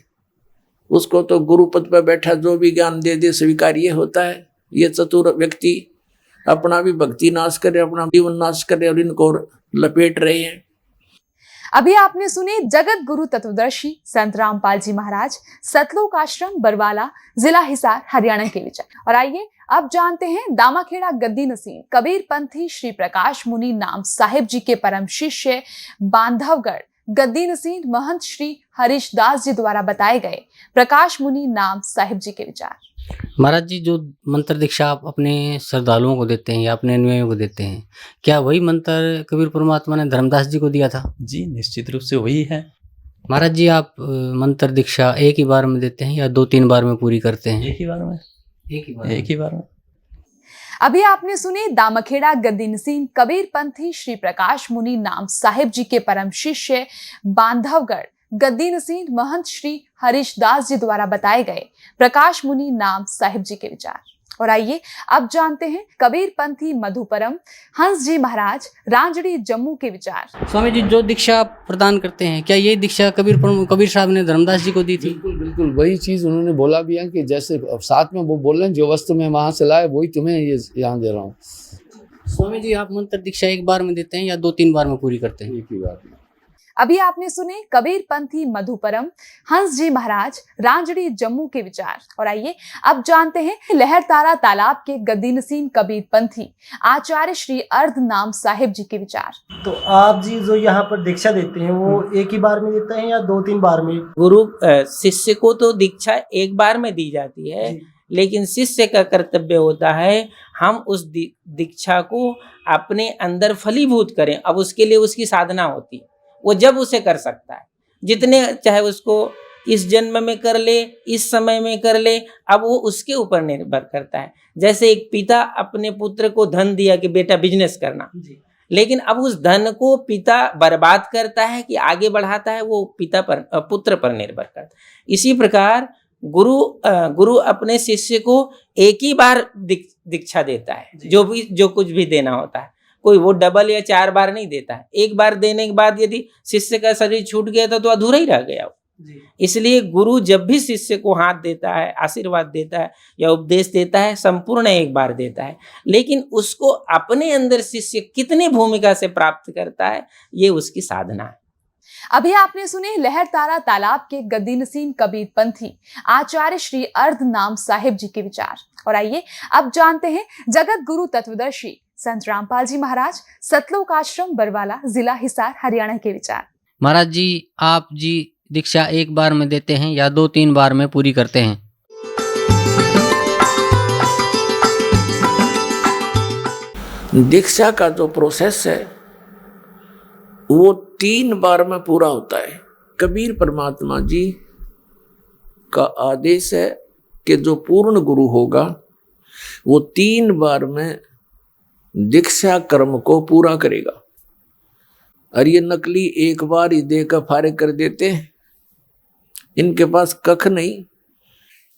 [SPEAKER 1] उसको तो गुरु पद पर बैठा जो भी ज्ञान दे दे स्वीकार ये होता है। ये चतुर व्यक्ति अपना भी भक्ति नाश करे, अपना जीवन नाश करे और इनको लपेट रहे हैं।
[SPEAKER 3] अभी आपने सुने जगत गुरु तत्वदर्शी संत रामपाल जी महाराज, सतलोक आश्रम बरवाला, जिला हिसार, हरियाणा के विचार। और आइए अब जानते हैं दामाखेड़ा गद्दी नसीम कबीर पंथी श्री प्रकाश मुनि नाम साहिब जी के परम शिष्य बांधवगढ़ गद्दी नसीम महंत श्री हरीश दास जी द्वारा बताए गए प्रकाश मुनि नाम साहिब जी के विचार।
[SPEAKER 6] महाराज जी, जो मंत्र दीक्षा आप अपने श्रद्धालुओं को देते हैं या अपने अनुयायियों को देते हैं, क्या वही मंत्र कबीर परमात्मा ने धर्मदास जी को दिया था?
[SPEAKER 9] जी निश्चित रूप से वही है।
[SPEAKER 6] महाराज जी, आप मंत्र दीक्षा एक ही बार में देते हैं या 2-3 बार में पूरी करते हैं?
[SPEAKER 9] एक ही बार में। एक ही बार में।
[SPEAKER 3] अभी आपने सुने दामाखेड़ा गद्दी नसीम कबीर पंथी श्री प्रकाश मुनि नाम साहिब जी के परम शिष्य बांधवगढ़ गद्दी नसीम महंत श्री हरीश दास जी द्वारा बताए गए प्रकाश मुनि नाम साहिब जी के विचार। और आइए अब जानते हैं कबीर पंथी मधुपरम हंस जी महाराज रांजड़ी जम्मू के विचार।
[SPEAKER 6] स्वामी जी, जो दीक्षा आप प्रदान करते हैं, क्या ये दीक्षा कबीर साहब ने धर्मदास जी को दी थी?
[SPEAKER 10] बिल्कुल बिल्कुल वही चीज उन्होंने बोला भी है कि जैसे साथ में वो बोल रहे हैं, जो वस्तु मैं वहां से लाए वही तुम्हें ये यहाँ दे रहा हूँ।
[SPEAKER 6] स्वामी जी, आप मंत्र दीक्षा एक बार में देते हैं या 2-3 बार में पूरी करते हैं?
[SPEAKER 10] एक ही बार में।
[SPEAKER 3] अभी आपने सुने कबीर पंथी मधुपरम हंस जी महाराज रांजड़ी जम्मू के विचार। और आइए अब जानते हैं लहरतारा तालाब के गद्दी नसीम कबीर पंथी आचार्य श्री अर्ध नाम साहिब जी के विचार।
[SPEAKER 4] तो आप जी जो यहाँ पर दीक्षा देते हैं वो एक ही बार में देते हैं या 2-3 बार में?
[SPEAKER 5] गुरु शिष्य को तो दीक्षा एक बार में दी जाती है, लेकिन शिष्य का कर्तव्य होता है हम उस दीक्षा को अपने अंदर फलीभूत करें। अब उसके लिए उसकी साधना होती है, वो जब उसे कर सकता है, जितने चाहे उसको इस जन्म में कर ले, इस समय में कर ले, अब वो उसके ऊपर निर्भर करता है। जैसे एक पिता अपने पुत्र को धन दिया कि बेटा बिजनेस करना, लेकिन अब उस धन को पिता बर्बाद करता है कि आगे बढ़ाता है, वो पिता पर पुत्र पर निर्भर करता है। इसी प्रकार गुरु अपने शिष्य को एक ही बार दीक्षा देता है, जो कुछ भी देना होता है। कोई वो डबल या 4 बार नहीं देता है। एक बार देने के बाद यदि शिष्य का शरीर छूट गया तो अधूरा ही रह गया। इसलिए गुरु जब भी शिष्य को हाथ देता है, आशीर्वाद देता है या उपदेश देता है, संपूर्ण एक बार देता है, लेकिन उसको अपने अंदर शिष्य कितनी भूमिका से प्राप्त करता है, ये उसकी साधना है।
[SPEAKER 3] अभी आपने सुने लहरतारा तालाब के गद्दी नसीम कबीर पंथी आचार्य श्री अर्ध नाम साहिब जी के विचार। और आइए अब जानते हैं जगत गुरु तत्वदर्शी संत रामपाल जी महाराज, सतलोक आश्रम बरवाला, जिला हिसार, हरियाणा के विचार।
[SPEAKER 6] महाराज जी, आप जी दीक्षा एक बार में देते हैं या 2-3 बार में पूरी करते हैं?
[SPEAKER 1] दीक्षा का जो प्रोसेस है वो 3 बार में पूरा होता है। कबीर परमात्मा जी का आदेश है कि जो पूर्ण गुरु होगा वो 3 बार में दीक्षा कर्म को पूरा करेगा। और ये नकली एक बार ही देकर फारिग कर देते हैं, इनके पास कख नहीं।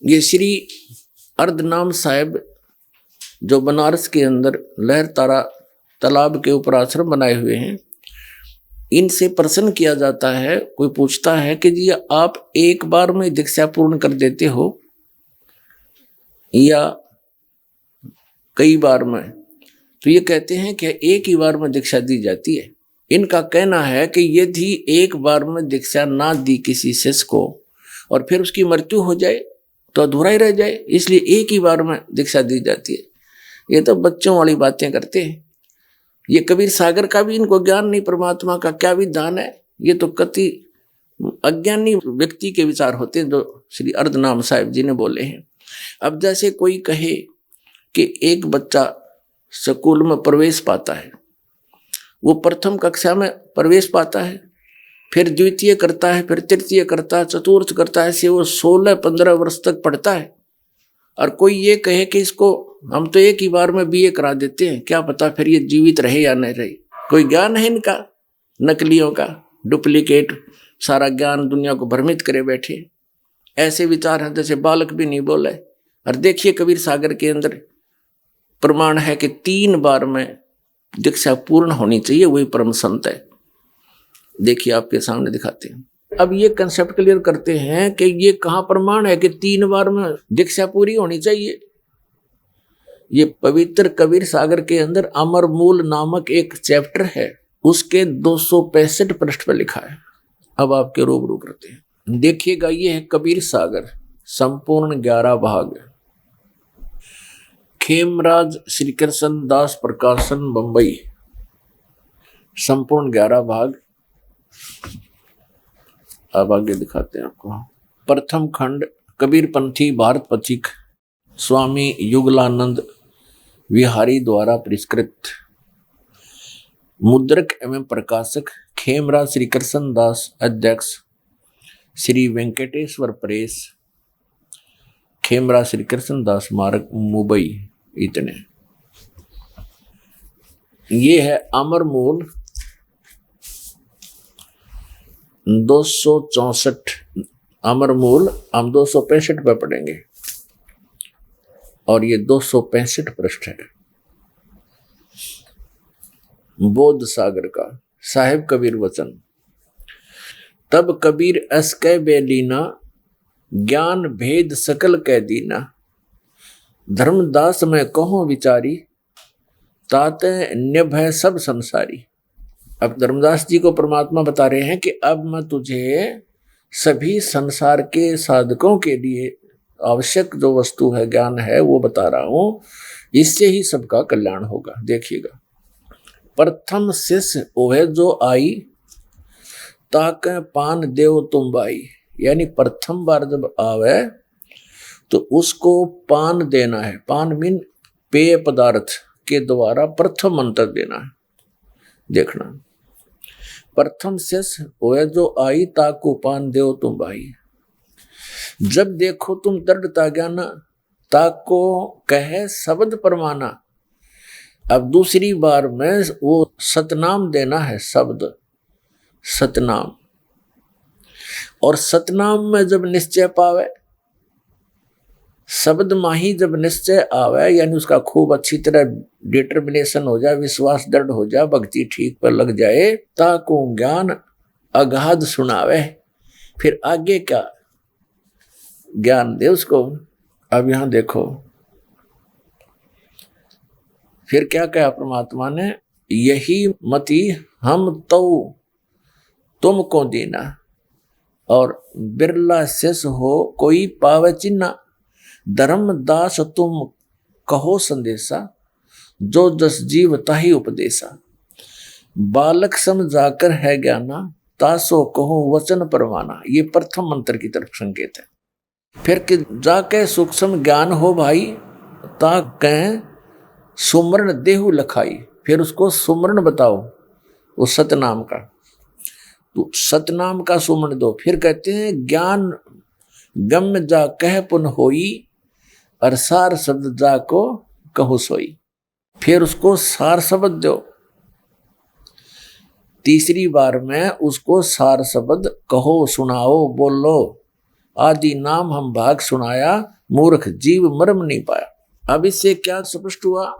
[SPEAKER 1] ये श्री अर्धनाम साहिब जो बनारस के अंदर लहर तारा तालाब के ऊपर आश्रम बनाए हुए हैं, इनसे प्रश्न किया जाता है, कोई पूछता है कि जी आप एक बार में दीक्षा पूर्ण कर देते हो या कई बार में? तो ये कहते हैं कि एक ही बार में दीक्षा दी जाती है। इनका कहना है कि यदि एक बार में दीक्षा ना दी किसी शिष्य को और फिर उसकी मृत्यु हो जाए तो अधूरा ही रह जाए, इसलिए एक ही बार में दीक्षा दी जाती है। ये तो बच्चों वाली बातें करते हैं। ये कबीर सागर का भी इनको ज्ञान नहीं, परमात्मा का क्या विधान है। ये तो कति अज्ञानी व्यक्ति के विचार होते हैं जो श्री अर्धनाम साहिब जी ने बोले हैं। अब जैसे कोई कहे कि एक बच्चा स्कूल में प्रवेश पाता है, वो प्रथम कक्षा में प्रवेश पाता है, फिर द्वितीय करता है, फिर तृतीय करता है, चतुर्थ करता है, ऐसे वो 16-15 वर्ष तक पढ़ता है। और कोई ये कहे कि इसको हम तो एक ही बार में बीए करा देते हैं, क्या पता फिर ये जीवित रहे या नहीं रहे। कोई ज्ञान है इनका, नकलियों का, डुप्लीकेट सारा ज्ञान दुनिया को भ्रमित करे बैठे। ऐसे विचार हैं जैसे बालक भी नहीं बोले। और देखिए कबीर सागर के अंदर प्रमाण है कि 3 बार में दीक्षा पूर्ण होनी चाहिए, वही परम संत है। देखिए आपके सामने दिखाते हैं। अब ये कंसेप्ट क्लियर करते हैं कि ये कहाँ प्रमाण है कि 3 बार में दीक्षा पूरी होनी चाहिए। ये पवित्र कबीर सागर के अंदर अमर मूल नामक एक चैप्टर है, उसके 265 पृष्ठ पर लिखा है। अब आपके रूबरू करते हैं, देखिएगा। ये है कबीर सागर, संपूर्ण 11 भाग। खेमराज श्री कृष्ण दास प्रकाशन, बंबई, संपूर्ण 11 भाग। अब आगे दिखाते हैं आपको। प्रथम खंड कबीरपंथी भारत पथिक स्वामी युगलानंद विहारी द्वारा परिष्कृत। मुद्रक एवं प्रकाशक खेमराज श्री कृष्ण दास, अध्यक्ष श्री वेंकटेश्वर प्रेस, खेमराज श्री कृष्ण दास मार्ग, मुंबई। इतने। ये है अमर मूल 264 अमर मूल, हम 265 पे पढ़ेंगे और ये 265 पृष्ठ है। बोध सागर का साहिब कबीर वचन। तब कबीर अस कै बेलीना, ज्ञान भेद सकल कै दीना। धर्मदास में कहो विचारी, ताते निभ है सब संसारी। अब धर्मदास जी को परमात्मा बता रहे हैं कि अब मैं तुझे सभी संसार के साधकों के लिए आवश्यक जो वस्तु है, ज्ञान है, वो बता रहा हूं। इससे ही सबका कल्याण होगा। देखिएगा, प्रथम शिष्य ओहे जो आई, ताके पान देव तुम बाई। यानी प्रथम बार जब आवे तो उसको पान देना है। पान मीन पेय पदार्थ के द्वारा प्रथम मंत्र देना है। देखना, प्रथम शिष्य ओए जो आई, ताको पान देव तुम भाई। जब देखो तुम दृढ़ता ज्ञाना, ताको कहे शब्द परमाना। अब दूसरी बार में वो सतनाम देना है, शब्द सतनाम। और सतनाम में जब निश्चय पावे, शब्द माही जब निश्चय आवे, यानी उसका खूब अच्छी तरह डिटर्मिनेशन हो जाए, विश्वास दृढ़ हो जाए, भक्ति ठीक पर लग जाए, ताको ज्ञान अगाध सुनावे। फिर आगे क्या ज्ञान दे उसको। अब यहां देखो, फिर क्या कहा परमात्मा ने, यही मति हम तो तुमको देना, और बिरला शेष हो कोई पावे चिन्ना। धर्मदास तुम कहो संदेशा, जो जस जीव ताही उपदेशा। बालक समझाकर है ज्ञाना, तासो कहो वचन परवाना। ये प्रथम मंत्र की तरफ संकेत है। फिर कि जाके सूक्ष्म ज्ञान हो भाई, ता कह सुमरण देहु लखाई, फिर उसको सुमरण बताओ वो सतनाम का, तो सतनाम का सुमरण दो। फिर कहते हैं ज्ञान गम्य जा कह पुन होई, और सार शब्द जा को कहो सोई। फिर उसको सार शब्द दो, तीसरी बार में उसको सार शब्द कहो, सुनाओ, बोलो। आदि नाम हम भाग सुनाया, मूर्ख जीव मर्म नहीं पाया। अब इससे क्या स्पष्ट हुआ?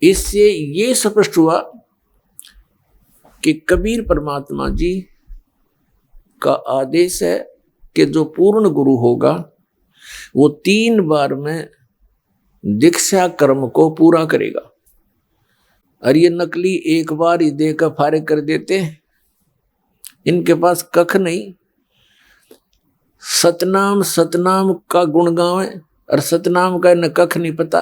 [SPEAKER 1] इससे ये स्पष्ट हुआ कि कबीर परमात्मा जी का आदेश है कि जो पूर्ण गुरु होगा वो 3 बार में दीक्षा कर्म को पूरा करेगा। और ये नकली एक बार ही देकर फारिग कर देते हैं, इनके पास कख नहीं। सतनाम सतनाम का गुण गावे और सतनाम का इन्हें कख नहीं पता।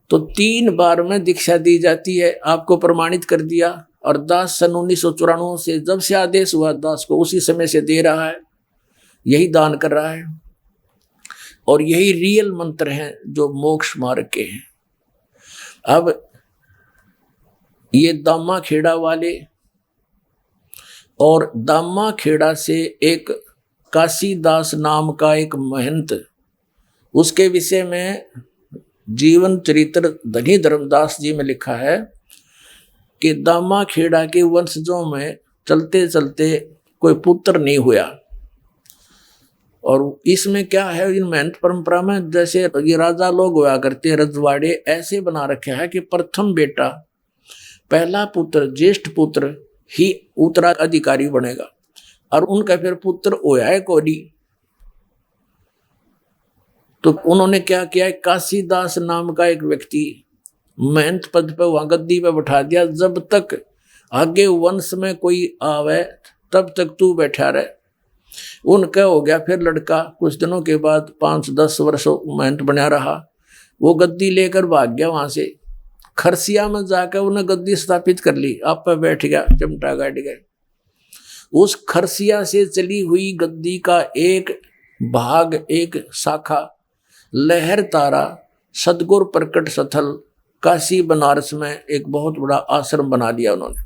[SPEAKER 1] तो 3 बार में दीक्षा दी जाती है, आपको प्रमाणित कर दिया। और दास सन 1994 से जब से आदेश हुआ दास को, उसी समय से दे रहा है, यही दान कर रहा है। और यही रियल मंत्र हैं जो मोक्ष मार्ग के हैं। अब ये दामा खेड़ा वाले और दामा खेड़ा से एक काशीदास नाम का एक महंत, उसके विषय में जीवन चरित्र धनी धर्मदास जी में लिखा है कि दामा खेड़ा के वंशजों में चलते चलते कोई पुत्र नहीं हुआ। और इसमें क्या है, इन महंत परंपरा में जैसे ये राजा लोग हुआ करते रजवाड़े, ऐसे बना रखे है कि प्रथम बेटा, पहला पुत्र, ज्येष्ठ पुत्र ही उत्तराधिकारी बनेगा। और उनका फिर पुत्र होया है कोडी। तो उन्होंने क्या किया, काशीदास नाम का एक व्यक्ति महंत पद पे वहां गद्दी पे बैठा दिया, जब तक आगे वंश में कोई आवे तब तक तू बैठा रहे। उनका हो गया फिर लड़का, कुछ दिनों के बाद 5-10 वर्ष महंत बना रहा, वो गद्दी लेकर भाग गया वहां से। खरसिया में जाकर उन्हें गद्दी स्थापित कर ली, आप पे बैठ गया, चिमटा गाड़ गए। उस खरसिया से चली हुई गद्दी का एक भाग, एक शाखा लहर तारा सदगुरु प्रकट स्थल काशी बनारस में एक बहुत बड़ा आश्रम बना लिया उन्होंने।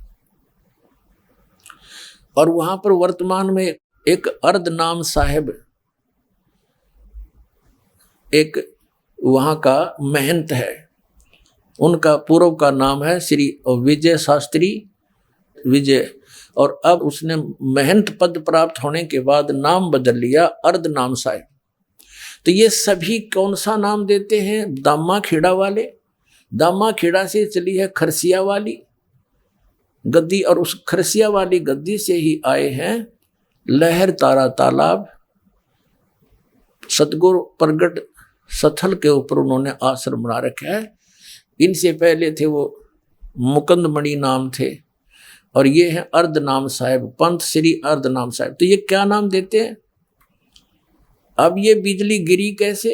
[SPEAKER 1] और वहां पर वर्तमान में एक अर्धनाम साहेब, एक वहां का महंत है, उनका पूर्व का नाम है श्री विजय शास्त्री विजय। और अब उसने महंत पद प्राप्त होने के बाद नाम बदल लिया अर्धनाम साहेब। तो ये सभी कौन सा नाम देते हैं? दामा खेड़ा वाले। दामा खेड़ा से चली है खरसिया वाली गद्दी, और उस खरसिया वाली गद्दी से ही आए हैं लहर तारा तालाब सतगुरु प्रगट स्थल के ऊपर उन्होंने आश्रम बना रखा है। इनसे पहले थे वो मुकंदमणि नाम थे, और ये है अर्धनाम साहेब, पंथ श्री अर्धनाम साहेब। तो ये क्या नाम देते हैं? अब ये बिजली गिरी कैसे,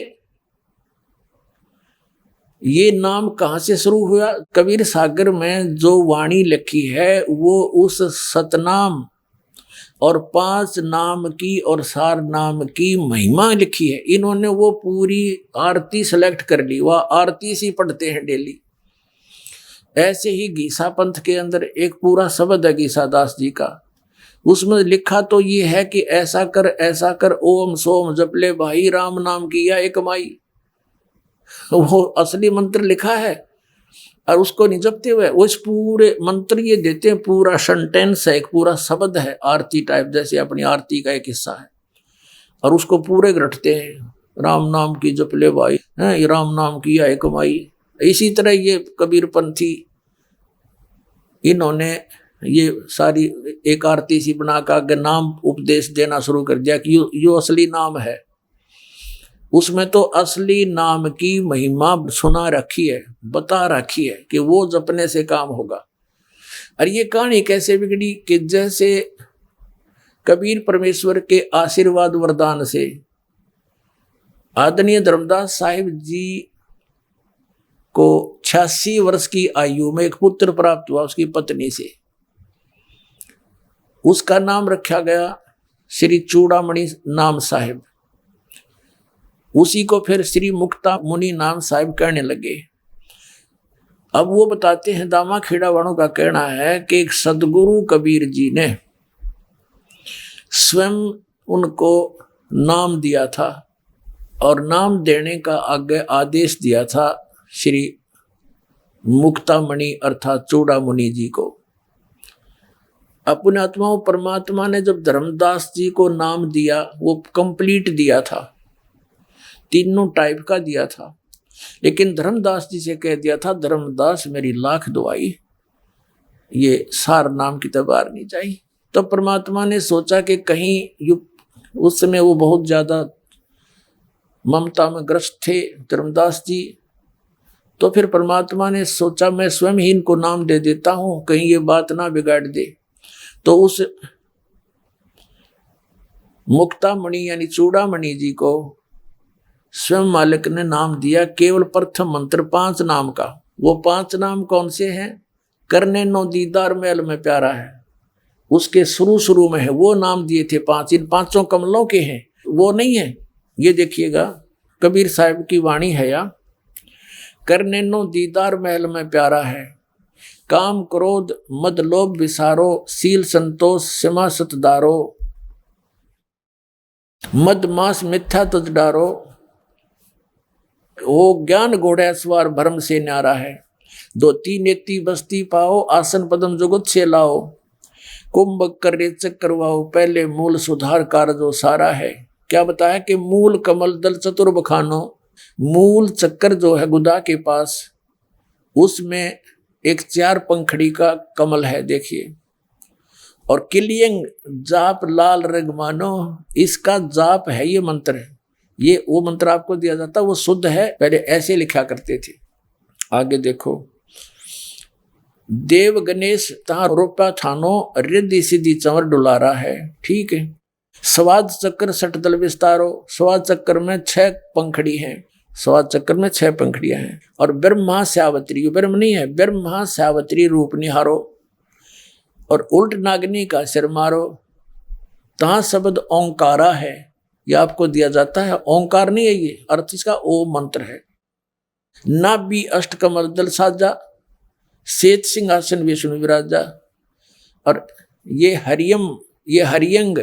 [SPEAKER 1] ये नाम कहाँ से शुरू हुआ? कबीर सागर में जो वाणी लिखी है वो उस सतनाम और 5 नाम की और सार नाम की महिमा लिखी है। इन्होंने वो पूरी आरती सेलेक्ट कर ली, वह आरती सी पढ़ते हैं डेली। ऐसे ही गीसा पंथ के अंदर एक पूरा शब्द है गीसा दास जी का, उसमें लिखा तो ये है कि ऐसा कर ओम सोम जप ले भाई, राम नाम किया एक माई। वो असली मंत्र लिखा है और उसको नहीं जपते हुए उस पूरे मंत्र ये देते हैं, पूरा सेंटेंस है, एक पूरा शब्द है आरती टाइप, जैसे अपनी आरती का एक हिस्सा है, और उसको पूरे रटते हैं। राम नाम की जप ले भाई, ये राम नाम किया एक माई। इसी तरह ये कबीर पंथी, इन्होंने ये सारी एक आरती सी बना कर नाम उपदेश देना शुरू कर दिया कि यो असली नाम है। उसमें तो असली नाम की महिमा सुना रखी है, बता रखी है कि वो जपने से काम होगा। और ये कहानी कैसे बिगड़ी कि जैसे कबीर परमेश्वर के आशीर्वाद वरदान से आदरणीय धर्मदास साहिब जी को 86 वर्ष की आयु में एक पुत्र प्राप्त हुआ उसकी पत्नी से। उसका नाम रखा गया श्री चूड़ामणि नाम साहिब। उसी को फिर श्री मुक्ता मुनि नाम साहिब कहने लगे। अब वो बताते हैं, दामा खेड़ा वालों का कहना है कि एक सदगुरु कबीर जी ने स्वयं उनको नाम दिया था और नाम देने का आगे आदेश दिया था श्री मुक्तामणि अर्थात चूड़ामणि जी को। अपने आत्माओं परमात्मा ने जब धर्मदास जी को नाम दिया वो कंप्लीट दिया था, तीनों टाइप का दिया था, लेकिन धर्मदास जी से कह दिया था धर्मदास मेरी लाख दुआई, ये सार नाम की तबार नहीं चाहिए। तो परमात्मा ने सोचा कि कहीं उस समय वो बहुत ज्यादा ममता में ग्रस्त थे धर्मदास जी, तो फिर परमात्मा ने सोचा मैं स्वयं ही इनको नाम दे देता हूं, कहीं ये बात ना बिगाड़ दे। तो उस मुक्तामणि यानी चूड़ामणि जी को स्वयं मालिक ने नाम दिया, केवल प्रथम मंत्र 5 नाम का। वो 5 नाम कौन से हैं? करने नो दीदार महल में प्यारा है, उसके शुरू में है, वो नाम दिए थे 5। इन 5 कमलों के हैं, वो नहीं है। ये देखिएगा कबीर साहब की वाणी है या, करने नो दीदार महल में प्यारा है, काम क्रोध मद लोभ विसारो, सील संतोष सिमा सतदारो, मद मास मिथ्या तज डारो, वो ज्ञान घोड़ा सवार भरम से न्यारा है, 2 नेति बस्ती पाओ, आसन पदम जुगत से लाओ, कुंभ कर रेचक करवाओ, पहले मूल सुधार कार्य जो सारा है। क्या बताया कि मूल कमल दल चतुर बखानो, मूल चक्कर जो है गुदा के पास, उसमें एक 4 पंखड़ी का कमल है देखिए, और किलियंग जाप लाल रगमानो, इसका जाप है ये मंत्र है। ये वो मंत्र आपको दिया जाता वो शुद्ध है, पहले ऐसे लिखा करते थे। आगे देखो, देव गणेश तहा रोपा थानो, रिद्धि सिद्धि चंवर डुलारा है, ठीक है। स्वाद चक्र सठ दल विस्तारो, स्वाद चक्र में 6 पंखड़ी हैं, स्वाद चक्र में 6 पंखड़ियां हैं। और ब्रह्मा श्यावत्री, ब्रह्म नहीं है, ब्रह्मा श्यावत्री रूप निहारो, और उल्ट नागनी का सिर मारो, तहां शब्द ओंकारा है, ये आपको दिया जाता है। ओंकार नहीं है ये, अर्थ इसका ओम मंत्र है। नाभि अष्ट कमल दल साजा, श्वेत सिंहासन विष्णु विराजा, और ये हरियम, ये हरियंग,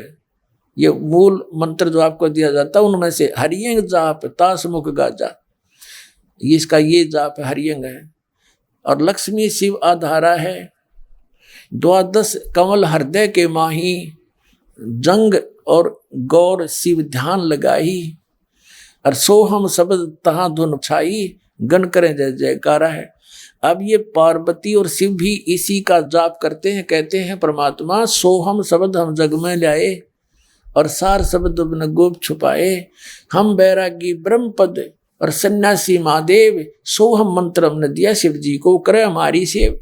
[SPEAKER 1] ये मूल मंत्र जो आपको दिया जाता है उनमें से हरियंग जाप तास मुख गाजा, इसका ये जाप हरियंग है। और लक्ष्मी शिव आधारा है, 12 कमल हृदय के माही, जंग और गौर शिव ध्यान लगाई, और सोहम शब्द तहां धुन छाई, गण करें जय जयकारा है। अब ये पार्वती और शिव भी इसी का जाप करते हैं, कहते हैं परमात्मा सोहम शब्द हम जग में लाए, और सार शब्द न गोप छुपाए, हम बैरागी ब्रह्म पद और सन्यासी महादेव, सोहम मंत्र हमने दिया शिव जी को, करे हमारी सेव।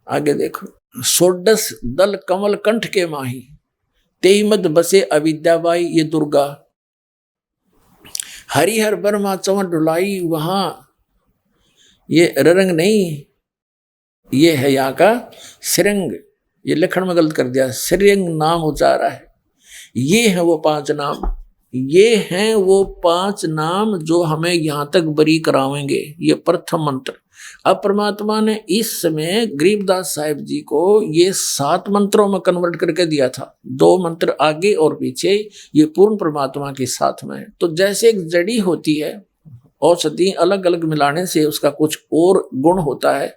[SPEAKER 1] आगे देखो, 16 दल कमल कंठ के माही, 23 मद बसे अविद्याबाई, ये दुर्गा। हरिहर ब्रह्मा चवन डुलाई, वहां ये रंग नहीं, ये है यहाँ का श्रृंग, ये लिखण में गलत कर दिया, श्रृंग नाम उचारा है। ये है वो 5 नाम, ये हैं वो 5 नाम जो हमें यहाँ तक बरी करावेंगे, ये प्रथम मंत्र। अब परमात्मा ने इस समय गरीबदास साहिब जी को ये 7 मंत्रों में कन्वर्ट करके दिया था, 2 मंत्र आगे और पीछे, ये पूर्ण परमात्मा के साथ में है। तो जैसे एक जड़ी होती है, औषधि अलग अलग मिलाने से उसका कुछ और गुण होता है,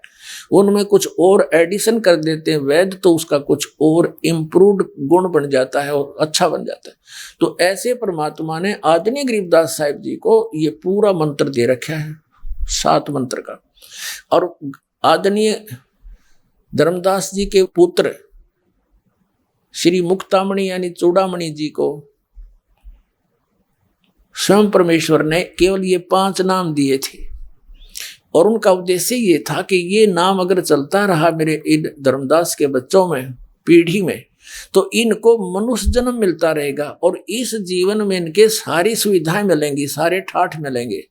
[SPEAKER 1] उनमें कुछ और एडिशन कर देते हैं वैद्य, तो उसका कुछ और इम्प्रूव्ड गुण बन जाता है और अच्छा बन जाता है। तो ऐसे परमात्मा ने आदरणीय गरीबदास साहिब जी को ये पूरा मंत्र दे रखा है 7 मंत्र का। और आदरणीय धर्मदास जी के पुत्र श्री मुक्तामणि यानी चूड़ामणि जी को स्वयं परमेश्वर ने केवल ये 5 नाम दिए थे, और उनका उद्देश्य ये था कि ये नाम अगर चलता रहा मेरे इन धर्मदास के बच्चों में, पीढ़ी में, तो इनको मनुष्य जन्म मिलता रहेगा, और इस जीवन में इनके सारी सुविधाएं मिलेंगी, सारे ठाठ मिलेंगे,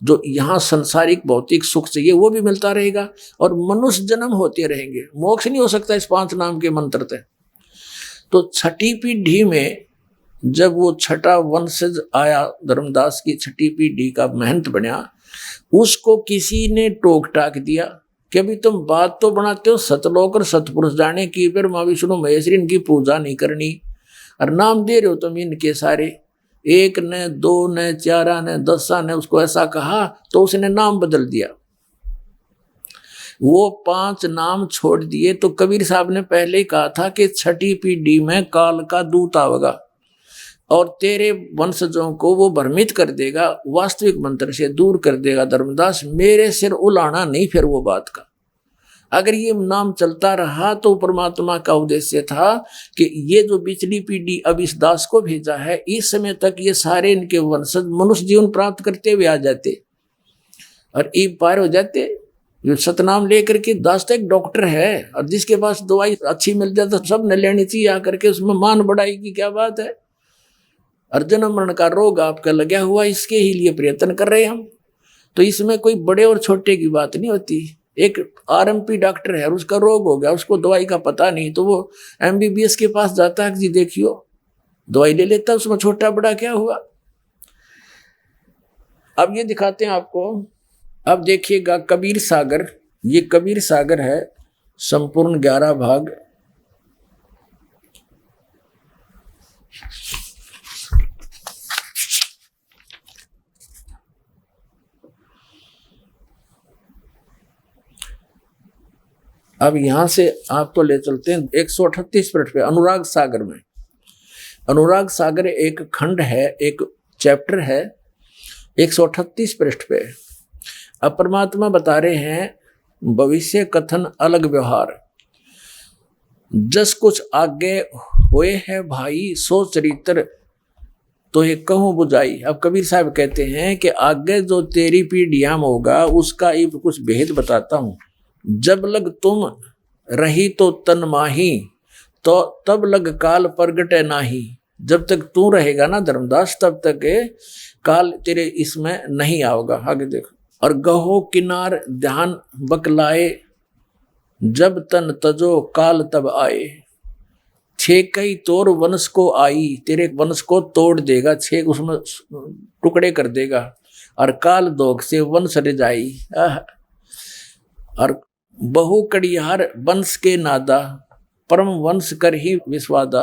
[SPEAKER 1] जो यहाँ संसारिक भौतिक सुख चाहिए वो भी मिलता रहेगा, और मनुष्य जन्म होते रहेंगे। मोक्ष नहीं हो सकता इस 5 नाम के मंत्र से। तो 6ठी पीढ़ी में जब वो 6ठा वंशज आया, धर्मदास की 6ठी पीढ़ी का महंत बना, उसको किसी ने टोक टाक दिया, कि अभी तुम बात तो बनाते हो सतलोक और सतपुरुष जाने की, फिर माँ विष्णु महेश्वरी इनकी पूजा नहीं करनी, और नाम दे रहे हो तुम इनके सारे, एक ने, दो ने, चारा ने, 10 ने उसको ऐसा कहा तो उसने नाम बदल दिया। वो 5 नाम छोड़ दिए। तो कबीर साहब ने पहले ही कहा था कि 6ठी पीढ़ी में काल का दूत आवेगा और तेरे वंशजों को वो भ्रमित कर देगा, वास्तविक मंत्र से दूर कर देगा। धर्मदास मेरे सिर उलाना नहीं फिर वो बात का। अगर ये नाम चलता रहा तो परमात्मा का उद्देश्य था कि ये जो पिछली पीढ़ी अब इस दास को भेजा है, इस समय तक ये सारे इनके वंशज मनुष्य जीवन प्राप्त करते हुए आ जाते और ईब पार हो जाते। जो सतनाम लेकर के दास तो एक डॉक्टर है, और जिसके पास दवाई अच्छी मिल जाए तो सब न लेनी चाहिए आकर के, उसमें मान बढ़ाई की क्या बात है। और जन्म मरण का रोग आपका लगा हुआ, इसके ही लिए प्रयत्न कर रहे हैं हम। तो इसमें कोई बड़े और छोटे की बात नहीं होती। एक आरएमपी डॉक्टर है, उसका रोग हो गया, उसको दवाई का पता नहीं, तो वो एमबीबीएस के पास जाता है, जी देखियो दवाई ले लेता, उसमें छोटा बड़ा क्या हुआ। अब ये दिखाते हैं आपको। अब देखिएगा कबीर सागर, ये कबीर सागर है, संपूर्ण 11 भाग। अब यहां से आपको ले चलते हैं 138 पृष्ठ पे, अनुराग सागर में। अनुराग सागर एक खंड है, एक चैप्टर है, 138 पृष्ठ पे। अब परमात्मा बता रहे हैं भविष्य कथन अलग व्यवहार, जस कुछ आगे हुए है भाई सो चरित्र तो ये कहूँ बुझाई। अब कबीर साहब कहते हैं कि आगे जो तेरी पीढ़ियां में होगा उसका ये कुछ भेद बताता हूँ। जब लग तुम रही तो तन माही, तो तब लग काल प्रगटे नाही। जब तक तू रहेगा ना धर्मदास, तब तक काल तेरे इसमें नहीं आओगा। आगे देखो। और गहो किनार ध्यान बकलाए, जब तन तजो काल तब आए। 6 कई तोर वंश को आई, तेरे वंश को तोड़ देगा, 6 उसमें टुकड़े कर देगा। और काल दोग से वंश रिजाई। और बहु कड़ियार वंश के नादा, परम वंश कर ही विस्वादा।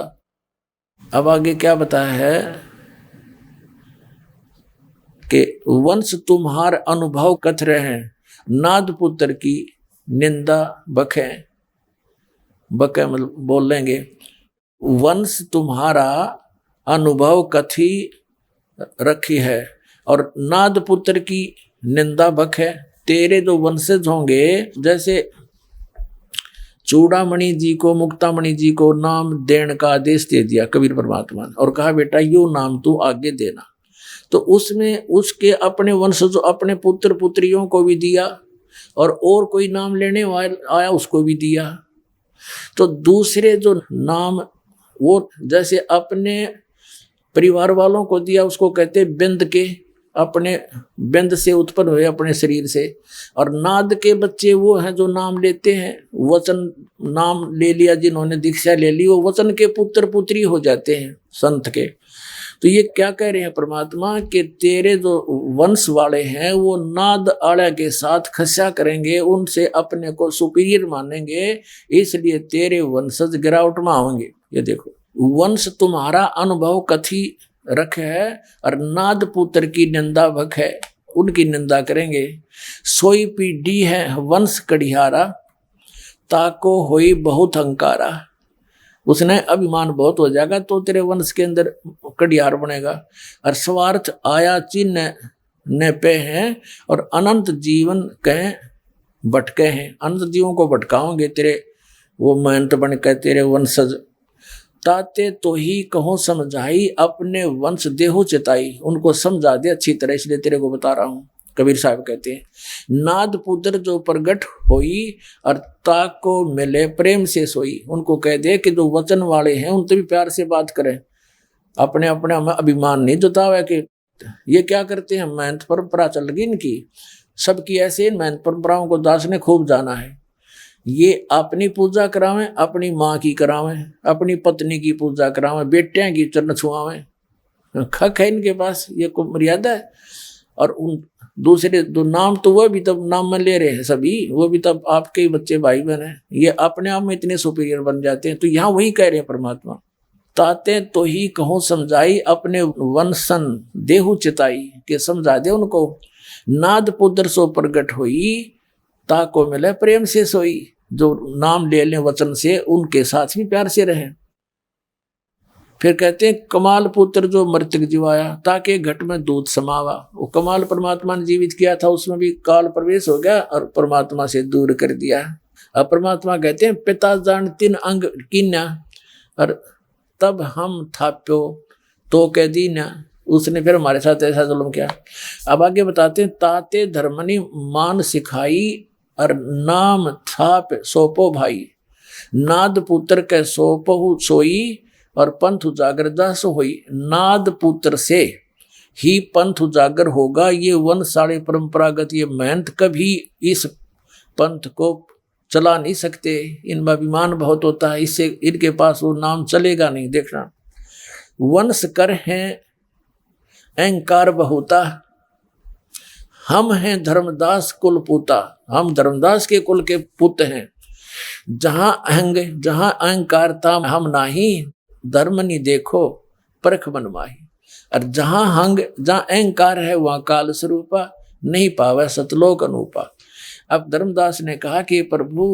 [SPEAKER 1] अब आगे क्या बताया है कि वंश तुम्हार अनुभव कथ रहे, नाद पुत्र की निंदा बखे। बखे मतलब बोल लेंगे, वंश तुम्हारा अनुभव कथी रखी है और नाद पुत्र की निंदा बखे। तेरे जो वंशज होंगे, जैसे चूड़ामणि जी को, मुक्तामणि जी को नाम देने का आदेश दे दिया कबीर परमात्मा ने और कहा बेटा यो नाम तू आगे देना, तो उसमें उसके अपने वंशज अपने पुत्र पुत्रियों को भी दिया और कोई नाम लेने वाला आया उसको भी दिया। तो दूसरे जो नाम वो जैसे अपने परिवार वालों को दिया उसको कहते बिंद के, अपने बिंद से उत्पन्न हुए अपने शरीर से। और नाद के बच्चे वो हैं जो नाम लेते हैं, वचन नाम ले लिया, जिन्होंने दीक्षा ले ली वो वचन के पुत्र पुत्री हो जाते हैं संत के। तो ये क्या कह रहे हैं परमात्मा कि तेरे जो वंश वाले हैं वो नाद आड़ा के साथ खस्या करेंगे, उनसे अपने को सुपीरियर मानेंगे, इसलिए तेरे वंशज गिरावट में आएंगे। ये देखो, वंश तुम्हारा अनुभव कथी रख है और नाद पुत्र की निंदा भख है, उनकी निंदा करेंगे। सोई पीढ़ी है वंश कड़िहारा, ताको होई बहुत हंकारा। उसने अभिमान बहुत हो जाएगा तो तेरे वंश के अंदर कड़ियार बनेगा। और स्वार्थ आया चिन्ह न पे हैं और अनंत जीवन कहें भटके हैं। अनंत जीवों को भटकाओगे तेरे वो महंत बन के तेरे वंशज। ताते तो ही कहो समझाई, अपने वंश देहो चिताई। उनको समझा दे अच्छी तरह, इसलिए तेरे को बता रहा हूँ। कबीर साहब कहते हैं नाद पुत्र जो प्रगट होई और ताक को मिले प्रेम से सोई। उनको कह दे कि जो वचन वाले हैं उनसे भी प्यार से बात करें, अपने अपने हमें अभिमान नहीं जतावे कि ये क्या करते हैं। महंत परंपरा चल गई इनकी, सबकी ऐसे महंत परंपराओं को दास ने खूब जाना है। ये अपनी पूजा करावें, अपनी माँ की करावें, अपनी पत्नी की पूजा करावें, बेटियां की चरण छुआवें, खक है इनके पास, ये को मर्यादा है। और उन दूसरे दो नाम तो वह भी तब नाम में ले रहे हैं सभी, वो भी तब आपके ही बच्चे भाई बहन हैं, ये अपने आप में इतने सुपीरियर बन जाते हैं। तो यहाँ वही कह रहे हैं परमात्मा, ताते तो ही कहूँ समझाई अपने वंशन देहु चिताई, के समझा दे उनको, नाद पुत्र सो प्रगट होई ताको मिले प्रेम से सोई। जो नाम ले लें वचन से उनके साथ भी प्यार से रहें। फिर कहते हैं कमाल पुत्र जो मृतक जीवाया ताकि घट में दूध समावा। वो कमाल परमात्मा ने जीवित किया था, उसमें भी काल प्रवेश हो गया और परमात्मा से दूर कर दिया। अब परमात्मा कहते हैं पिता जान तीन अंग कीन्या, और तब हम थाप्यो तो कह दीना, उसने फिर हमारे साथ ऐसा जुल्म किया। अब आगे बताते हैं ताते धर्मनी मान सिखाई और नाम थाप सोपो भाई, नाद पुत्र के सोपहु सोई और पंथ उजागर दास होई। नाद पुत्र से ही पंथ उजागर होगा। ये वंशाली परंपरागत ये महंत कभी इस पंथ को चला नहीं सकते, इनमें अभिमान बहुत होता है, इससे इनके पास वो नाम चलेगा नहीं। देखना वंश कर हैं अहंकार बहुता, हम हैं धर्मदास कुल पूता, हम धर्मदास के कुल के पुत्र हैं। जहां अहंकार था हम नाही, धर्म नहीं देखो परख मन माही। और जहां अहंकार है वहां काल स्वरूपा, नहीं पावे सतलोक अनूपा। अब धर्मदास ने कहा कि प्रभु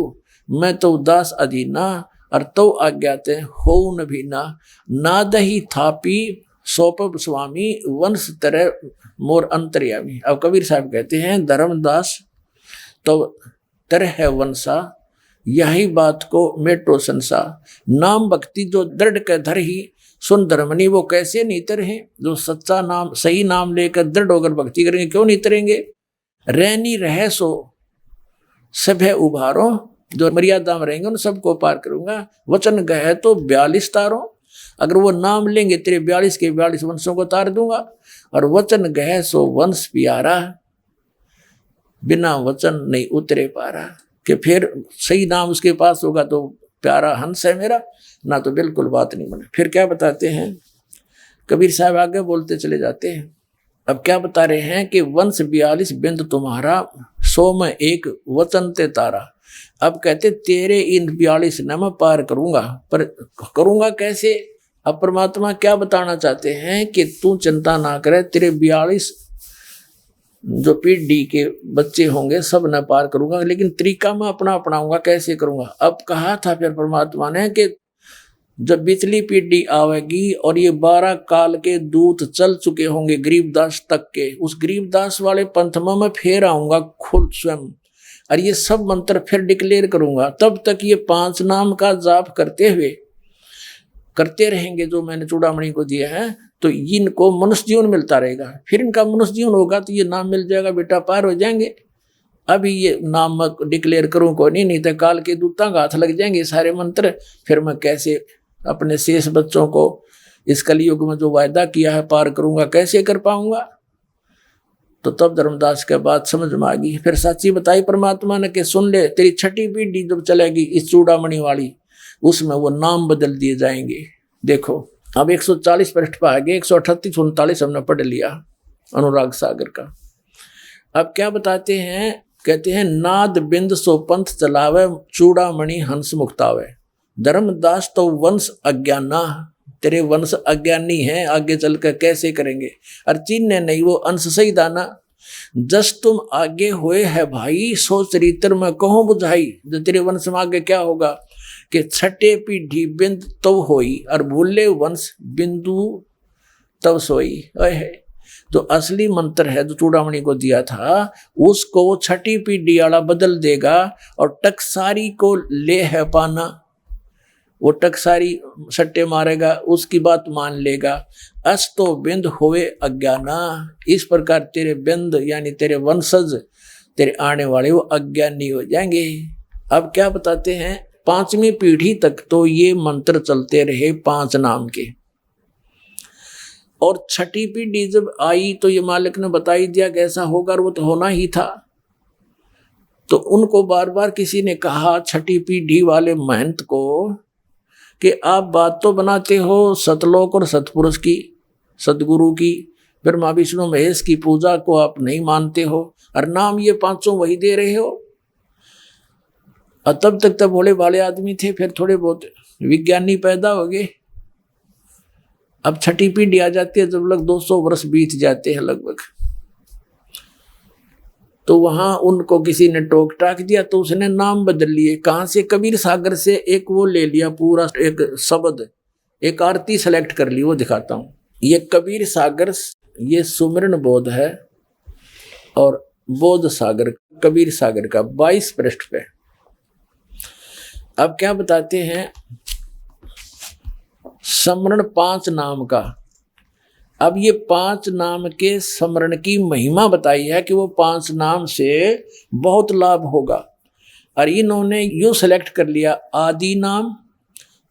[SPEAKER 1] मैं तो दास अधीना और तो आज्ञाते हो न भी ना दही थापी सोप स्वामी वंश तरह मोर अंतर्यामी। अब कबीर साहब कहते हैं धर्मदास तो तरह है वंशा, यही बात को मेटो संसा। नाम भक्ति जो दृढ़ के धर ही सुन धर्मनी, वो कैसे नहीं तरहे। जो सच्चा नाम सही नाम लेकर दृढ़ होकर भक्ति करेंगे, क्यों नहीं तरेंगे। रहनी रह सो सब है उभारो, जो मर्यादा में रहेंगे उन सबको पार करूंगा। वचन गए तो 42 तारों, अगर वो नाम लेंगे तेरे 42 के 42 वंशों को तार दूंगा। और वचन गए सो वंश प्यारा, बिना वचन नहीं उतरे पारा। कि फिर सही नाम उसके पास होगा तो प्यारा हंस है मेरा, ना तो बिल्कुल बात नहीं बने। फिर क्या बताते हैं कबीर साहब, आगे बोलते चले जाते हैं। अब क्या बता रहे हैं कि वंश 42 बिंद तुम्हारा, 100 में एक वचन ते तारा। अब कहते तेरे इन 42 न मैं पार करूंगा, पर करूंगा कैसे। अब परमात्मा क्या बताना चाहते हैं कि तू चिंता ना करे, तेरे 42 जो पीढ़ी के बच्चे होंगे सब न पार करूंगा, लेकिन तरीका मैं अपना अपनाऊंगा, कैसे करूंगा। अब कहा था फिर परमात्मा ने कि जब बिचली पीढ़ी आवेगी और ये 12 काल के दूत चल चुके होंगे गरीबदास तक के, उस गरीबदास वाले पंथ में मैं फिर आऊंगा खुद स्वयं, और ये सब मंत्र फिर डिक्लेयर करूंगा। तब तक ये 5 नाम का जाप करते रहेंगे जो मैंने चूड़ामणि को दिया है, तो इनको मनुष्य जीवन मिलता रहेगा। फिर इनका मनुष्य जीवन होगा तो ये नाम मिल जाएगा, बेटा पार हो जाएंगे। अभी ये नाम डिक्लेयर करूं को नहीं तो काल के दूतां का हाथ लग जाएंगे सारे मंत्र। फिर मैं कैसे अपने शेष बच्चों को इस कलयुग में जो वायदा किया है पार करूंगा, कैसे कर पाऊंगा। तो तब धर्मदास के बात समझ में आ गई। फिर सच्ची बताई परमात्मा ने कि सुन ले, तेरी 6ठी पीढ़ी जब चलेगी इस चूड़ामणि वाली, उसमें वो नाम बदल दिए जाएंगे। देखो अब 140 पृष्ठ पर आ गए, 138-39 हमने पढ़ लिया अनुराग सागर का। अब क्या बताते हैं, कहते हैं नाद बिंद सो पंथ चलावे, चूड़ामणि हंस मुक्तावे। धर्मदास तो वंश अज्ञाना, तेरे वंश अज्ञानी है, आगे चलकर कैसे करेंगे। और चिन्ह नहीं वो अंश सही दाना, जस तुम आगे हुए है भाई, सो चरित्र में कहो बुझाई। जो तेरे वंश में आगे क्या होगा कि 6ठे पीढ़ी बिंद तब होई, और भूले वंश बिंदु तब सोई। जो असली मंत्र है जो चूड़ामणि को दिया था, उसको 6ठी पीढ़ी वाला बदल देगा और टकसारी को ले है पाना। वो टकसारी सट्टे मारेगा, उसकी बात मान लेगा। अस तो बिंद होवे अज्ञाना, इस प्रकार तेरे बिंद यानी तेरे वंशज, तेरे आने वाले वो अज्ञानी हो जाएंगे। अब क्या बताते हैं, 5वीं पीढ़ी तक तो ये मंत्र चलते रहे 5 नाम के, और 6ठी पीढ़ी जब आई तो ये मालिक ने बता ही दिया कैसा होगा, और वो तो होना ही था। तो उनको बार बार किसी ने कहा 6ठी पीढ़ी वाले महंत को कि आप बात तो बनाते हो सतलोक और सतपुरुष की, सतगुरु की, ब्रह्मा विष्णु महेश की पूजा को आप नहीं मानते हो और नाम ये पांचों वही दे रहे हो। और तब तक तब भोले भाले आदमी थे, फिर थोड़े बहुत विज्ञानी पैदा हो गए। अब छठी पीढ़ी आ जाती है जब लग 200 वर्ष बीत जाते हैं लगभग, तो वहां उनको किसी ने टोक टाक दिया तो उसने नाम बदल लिए। कहां से? कबीर सागर से एक वो ले लिया, पूरा एक शब्द, एक आरती सेलेक्ट कर ली, वो दिखाता हूं। ये कबीर सागर, ये सुमरन बोध है और बोध सागर, कबीर सागर का 22 पृष्ठ पे। अब क्या बताते हैं? स्मरण 5 नाम का। अब ये 5 नाम के स्मरण की महिमा बताई है कि वो 5 नाम से बहुत लाभ होगा। और इन्होंने यूं सेलेक्ट कर लिया, आदि नाम,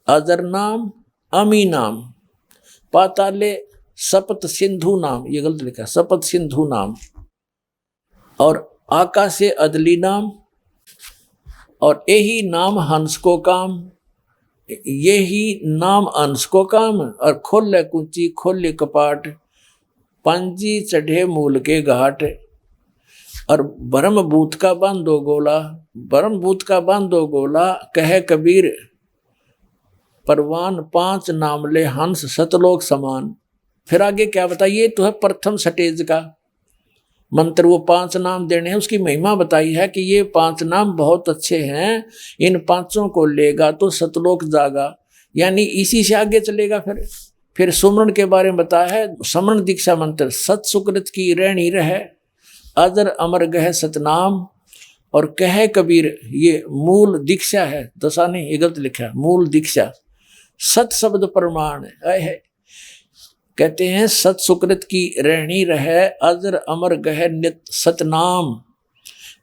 [SPEAKER 1] अजर नाम, अमी नाम, पाताले सपत सिंधु नाम, ये गलत लिखा, सपत सिंधु नाम, और आकाशे अदली नाम, और यही नाम हंस को काम, यही नाम अंश को काम, और खोले कुंची खोले कपाट, पांजी चढ़े मूल के घाट, और ब्रह्मभूत का बांधो गोला, ब्रह्मभूत का बांधो गोला, कहे कबीर परवान, 5 नाम ले हंस सतलोक समान। फिर आगे क्या बताइए? तो है प्रथम स्टेज का मंत्र, वो 5 नाम देने हैं, उसकी महिमा बताई है कि ये 5 नाम बहुत अच्छे हैं, इन 5 को लेगा तो सतलोक जागा, यानी इसी से आगे चलेगा। फिर सुमरण के बारे में बताया है, समरण दीक्षा मंत्र, सत सुकृत की रहनी रहे, अजर अमर गह सतनाम, और कहे कबीर, ये मूल दीक्षा है, दशा नहीं, ये गलत लिखा है, मूल दीक्षा, सत शब्द प्रमाण है। कहते हैं सत सुकृत की रहनी रहे, अजर अमर गह नित सतनाम।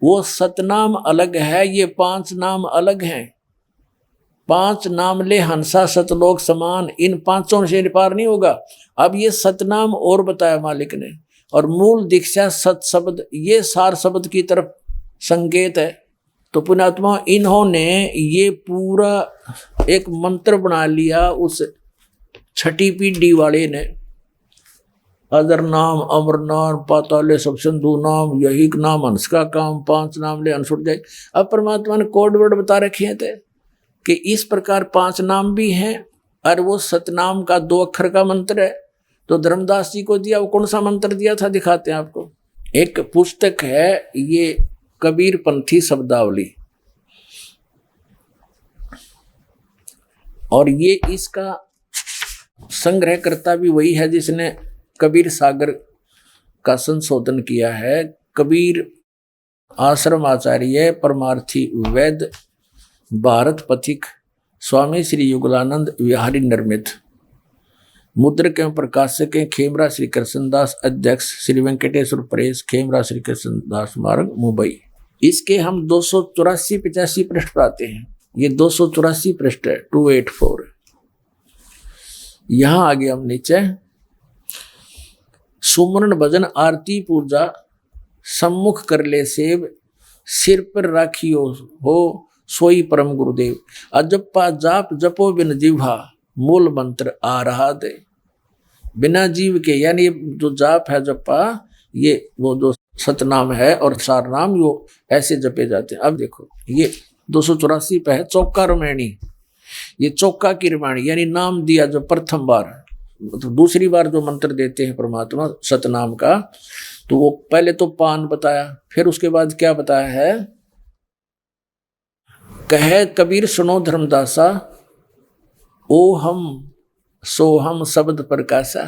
[SPEAKER 1] वो सतनाम अलग है, ये 5 नाम अलग हैं। 5 नाम ले हंसा सतलोक समान, इन 5 से पार नहीं होगा। अब ये सतनाम और बताया मालिक ने, और मूल दीक्षा सत शब्द, ये सार शब्द की तरफ संकेत है। तो पुण्यात्मा, इन्होंने ये पूरा एक मंत्र बना लिया उस छठी पीढ़ी वाले ने, अदर नाम, अमर नाम, पाताले सब सिंधु नाम, यही नाम हंस का काम, 5 नाम ले हंस उठ जाए। अब परमात्मा ने कोड वर्ड बता रखे थे कि इस प्रकार 5 नाम भी हैं, और वो सतनाम का 2 अक्षर का मंत्र है। तो धर्मदास जी को दिया, वो कौन सा मंत्र दिया था दिखाते हैं आपको। एक पुस्तक है, ये कबीर पंथी शब्दावली, और ये इसका संग्रहकर्ता भी वही है जिसने कबीर सागर का संशोधन किया है। कबीर आश्रम आचार्य परमार्थी वैद्य भारत पथिक स्वामी श्री युगलानंद विहारी निर्मित, मुद्रक एवं प्रकाशक हैं खेमरा श्री कृष्णदास, अध्यक्ष श्री वेंकटेश्वर प्रेस, खेमरा श्री कृष्णदास मार्ग, मुंबई। इसके हम 284-85 पृष्ठ पर आते हैं। ये 284 पृष्ठ है, 284। यहां आगे हम नीचे, सुमरण भजन आरती पूजा सम्मुख कर ले सेव, सिर पर राखियो हो सोई परम गुरुदेव। अजप्पा जाप जपो बिन जिह्वा, मूल मंत्र आ रहा दे। बिना जीव के, यानी जो जाप है जप्पा, ये वो जो सतनाम है और सार नाम, वो ऐसे जपे जाते हैं। अब देखो, ये 284 पे है चौका रमैणी, ये चौका की रमैणी, यानी नाम दिया जो प्रथम बार, तो दूसरी बार जो मंत्र देते हैं परमात्मा सतनाम का, तो वो पहले तो पान बताया, फिर उसके बाद क्या बताया है, कहे कबीर सुनो धर्मदासा, ओ हम सो हम शब्द प्रकाशा।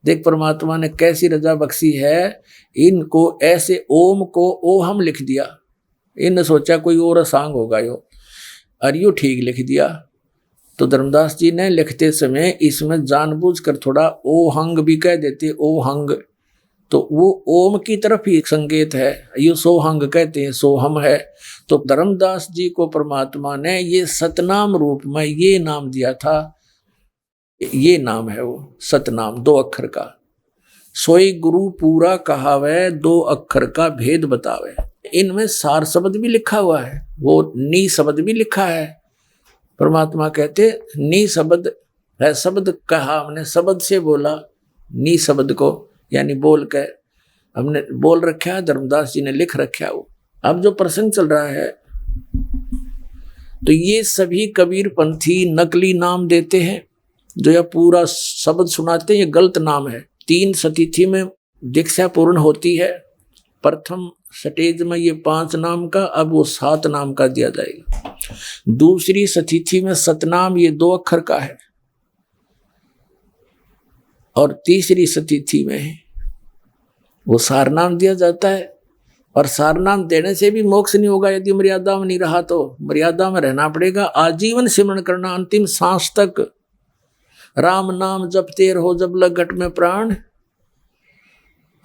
[SPEAKER 1] देख परमात्मा ने कैसी रजा बख्शी है, इनको ऐसे ओम को ओ हम लिख दिया। इनने सोचा कोई और सांग होगा यो, और यो ठीक लिख दिया। तो धर्मदास जी ने लिखते समय इसमें जानबूझकर थोड़ा ओ हंग भी कह देते, ओ हंग, तो वो ओम की तरफ ही संकेत है। ये सोहंग कहते हैं, सोहम है। तो धर्मदास जी को परमात्मा ने ये सतनाम रूप में ये नाम दिया था, ये नाम है वो सतनाम, 2 अक्षर का। सोई गुरु पूरा कहावे, 2 अक्षर का भेद बतावे। इनमें सार शब्द भी लिखा हुआ है, वो नी शब्द भी लिखा है। परमात्मा कहते नी शब्द है, शब्द कहा हमने, शब्द से बोला नी शब्द को, यानी बोल के हमने बोल रखा है, धर्मदास जी ने लिख रखा है। वो अब जो प्रसंग चल रहा है तो ये सभी कबीर पंथी नकली नाम देते हैं, जो यह पूरा शब्द सुनाते हैं, ये गलत नाम है। 3 सतिथि में दीक्षा पूर्ण होती है, प्रथम स्टेज में ये 5 नाम का, अब वो 7 नाम का दिया जाएगा। दूसरी सतिथि में सतनाम, ये 2 अक्षर का है, और तीसरी सतिथि में वो सारनाम दिया जाता है। और सारनाम देने से भी मोक्ष नहीं होगा, यदि मर्यादा में नहीं रहा तो मर्यादा में रहना पड़ेगा। आजीवन सिमरण करना, अंतिम सांस तक राम नाम जपते रहो जब लग घट में प्राण।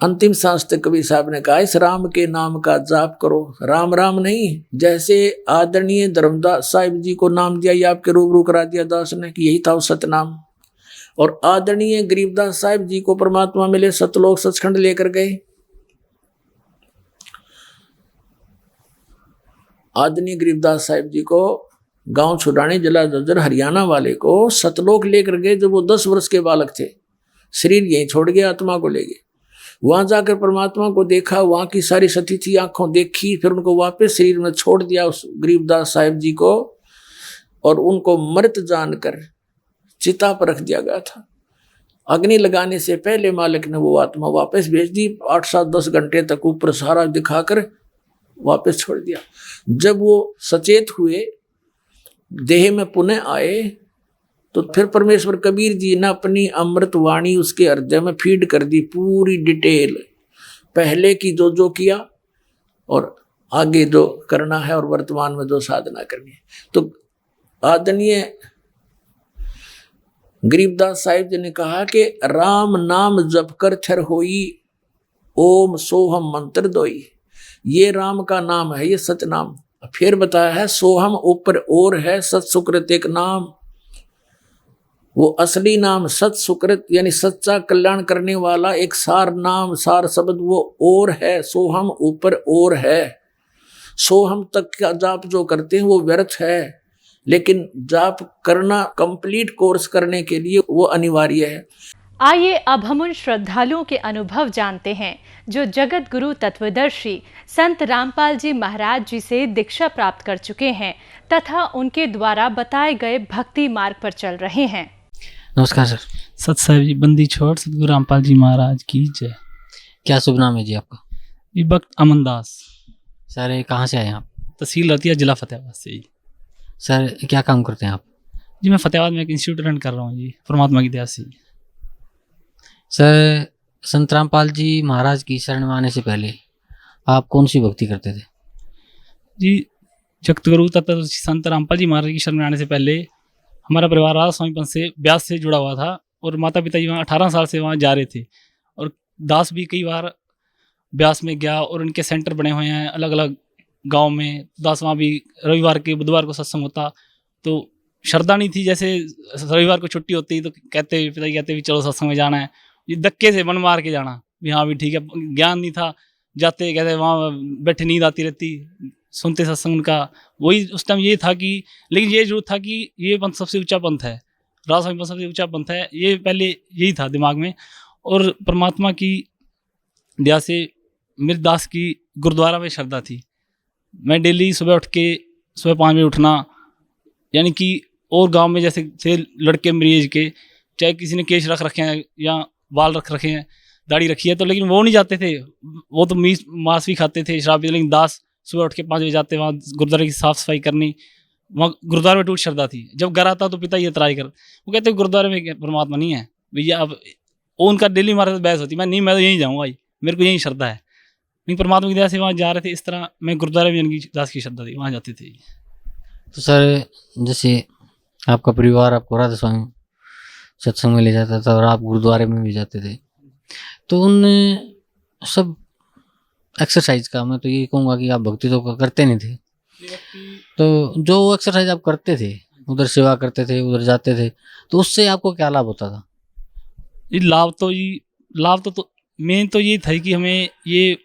[SPEAKER 1] अंतिम सांस तक कबीर साहब ने कहा इस राम के नाम का जाप करो, राम राम नहीं। जैसे आदरणीय धर्मदास साहिब जी को नाम दिया, ये आपके रूबरू करा दिया दास ने कि यही था वो सतनाम। और आदरणीय गरीबदास साहिब जी को परमात्मा मिले, सतलोक सचखंड लेकर गए। आदरणीय गरीबदास साहिब जी को गांव छुड़ाने जिला जज्जर हरियाणा वाले को सतलोक लेकर गए जब वो 10 वर्ष के बालक थे। शरीर यहीं छोड़ गए, आत्मा को ले गए। वहां जाकर परमात्मा को देखा, वहां की सारी सतिथि आंखों देखी, फिर उनको वापस शरीर में छोड़ दिया उस गरीबदास साहिब जी को, और उनको मृत जानकर चिता पर रख दिया गया था। अग्नि लगाने से पहले मालिक ने वो आत्मा वापस भेज दी, 8, 7, 10 घंटे तक ऊपर सहारा दिखाकर वापस छोड़ दिया। जब वो सचेत हुए, देह में पुनः आए, तो फिर परमेश्वर कबीर जी ने अपनी अमृत वाणी उसके हृदय में फीड कर दी, पूरी डिटेल, पहले की जो जो किया और आगे जो करना है और वर्तमान में जो साधना करनी है। तो आदरणीय गरीबदास साहिब जी ने कहा कि राम नाम जप कर थर होई, ओम सोहम मंत्र दोई। ये राम का नाम है, ये सतनाम। फिर बताया है सोहम ऊपर और है, सत सुकृत एक नाम। वो असली नाम सत सुकृत यानी सच्चा कल्याण करने वाला एक सार नाम, सार शब्द वो और है। सोहम ऊपर और है। सोहम तक का जाप जो करते हैं वो व्यर्थ है, लेकिन जाप करना, कंप्लीट कोर्स करने के लिए वो अनिवार्य है।
[SPEAKER 11] आइए अब हम उन श्रद्धालुओं के अनुभव जानते हैं जो जगत गुरु तत्वदर्शी संत रामपाल जी महाराज जी से दीक्षा प्राप्त कर चुके हैं तथा उनके द्वारा बताए गए भक्ति मार्ग पर चल रहे हैं।
[SPEAKER 6] नमस्कार सर।
[SPEAKER 12] सत साहिब जी बंदी छोड़ सतगुरु रामपाल जी महाराज की जय।
[SPEAKER 6] क्या शुभ नाम है जी आपका?
[SPEAKER 12] जी भक्त अमनदास।
[SPEAKER 6] सर ये कहाँ से आए आप?
[SPEAKER 12] तहसील रतिया, जिला फतेहाबाद से जी।
[SPEAKER 6] सर क्या काम करते हैं आप?
[SPEAKER 12] जी मैं फतेहाबाद में एक इंस्टीट्यूट रन कर रहा हूँ जी, परमात्मा की दया से।
[SPEAKER 6] सर संत रामपाल जी महाराज की शरण में आने से पहले आप कौन सी भक्ति करते थे?
[SPEAKER 12] जी जगत गुरु तथा संत रामपाल जी महाराज की शरण में आने से पहले हमारा परिवार राधा स्वामी पंथ से ब्यास से जुड़ा हुआ था, और माता पिता जी वहाँ 18 साल से वहाँ जा रहे थे। और दास भी कई बार ब्यास में गया, और उनके सेंटर बने हुए हैं अलग अलग गांव में। दास वहाँ भी रविवार के बुधवार को सत्संग होता, तो श्रद्धा नहीं थी। जैसे रविवार को छुट्टी होती तो कहते, पिताजी कहते भी चलो सत्संग में जाना है, ये धक्के से मन मार के जाना भी हाँ भी ठीक है। ज्ञान नहीं था, जाते कहते वहाँ बैठे नींद आती रहती, सुनते सत्संग उनका। वही उस टाइम ये था कि, लेकिन ये जरूर था कि ये पंथ सबसे ऊंचा पंथ है, राधा स्वामी पंथ सबसे ऊंचा पंथ है, ये पहले यही था दिमाग में। और परमात्मा की दया से मेरे दास की गुरुद्वारा में श्रद्धा थी। मैं डेली सुबह उठ के सुबह 5 बजे उठना, यानी कि और गांव में जैसे थे लड़के मेरी एज के, चाहे किसी ने केश रख रखे हैं या बाल रख रखे हैं, दाढ़ी रखी है, तो लेकिन वो नहीं जाते थे, वो तो मीट मांस भी खाते थे, शराब भी। लेकिन दास सुबह उठ के 5 बजे जाते, वहाँ गुरुद्वारे की साफ सफाई करनी, वहाँ गुरुद्वारे में टूट श्रद्धा थी। जब घर आता तो पिता ये ट्राई कर, वो कहते गुरुद्वारे में परमात्मा नहीं है भैया। अब वो उनका डेली हमारे साथ बहस होती, मैं नहीं, मैं तो यहीं जाऊँगा भाई, मेरे को यही श्रद्धा है। लेकिन परमात्मा की दया से वहाँ जा रहे थे। इस तरह मैं गुरुद्वारे में इनकी दास की श्रद्धा थी, वहाँ जाते थे।
[SPEAKER 6] तो सर जैसे आपका परिवार आपको राधा स्वामी सत्संग में ले जाता था और आप गुरुद्वारे में भी जाते थे, तो उन सब एक्सरसाइज का मैं तो ये कहूँगा कि आप भक्ति तो करते नहीं थे, तो जो एक्सरसाइज आप करते थे, उधर सेवा करते थे, उधर जाते थे, तो उससे आपको क्या लाभ होता था?
[SPEAKER 12] ये लाभ तो मेन तो ये था कि हमें ये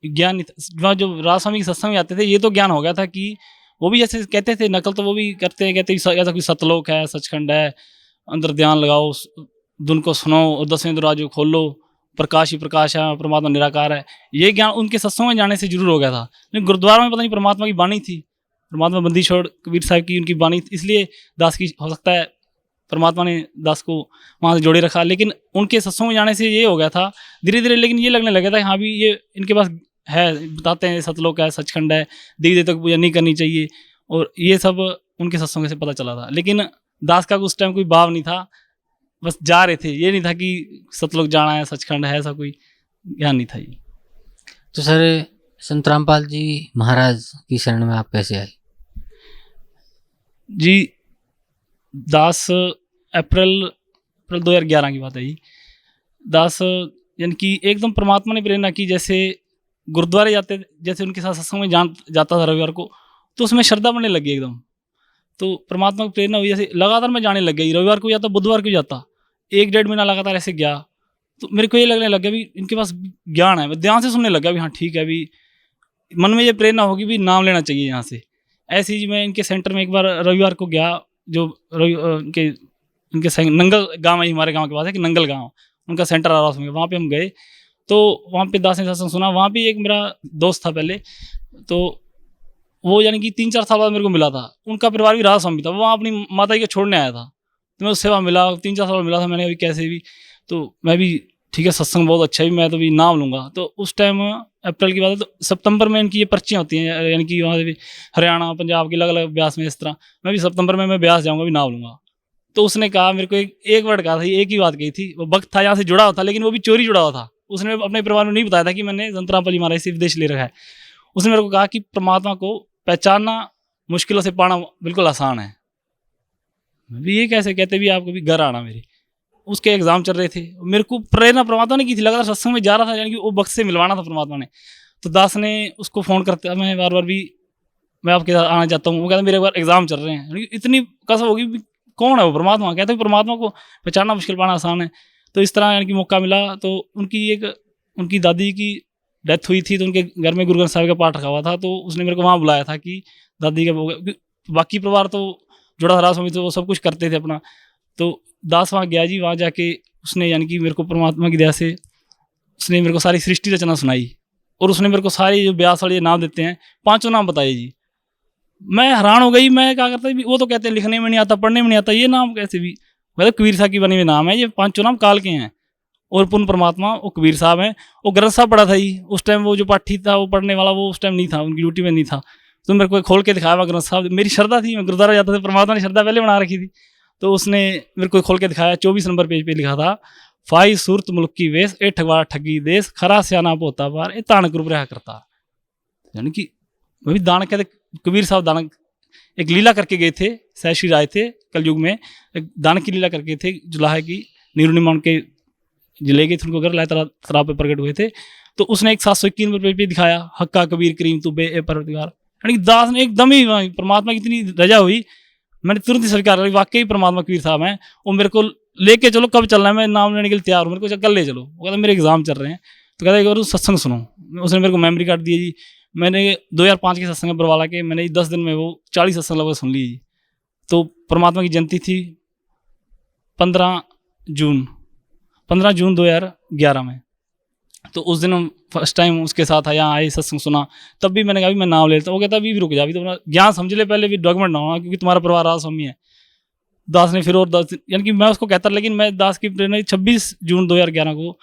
[SPEAKER 12] ज्ञान, जो राधा स्वामी के सत्संग में आते थे, ये तो ज्ञान हो गया था कि वो भी जैसे कहते थे, नकल तो वो भी करते हैं, कहते ऐसा कोई सतलोक है, सचखंड है, अंदर ध्यान लगाओ, धुन को सुनो और 10वें दरवाजे खोलो, प्रकाश ही प्रकाश है, परमात्मा निराकार है, ये ज्ञान उनके सत्संग में जाने से जरूर हो गया था। लेकिन गुरुद्वारा में पता नहीं परमात्मा की वाणी थी, परमात्मा बंदी छोड़ कबीर साहब की उनकी वाणी, इसलिए दास की हो सकता है परमात्मा ने दास को वहाँ से जोड़े रखा। लेकिन उनके सत्संग में जाने से ये हो गया था धीरे धीरे, लेकिन ये लगने लगा था हाँ भी ये इनके पास है, बताते हैं सतलोक है, सचखंड है, देवी देवता की पूजा नहीं करनी चाहिए, और ये सब उनके सत्संग से पता चला था। लेकिन दास का उस टाइम कोई भाव नहीं था, बस जा रहे थे, ये नहीं था कि सतलोक जाना है, सचखंड है, ऐसा कोई ज्ञान नहीं था ये।
[SPEAKER 6] तो सर संत रामपाल जी महाराज की शरण में आप कैसे आए?
[SPEAKER 12] जी दास अप्रैल 2011 की बात है जी। दास यानी कि एकदम परमात्मा ने प्रेरणा की, जैसे गुरुद्वारे जाते, जैसे उनके साथ सत्संग में जाता था रविवार को, तो उसमें श्रद्धा बढ़ने लगी एकदम। तो परमात्मा की प्रेरणा हुई, जैसे लगातार मैं जाने लग गई, रविवार को जाता, बुधवार को जाता, 1-1.5 महीना लगातार ऐसे गया। तो मेरे को ये लगने लग गया भी इनके पास ज्ञान है, मैं ध्यान से सुनने लग गया भी हाँ ठीक है, भी मन में ये प्रेरणा होगी भी नाम लेना चाहिए यहाँ से। ऐसे ही मैं इनके सेंटर में एक बार रविवार को गया, जो इनके नंगल गाँव है, हमारे गाँव के पास है कि नंगल गाँव, उनका सेंटर आ रहा उसमें, वहाँ पे हम गए। तो वहाँ पे दास ने सत्संग सुना। वहाँ पे एक मेरा दोस्त था पहले, तो वो यानी कि 3-4 साल बाद मेरे को मिला था, उनका परिवार भी राधा स्वामी था, वो वहाँ अपनी माता जी को छोड़ने आया था, तो मैं उससे वहाँ मिला, 3-4 साल मिला था मैंने, अभी कैसे भी, तो मैं भी ठीक है सत्संग बहुत अच्छा है, मैं तो भी नाम लूँगा। तो उस टाइम अप्रैल की बात है, तो सितंबर में इनकी ये पर्चियाँ होती हैं, यानी कि वहाँ से भी हरियाणा पंजाब की अलग अलग ब्यास में, इस तरह मैं भी सितंबर में मैं ब्यास जाऊँगा, भी नाम लूँगा। तो उसने कहा मेरे को एक वर्ड कहा था, एक ही बात कही थी, वो वक्त था यहाँ से जुड़ा हुआ था, लेकिन वो भी चोरी जुड़ा हुआ था। उसने अपने परिवार में नहीं बताया था कि मैंने संत रामपाल जी महाराज से विदेश ले रखा है। उसने मेरे को कहा कि परमात्मा को पहचानना मुश्किलों से पाना बिल्कुल आसान है। भी ये कैसे कहते भी, आपको भी घर आना, मेरे उसके एग्जाम चल रहे थे, मेरे को प्रेरणा परमात्मा ने की थी, लगातार सत्संग में जा रहा था, यानी कि वो वक्त से मिलवाना था परमात्मा ने। तो दास ने उसको फ़ोन करते, मैं बार बार भी मैं आपके साथ आना चाहता हूँ, वो कहता मेरे बार एग्जाम चल रहे हैं, यानी इतनी कसम होगी भी कौन है वो परमात्मा, कहते हैं परमात्मा को पहचानना मुश्किल पाना आसान है। तो इस तरह यानी कि मौका मिला। तो उनकी दादी की डेथ हुई थी, तो उनके घर में गुरु ग्रंथ साहिब का पाठ रखा हुआ था, तो उसने मेरे को वहाँ बुलाया था कि दादी का, बाकी परिवार तो जुड़ा था राधा स्वामी, तो वो सब कुछ करते थे अपना। तो दास वहाँ गया जी, वहाँ जाके उसने यानी कि मेरे को परमात्मा की दया से उसने मेरे को सारी सृष्टि रचना सुनाई, और उसने मेरे को सारे जो ब्यास वाले नाम देते हैं 5 नाम बताए जी। मैं हैरान हो गई, मैं क्या करता, वो तो कहते हैं लिखने में नहीं आता, पढ़ने में नहीं आता, ये नाम कैसे भी, मतलब कबीर साहब की बने हुए नाम है, ये 5 नाम काल के हैं, और पूर्ण परमात्मा वो कबीर साहब हैं। वो ग्रंथ साहब पढ़ा था ही उस टाइम, वो जो पाठी था वो पढ़ने वाला वो उस टाइम नहीं था, उनकी ड्यूटी में नहीं था, तो मेरे को खोल के दिखाया हुआ ग्रंथ साहब। मेरी श्रद्धा थी, मैं गुरुद्वारा जाता था, परमात्मा ने श्रद्धा पहले बना रखी थी, तो उसने मेरे को खोल के दिखाया। 24 नंबर पेज पे लिखा था, फाई सूरत मुल्क की वेश, ए ठगवा ठगी देश, खरा स्याना पोता पार, ए तानक रूप रहा करता। यानी कि वही दानक कहते, कबीर साहब दानक एक लीला करके गए थे, सहश्री राय थे कलयुग में, एक दानक की लीला करके थे, जुलाहा की नीरुणिमा उनके ले गए थे, उनको घर लाए, तालाब पे प्रकट हुए थे। तो उसने एक 721 नंबर पेज पे दिखाया, हक्का कबीर करीम तू बे ए परवरदिगार। यानी दास ने एकदम ही परमात्मा की इतनी रजा हुई, मैंने तुरंत ही स्वीकार कर, वाकई परमात्मा कबीर साहब हैं, वो मेरे को लेके चलो, कब चलना है, मैं नाम लेने के लिए तैयार हूँ, मेरे को कल ले चलो। वो कहता मेरे एग्जाम चल रहे हैं, तो कहता एक बार सत्संग सुनो। उसने मेरे को मेमोरी कार्ड दिया जी, मैंने 2005 के सत्संग बरवाला के, मैंने 10 दिन में वो 40 सत्संग लगभग सुन ली। तो परमात्मा की जयंती थी 15 जून 2011 में, तो उस दिन हम फर्स्ट टाइम उसके साथ आया, आए सत्संग सुना, तब भी मैंने कहा भी मैं नाम ले लेता हूँ। वो कहता अभी भी रुक जा, अभी तो अपना ज्ञान समझ ले पहले, भी डॉक्यूमेंट ना होना, क्योंकि तुम्हारा परिवार राधा स्वामी है। दास ने फिर और 10 दिन, यानी कि मैं उसको कहता, लेकिन मैं दास की प्रेरणा 26 जून 2011 को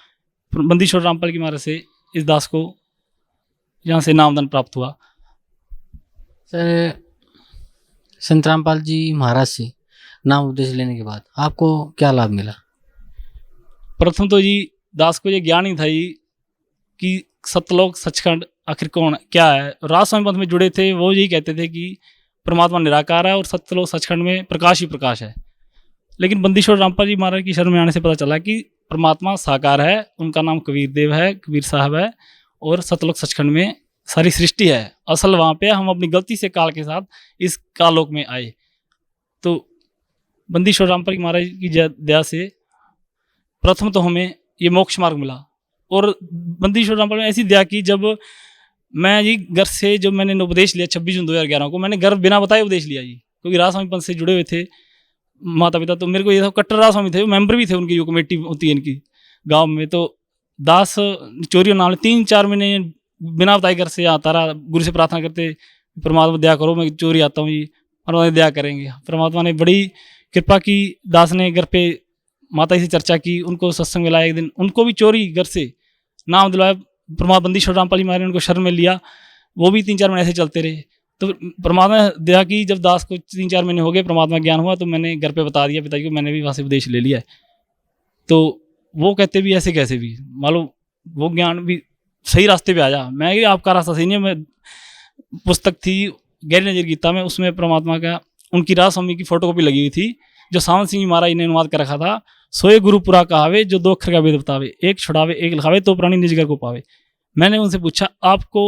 [SPEAKER 12] बंदी छोड़ रामपाल की महाराज से इस दास को यहाँ से नामदान प्राप्त हुआ।
[SPEAKER 6] सर संत रामपाल जी महाराज से नाम उपदेश लेने के बाद आपको क्या लाभ मिला?
[SPEAKER 12] प्रथम तो जी दास को ये ज्ञान ही था जी कि सतलोक सचखंड आखिर कौन क्या है। राधा स्वामी पंथ में जुड़े थे, वो यही कहते थे कि परमात्मा निराकार है और सतलोक सचखंड में प्रकाश ही प्रकाश है। लेकिन बंदी छोड़ रामपाल जी महाराज की शरण में आने से पता चला कि परमात्मा साकार है, उनका नाम कबीर देव है, कबीर साहब है, और सतलोक सचखंड में सारी सृष्टि है। असल वहाँ पे हम अपनी गलती से काल के साथ इस कालोक में आए। तो बंदी छोड़ रामपाल महाराज की दया से प्रथम तो हमें ये मोक्ष मार्ग मिला, और बंदी छोड़ रामपाल ने ऐसी दया की, जब मैं जी घर से जब मैंने उपदेश लिया 26 जून 2011 को, मैंने घर बिना बताए उपदेश लिया जी, क्योंकि राधा स्वामी पंथ से जुड़े हुए थे माता पिता, तो मेरे को ये था, कट्टर राधा स्वामी थे, मेंबर भी थे उनकी, जो कमेटी होती है इनकी गांव में। तो दास चोरी नाम 3-4 महीने बिना बताए घर से आता रहा, गुरु से प्रार्थना करते परमात्मा दया करो, मैं चोरी आता हूँ जी, परमात्मा दया करेंगे। परमात्मा ने बड़ी कृपा की, दास ने घर पे माता जी से चर्चा की, उनको सत्संग मिलाया एक दिन, उनको भी चोरी घर से नाम दिलवाया, परमात्मा बंदी रामपाल जी महाराज उनको शरण में लिया, वो भी 3-4 महीने ऐसे चलते रहे। तो परमात्मा दया की, जब दास को 3-4 महीने हो गए, परमात्मा ज्ञान हुआ, तो मैंने घर पे बता दिया पिताजी को, मैंने भी वहाँ से उपदेश ले लिया है। तो वो कहते भी ऐसे कैसे भी, मान लो वो ज्ञान भी सही रास्ते पे आ जा। मैं कि आपका रास्ता सही नहीं है। मैं पुस्तक थी गहरी नजर गीता में, उसमें परमात्मा का उनकी राज स्वामी की फोटो कॉपी लगी हुई थी, जो सावन सिंह महाराज ने अनुवाद कर रखा था, सोए गुरु पुरा कहावे, जो 2 अक्षर का वेद बतावे, एक छुड़ावे एक लिखावे, तो प्राणी निज घर को पावे। मैंने उनसे पूछा आपको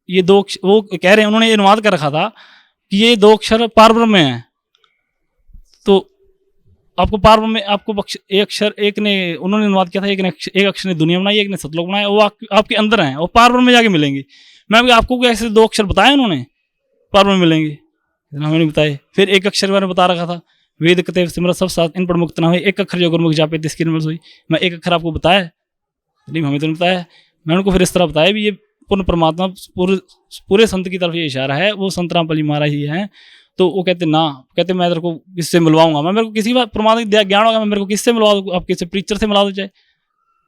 [SPEAKER 12] ये 2 वो कह रहे हैं, उन्होंने अनुवाद कर रखा था कि ये 2 अक्षर पारब्रह्म में है, तो आपको पारब्रह्म में आपको एक अक्षर, एक ने उन्होंने अनुवाद किया था, एक अक्षर ने दुनिया बनाई, एक ने सतलोक बनाया, वो आपके अंदर हैं, वो पारब्रह्म में जाके मिलेंगे। मैं आपको ऐसे 2 अक्षर बताए उन्होंने पारब्रह्म में मिलेंगे, हमें नहीं बताए। फिर एक अक्षर मैंने बता रखा था, वेद कते सिमरत सब साथ इन पर मुक्त ना हुए, एक अक्षर जो गुरमुख जापे तिसकी निर्मल सोई। मैं एक अक्षर आपको बताया नहीं, हमें तो नहीं बताया। मैं उनको फिर इस तरह बताया भी ये पूर्ण परमात्मा पूरे संत की तरफ ये इशारा है, वो संत रामपाल जी महाराज ही हैं। तो वो कहते ना, कहते मैं तेरे को किससे मिलवाऊंगा, मैं मेरे को किसी बात परमात्मा की दया ज्ञान होगा, मैं मेरे को किससे मिलवा दूँ, आप किसी प्रीचर से मिला दो चाहे,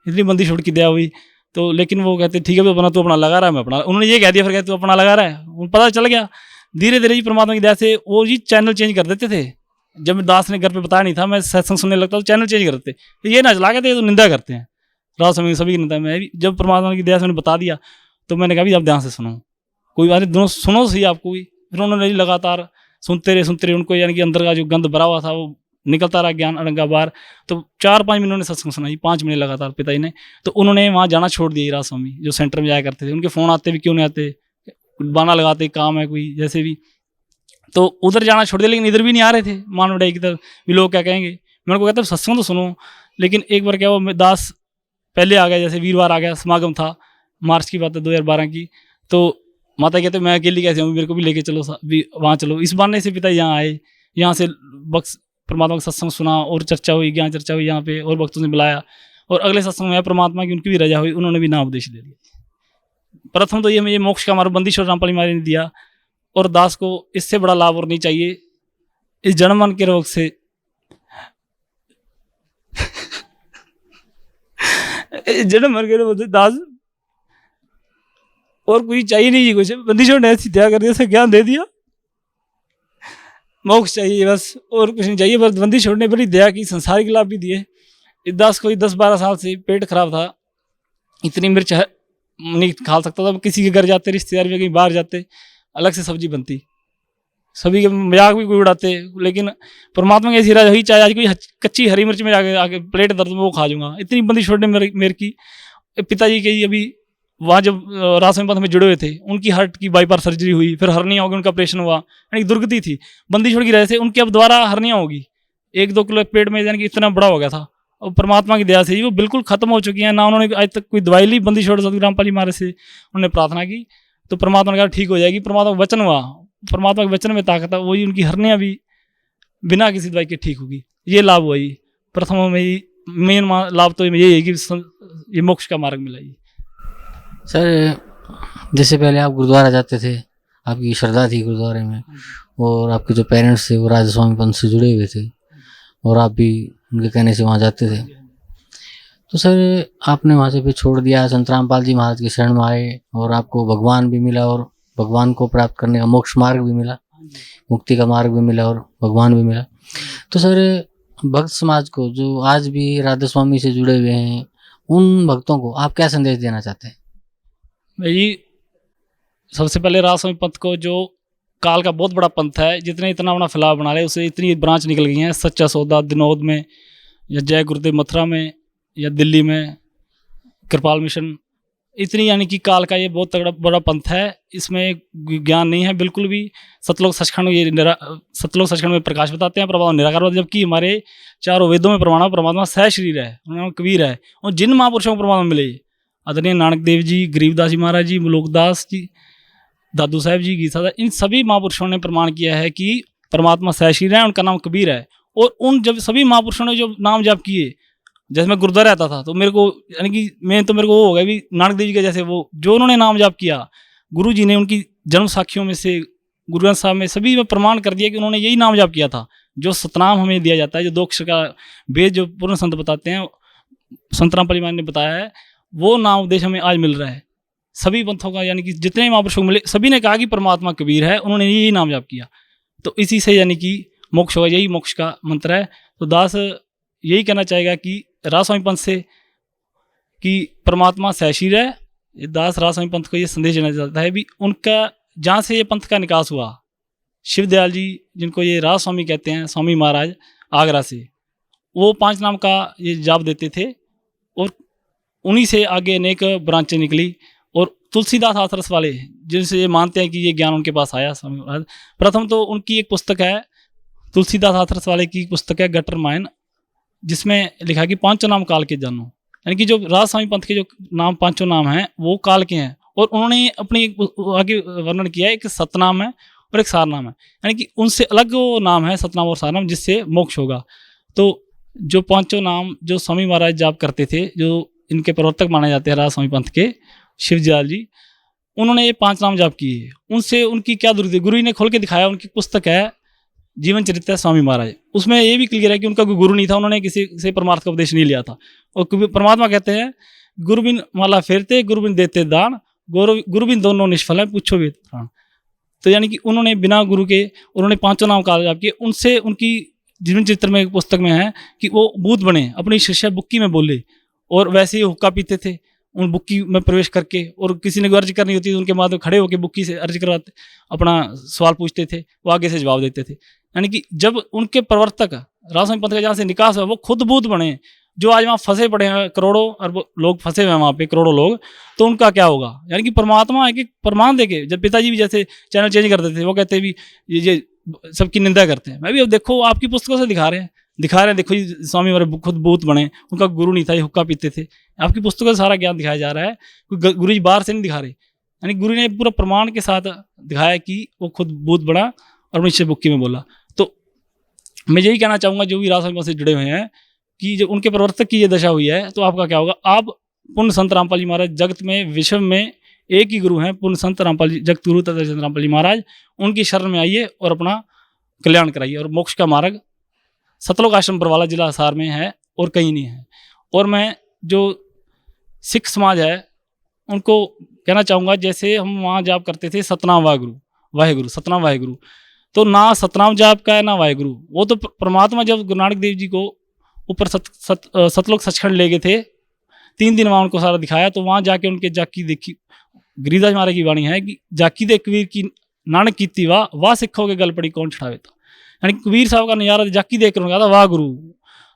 [SPEAKER 12] इतनी बंदी छोड़ की दया हुई। तो लेकिन वो कहते ठीक है तो अपना, तू अपना लगा रहा है, मैं अपना, उन्होंने ये कह दिया, फिर कहते तू अपना लगा रहा है, उनको पता चल गया। धीरे धीरे जी परमात्मा की दया से वो जी चैनल चेंज कर देते थे। जब दास ने घर पे बताया नहीं था, मैं सत्संग सुनने लगता तो चैनल चेंज करते, तो ये ना चला के थे तो निंदा करते हैं, रात समय सभी की निंदा। मैं भी जब परमात्मा की दया से उन्होंने बता दिया, तो मैंने कहा भी आप ध्यान से सुनो, कोई बात नहीं, दोनों सुनो सही आपको भी। फिर उन्होंने लगातार सुनते रहे उनको, यानी कि अंदर का जो गंध भरा हुआ था वो निकलता रहा, ज्ञान अड़ंगा बार। तो 4-5 महीने उन्होंने सत्संग सुना, 5 महीने लगातार पिताजी ने। तो उन्होंने वहाँ जाना छोड़ दिया, राज स्वामी जो सेंटर में जाया करते थे, उनके फ़ोन आते भी क्यों नहीं आते, बाना लगाते, काम है कोई जैसे भी, तो उधर जाना छोड़ दिया। लेकिन इधर भी नहीं आ रहे थे, मानवडाई की तरफ भी, लोग क्या कहेंगे। मैं उनको कहता सत्संग तो सुनो। लेकिन एक बार क्या हुआ, दास पहले आ गया, जैसे वीरवार आ गया, समागम था, मार्च की बात है 2012 की। तो माता कहते मैं अकेली कैसे हूँ, मेरे को भी लेके चलो वहाँ चलो। इस बहाने से पिता यहाँ आए, यहाँ से बख्श परमात्मा का सत्संग सुना और चर्चा हुई, ज्ञान चर्चा हुई यहाँ पे, और भक्तों ने बुलाया। और अगले सत्संग में परमात्मा की उनकी भी रजा हुई, उन्होंने भी नाम उपदेश दे दिया। प्रथम तो ये मोक्ष का हमारा बंदी रामपाल महाराज ने दिया, और दास को इससे बड़ा लाभ और नहीं चाहिए। इस जन्म मन के रोग से जन्म मर के रोग से दास और कुछ चाहिए नहीं, कुछ बंदिशों ने ऐसी दया कर दिया, ज्ञान दे दिया, मोक्ष चाहिए बस, और कुछ नहीं चाहिए। बस बंदिशों ने बड़ी दया की, संसारिक लाभ भी दिए। इस दास को 10-12 साल से पेट खराब था, इतनी मिर्च नहीं खा सकता था। किसी के घर जाते, रिश्तेदार में कहीं बाहर जाते, अलग से सब्जी बनती, सभी के मजाक भी कोई उड़ाते। लेकिन परमात्मा की ऐसी राज हुई, चाहे आज कोई कच्ची हरी मिर्च में आके प्लेट दर्द में वो खा जाऊंगा, इतनी बंदी छोड़ने मेरे की। पिताजी के अभी वहाँ जब राशन पथ में जुड़े हुए थे, उनकी हार्ट की बाईपास सर्जरी हुई, फिर हर्निया होगी, उनका ऑपरेशन हुआ, यानी दुर्गति थी, बंदी छोड़ की रहे थे, उनकी अब दोबारा हर्निया होगी, 1-2 किलो पेट में, यानी कि इतना बड़ा हो गया था। और परमात्मा की दया से वो बिल्कुल खत्म हो चुकी है ना, उन्होंने आज तक कोई दवाई ली। बंदी छोड़ सतगुरु रामपाल जी महाराज से उन्होंने प्रार्थना की, तो परमात्मा ने कहा ठीक हो जाएगी। परमात्मा का वचन हुआ, परमात्मा के वचन में ताकत है, वही उनकी हर्निया भी बिना किसी दवाई के ठीक होगी। ये लाभ हुआ ही प्रथम में ही, मेन लाभ तो यही है कि ये मोक्ष का मार्ग मिला।
[SPEAKER 6] सर जैसे पहले आप गुरुद्वारा जाते थे, आपकी श्रद्धा थी गुरुद्वारे में, और आपके जो पेरेंट्स थे वो राधा स्वामी पंथ से जुड़े हुए थे, और आप भी उनके कहने से वहाँ जाते थे। तो सर आपने वहाँ से फिर छोड़ दिया, संत रामपाल जी महाराज के शरण में आए, और आपको भगवान भी मिला, और भगवान को प्राप्त करने का मोक्ष मार्ग भी मिला, मुक्ति का मार्ग भी मिला, और भगवान भी मिला। तो सर भक्त समाज को जो आज भी राधा स्वामी से जुड़े हुए हैं, उन भक्तों को आप क्या संदेश देना चाहते हैं?
[SPEAKER 12] भाई सबसे पहले राधा स्वामी पंथ को, जो काल का बहुत बड़ा पंथ है, जितने इतना बड़ा फैलाव बना रहे, उसे इतनी ब्रांच निकल गई हैं। सच्चा सौदा दिनोद में, या जय गुरुदेव मथुरा में, या दिल्ली में कृपाल मिशन, इतनी, यानी कि काल का ये बहुत तगड़ा बड़ा पंथ है। इसमें ज्ञान नहीं है बिल्कुल भी। सतलोक सचखंड, ये सतलोक सचखंड में प्रकाश बताते हैं, प्रभाव निराकार, जबकि हमारे चारों वेदों में प्रमाण परमात्मा सह शरीर है, उन्होंने कबीर है। और जिन महापुरुषों को परमात्मा मिले, आदरणीय नानक देव जी, गरीबदास जी महाराज जी, मुलोकदास जी, दादू साहब जी, गीता साहब, इन सभी महापुरुषों ने प्रमाण किया है कि परमात्मा सह शरीर है, उनका नाम कबीर है। और उन जब सभी महापुरुषों ने जो नाम जाप किए, जैसे मैं गुरुद्वारा रहता था तो मेरे को यानी कि मेरे को वो हो गया भी नानक देव जी का जैसे वो जो उन्होंने नाम जाप किया, गुरु जी ने उनकी जन्म साखियों में से गुरु ग्रंथ साहब में सभी में प्रमाण कर दिया कि उन्होंने यही नाम जाप किया था। जो सतनाम हमें दिया जाता है, जो 2 अक्षर का वेद जो पूर्ण संत बताते हैं, संत रामपाल जी ने बताया है, वो नाम उपदेश हमें आज मिल रहा है। सभी पंथों का यानी कि जितने महापुरुषों को मिले सभी ने कहा कि परमात्मा कबीर है, उन्होंने यही नाम जाप किया। तो इसी से यानी कि मोक्ष होगा, यही मोक्ष का मंत्र है। तो दास यही कहना चाहेगा कि राजस्वामी पंथ से कि परमात्मा सहशील है। दास राजस्वामी पंथ को ये संदेश देना चाहता है भी उनका जहाँ से ये पंथ का निकास हुआ, शिव दयाल जी जिनको ये राजस्वामी कहते हैं, स्वामी महाराज आगरा से, वो 5 नाम का ये जाप देते थे और उन्हीं से आगे अनेक ब्रांचें निकली। और तुलसीदास हाथरस वाले जिनसे ये मानते हैं कि ये ज्ञान उनके पास आया स्वामी महाराज, प्रथम तो उनकी एक पुस्तक है, तुलसीदास हाथरस वाले की पुस्तक है गटर मायन, जिसमें लिखा है कि 5 नाम काल के जानो। यानी कि जो राजस्वामी पंथ के जो नाम 5 नाम हैं वो काल के हैं। और उन्होंने अपनी आगे वर्णन किया है, एक सतनाम है और एक सारनाम है, यानी कि उनसे अलग वो नाम है सतनाम और सारनाम, जिससे मोक्ष होगा। तो जो 5 नाम जो स्वामी महाराज जाप करते थे, जो इनके प्रवर्तक माने जाते हैं राजस्वामी पंथ के शिवदयाल जी, उन्होंने ये 5 नाम जाप किए। उनसे उनकी क्या दूरी थी, गुरु जी ने खोल के दिखाया। उनकी पुस्तक है जीवन चरित्र स्वामी महाराज, उसमें ये भी क्लियर है कि उनका कोई गुरु नहीं था, उन्होंने किसी से परमार्थ का उपदेश नहीं लिया था। और परमात्मा कहते हैं गुरु बिन माला फेरते, गुरु बिन देते दान, गुरु बिन दोनों निष्फल है, पूछो भी प्राण। तो यानी कि उन्होंने बिना गुरु के उन्होंने 5 नाम काल जाप किए। उनसे उनकी जीवन चित्र में एक पुस्तक में है कि वो भूत बने, अपनी शिष्या बुक्की में बोले, और वैसे ही हुक्का पीते थे उन बुक्की में प्रवेश करके, और किसी ने अर्ज करनी होती तो उनके माध्यम खड़े होकर बुक्की से अर्ज करवाते, अपना सवाल पूछते थे, वो आगे से जवाब देते थे। यानी कि जब उनके प्रवर्तक राजस्वामी पंथ का जहाँ से निकास हुआ, वो खुद भूत बने, जो आज वहाँ फंसे पड़े हैं, करोड़ों अरबों लोग फंसे हुए हैं वहाँ पे, करोड़ों लोग, तो उनका क्या होगा। यानी कि परमात्मा एक प्रमाण देके, जब पिताजी भी जैसे चैनल चेंज करते थे, वो कहते भी ये सबकी निंदा करते हैं, मैं भी अब देखो आपकी पुस्तकों से दिखा रहे हैं, देखो स्वामी हमारे खुद भूत बने, उनका गुरु नहीं था, ये हुक्का पीते थे। आपकी पुस्तकों से सारा ज्ञान दिखाया जा रहा है, गुरु जी बाहर से नहीं दिखा रहे। यानी गुरु ने पूरा प्रमाण के साथ दिखाया कि वो खुद भूत बना और अपनी बुक्की में बोला। तो मैं यही कहना चाहूँगा जो भी राजस्वामी से जुड़े हुए हैं कि जब उनके प्रवर्तक की ये दशा हुई है, तो आपका क्या होगा। आप पूर्ण संत रामपाल जी महाराज जगत में विश्व में एक ही गुरु हैं, पूर्ण संत रामपाल जी, जगत गुरु तथा संत रामपाल जी महाराज, उनकी शरण में आइए और अपना कल्याण कराइए। और मोक्ष का मार्ग सतलोक आश्रम बरवाला जिला हिसार में है और कहीं नहीं है। और मैं जो सिख समाज है उनको कहना चाहूँगा, जैसे हम वहाँ जाप करते थे सतनाम वाहेगुरु सतनाम वाहेगुरु, तो ना सतनाम जाप का है ना वाहेगुरु। वो तो परमात्मा जब गुरु नानक देव जी को ऊपर सतलोक सचखंड ले गए थे, 3 दिन वहाँ उनको सारा दिखाया, तो वहाँ जाके उनके जाकी देखी, गिरिदास महाराज की वाणी है कि जाकी दे कबीर की नानक कीती वाह सिखोगे गल पड़ी कौन चढ़ावे था। यानी कबीर साहब का नज़ारा जाकी देख कर उन्होंने कहा था वाह गुरु।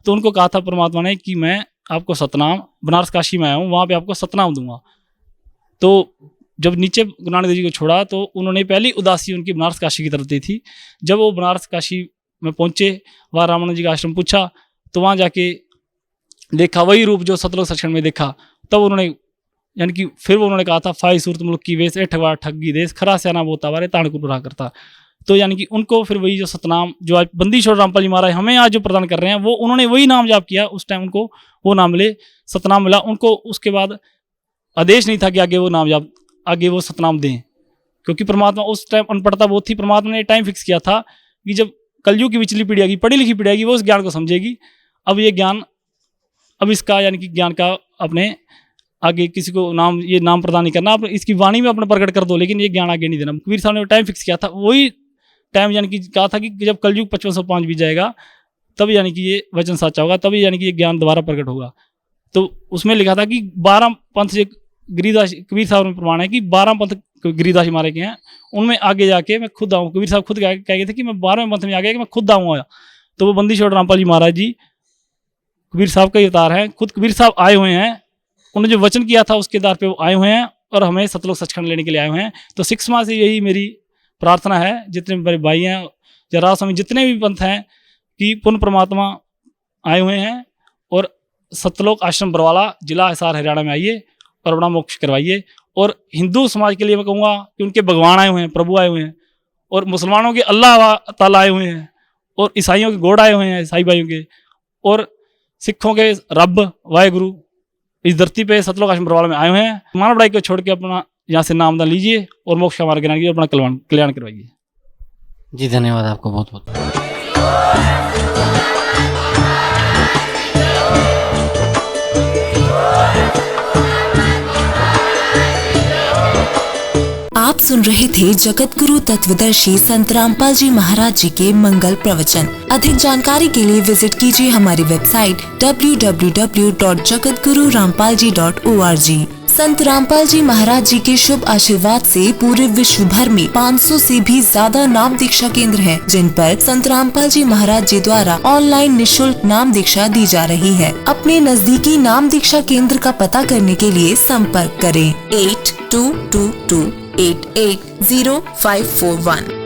[SPEAKER 12] तो उनको कहा था परमात्मा ने कि मैं आपको सतनाम, बनारस काशी में आया हूँ, वहाँ पे आपको सतनाम दूंगा। तो जब नीचे गुरु नानक देव जी को छोड़ा, तो उन्होंने पहली उदासी उनकी बनारस काशी की तरफ दी थी। जब वो बनारस काशी में पहुँचे, वहाँ रामानंद जी का आश्रम पूछा, तो वहाँ जाके देखा वही रूप जो सतलोक सचखंड में देखा। तब उन्होंने यानी कि फिर वो उन्होंने कहा था फाई सूरत मुल्क की वेश ठगवा ठगी देश खरा स्याना बोता वारे ताणकुट रहा करता। तो यानी कि उनको फिर वही जो सतनाम जो आज बंदी छोड़ रामपाल जी महाराज हमें आज जो प्रदान कर रहे हैं, वो उन्होंने वही नाम जाप किया, उस टाइम उनको वो नाम मिले, सतनाम मिला उनको। उसके बाद आदेश नहीं था कि आगे वो नाम जाप, आगे वो सतनाम दें, क्योंकि परमात्मा उस टाइम अनपढ़ता बहुत थी। परमात्मा ने टाइम फिक्स किया था कि जब कलयुग की पिछली पीढ़ी आएगी, पढ़ी लिखी पीढ़ी आएगी, वो उस ज्ञान को समझेगी। अब ये ज्ञान, अब इसका यानी कि ज्ञान का अपने आगे किसी को नाम, ये नाम प्रदान नहीं करना, आप इसकी वाणी में अपना प्रकट कर दो, लेकिन ये ज्ञान आगे नहीं देना। कबीर साहब ने टाइम फिक्स किया था, वही टाइम यानी कि कहा था कि जब कलयुग 5505 भी जाएगा, तब यानी कि ये वचन सच्चा होगा, तभी यानी कि ये ज्ञान दोबारा प्रकट होगा। तो उसमें लिखा था कि 12 पंथ से गिरिदास, कबीर साहब में प्रमाण है कि 12 पंथ गिरिदास मारे के हैं, उनमें आगे जाके मैं खुद आऊँ। कबीर साहब खुद कह गए थे कि मैं 12वें पंथ में आ गया कि मैं खुद आऊँगा। तो वो बंदी छोड़ रामपाल जी महाराज जी कबीर साहब का ही अवतार है, खुद कबीर साहब आए हुए हैं, उन्होंने जो वचन किया था उसके आधार पे वो आए हुए हैं और हमें सतलोक सचखंड लेने के लिए आए हुए हैं। तो सिख समाज से यही मेरी प्रार्थना है, जितने मेरे भाई हैं या राजस्वामी जितने भी पंथ हैं, कि पूर्ण परमात्मा आए हुए हैं और सतलोक आश्रम बरवाला जिला हिसार हरियाणा में आइए और अपना मोक्ष करवाइए। और हिंदू समाज के लिए मैं कहूँगा कि उनके भगवान आए हुए हैं, प्रभु आए हुए हैं, और मुसलमानों के अल्लाह ताला आए हुए हैं, और ईसाइयों के गॉड आए हुए हैं, ईसाई भाइयों के, और सिखों के रब वाहेगुरु इस धरती पे सतलोक आश्रम बरवाला में आए हुए हैं। मानव बढ़ाई को छोड़ के अपना यहाँ से नामदान लीजिए और मोक्ष का मार्ग कीजिए, अपना कल्याण करवाइए।
[SPEAKER 6] जी धन्यवाद आपको बहुत बहुत।
[SPEAKER 13] आप सुन रहे थे जगत गुरु तत्वदर्शी संत रामपाल जी महाराज जी के मंगल प्रवचन। अधिक जानकारी के लिए विजिट कीजिए हमारी वेबसाइट www.jagatgururampalji.org। संत रामपाल जी महाराज जी के शुभ आशीर्वाद से पूरे विश्व भर में 500 से भी ज्यादा नाम दीक्षा केंद्र हैं, जिन पर संत रामपाल जी महाराज जी द्वारा ऑनलाइन निशुल्क नाम दीक्षा दी जा रही है। अपने नजदीकी नाम दीक्षा केंद्र का पता करने के लिए संपर्क करें 8222880541।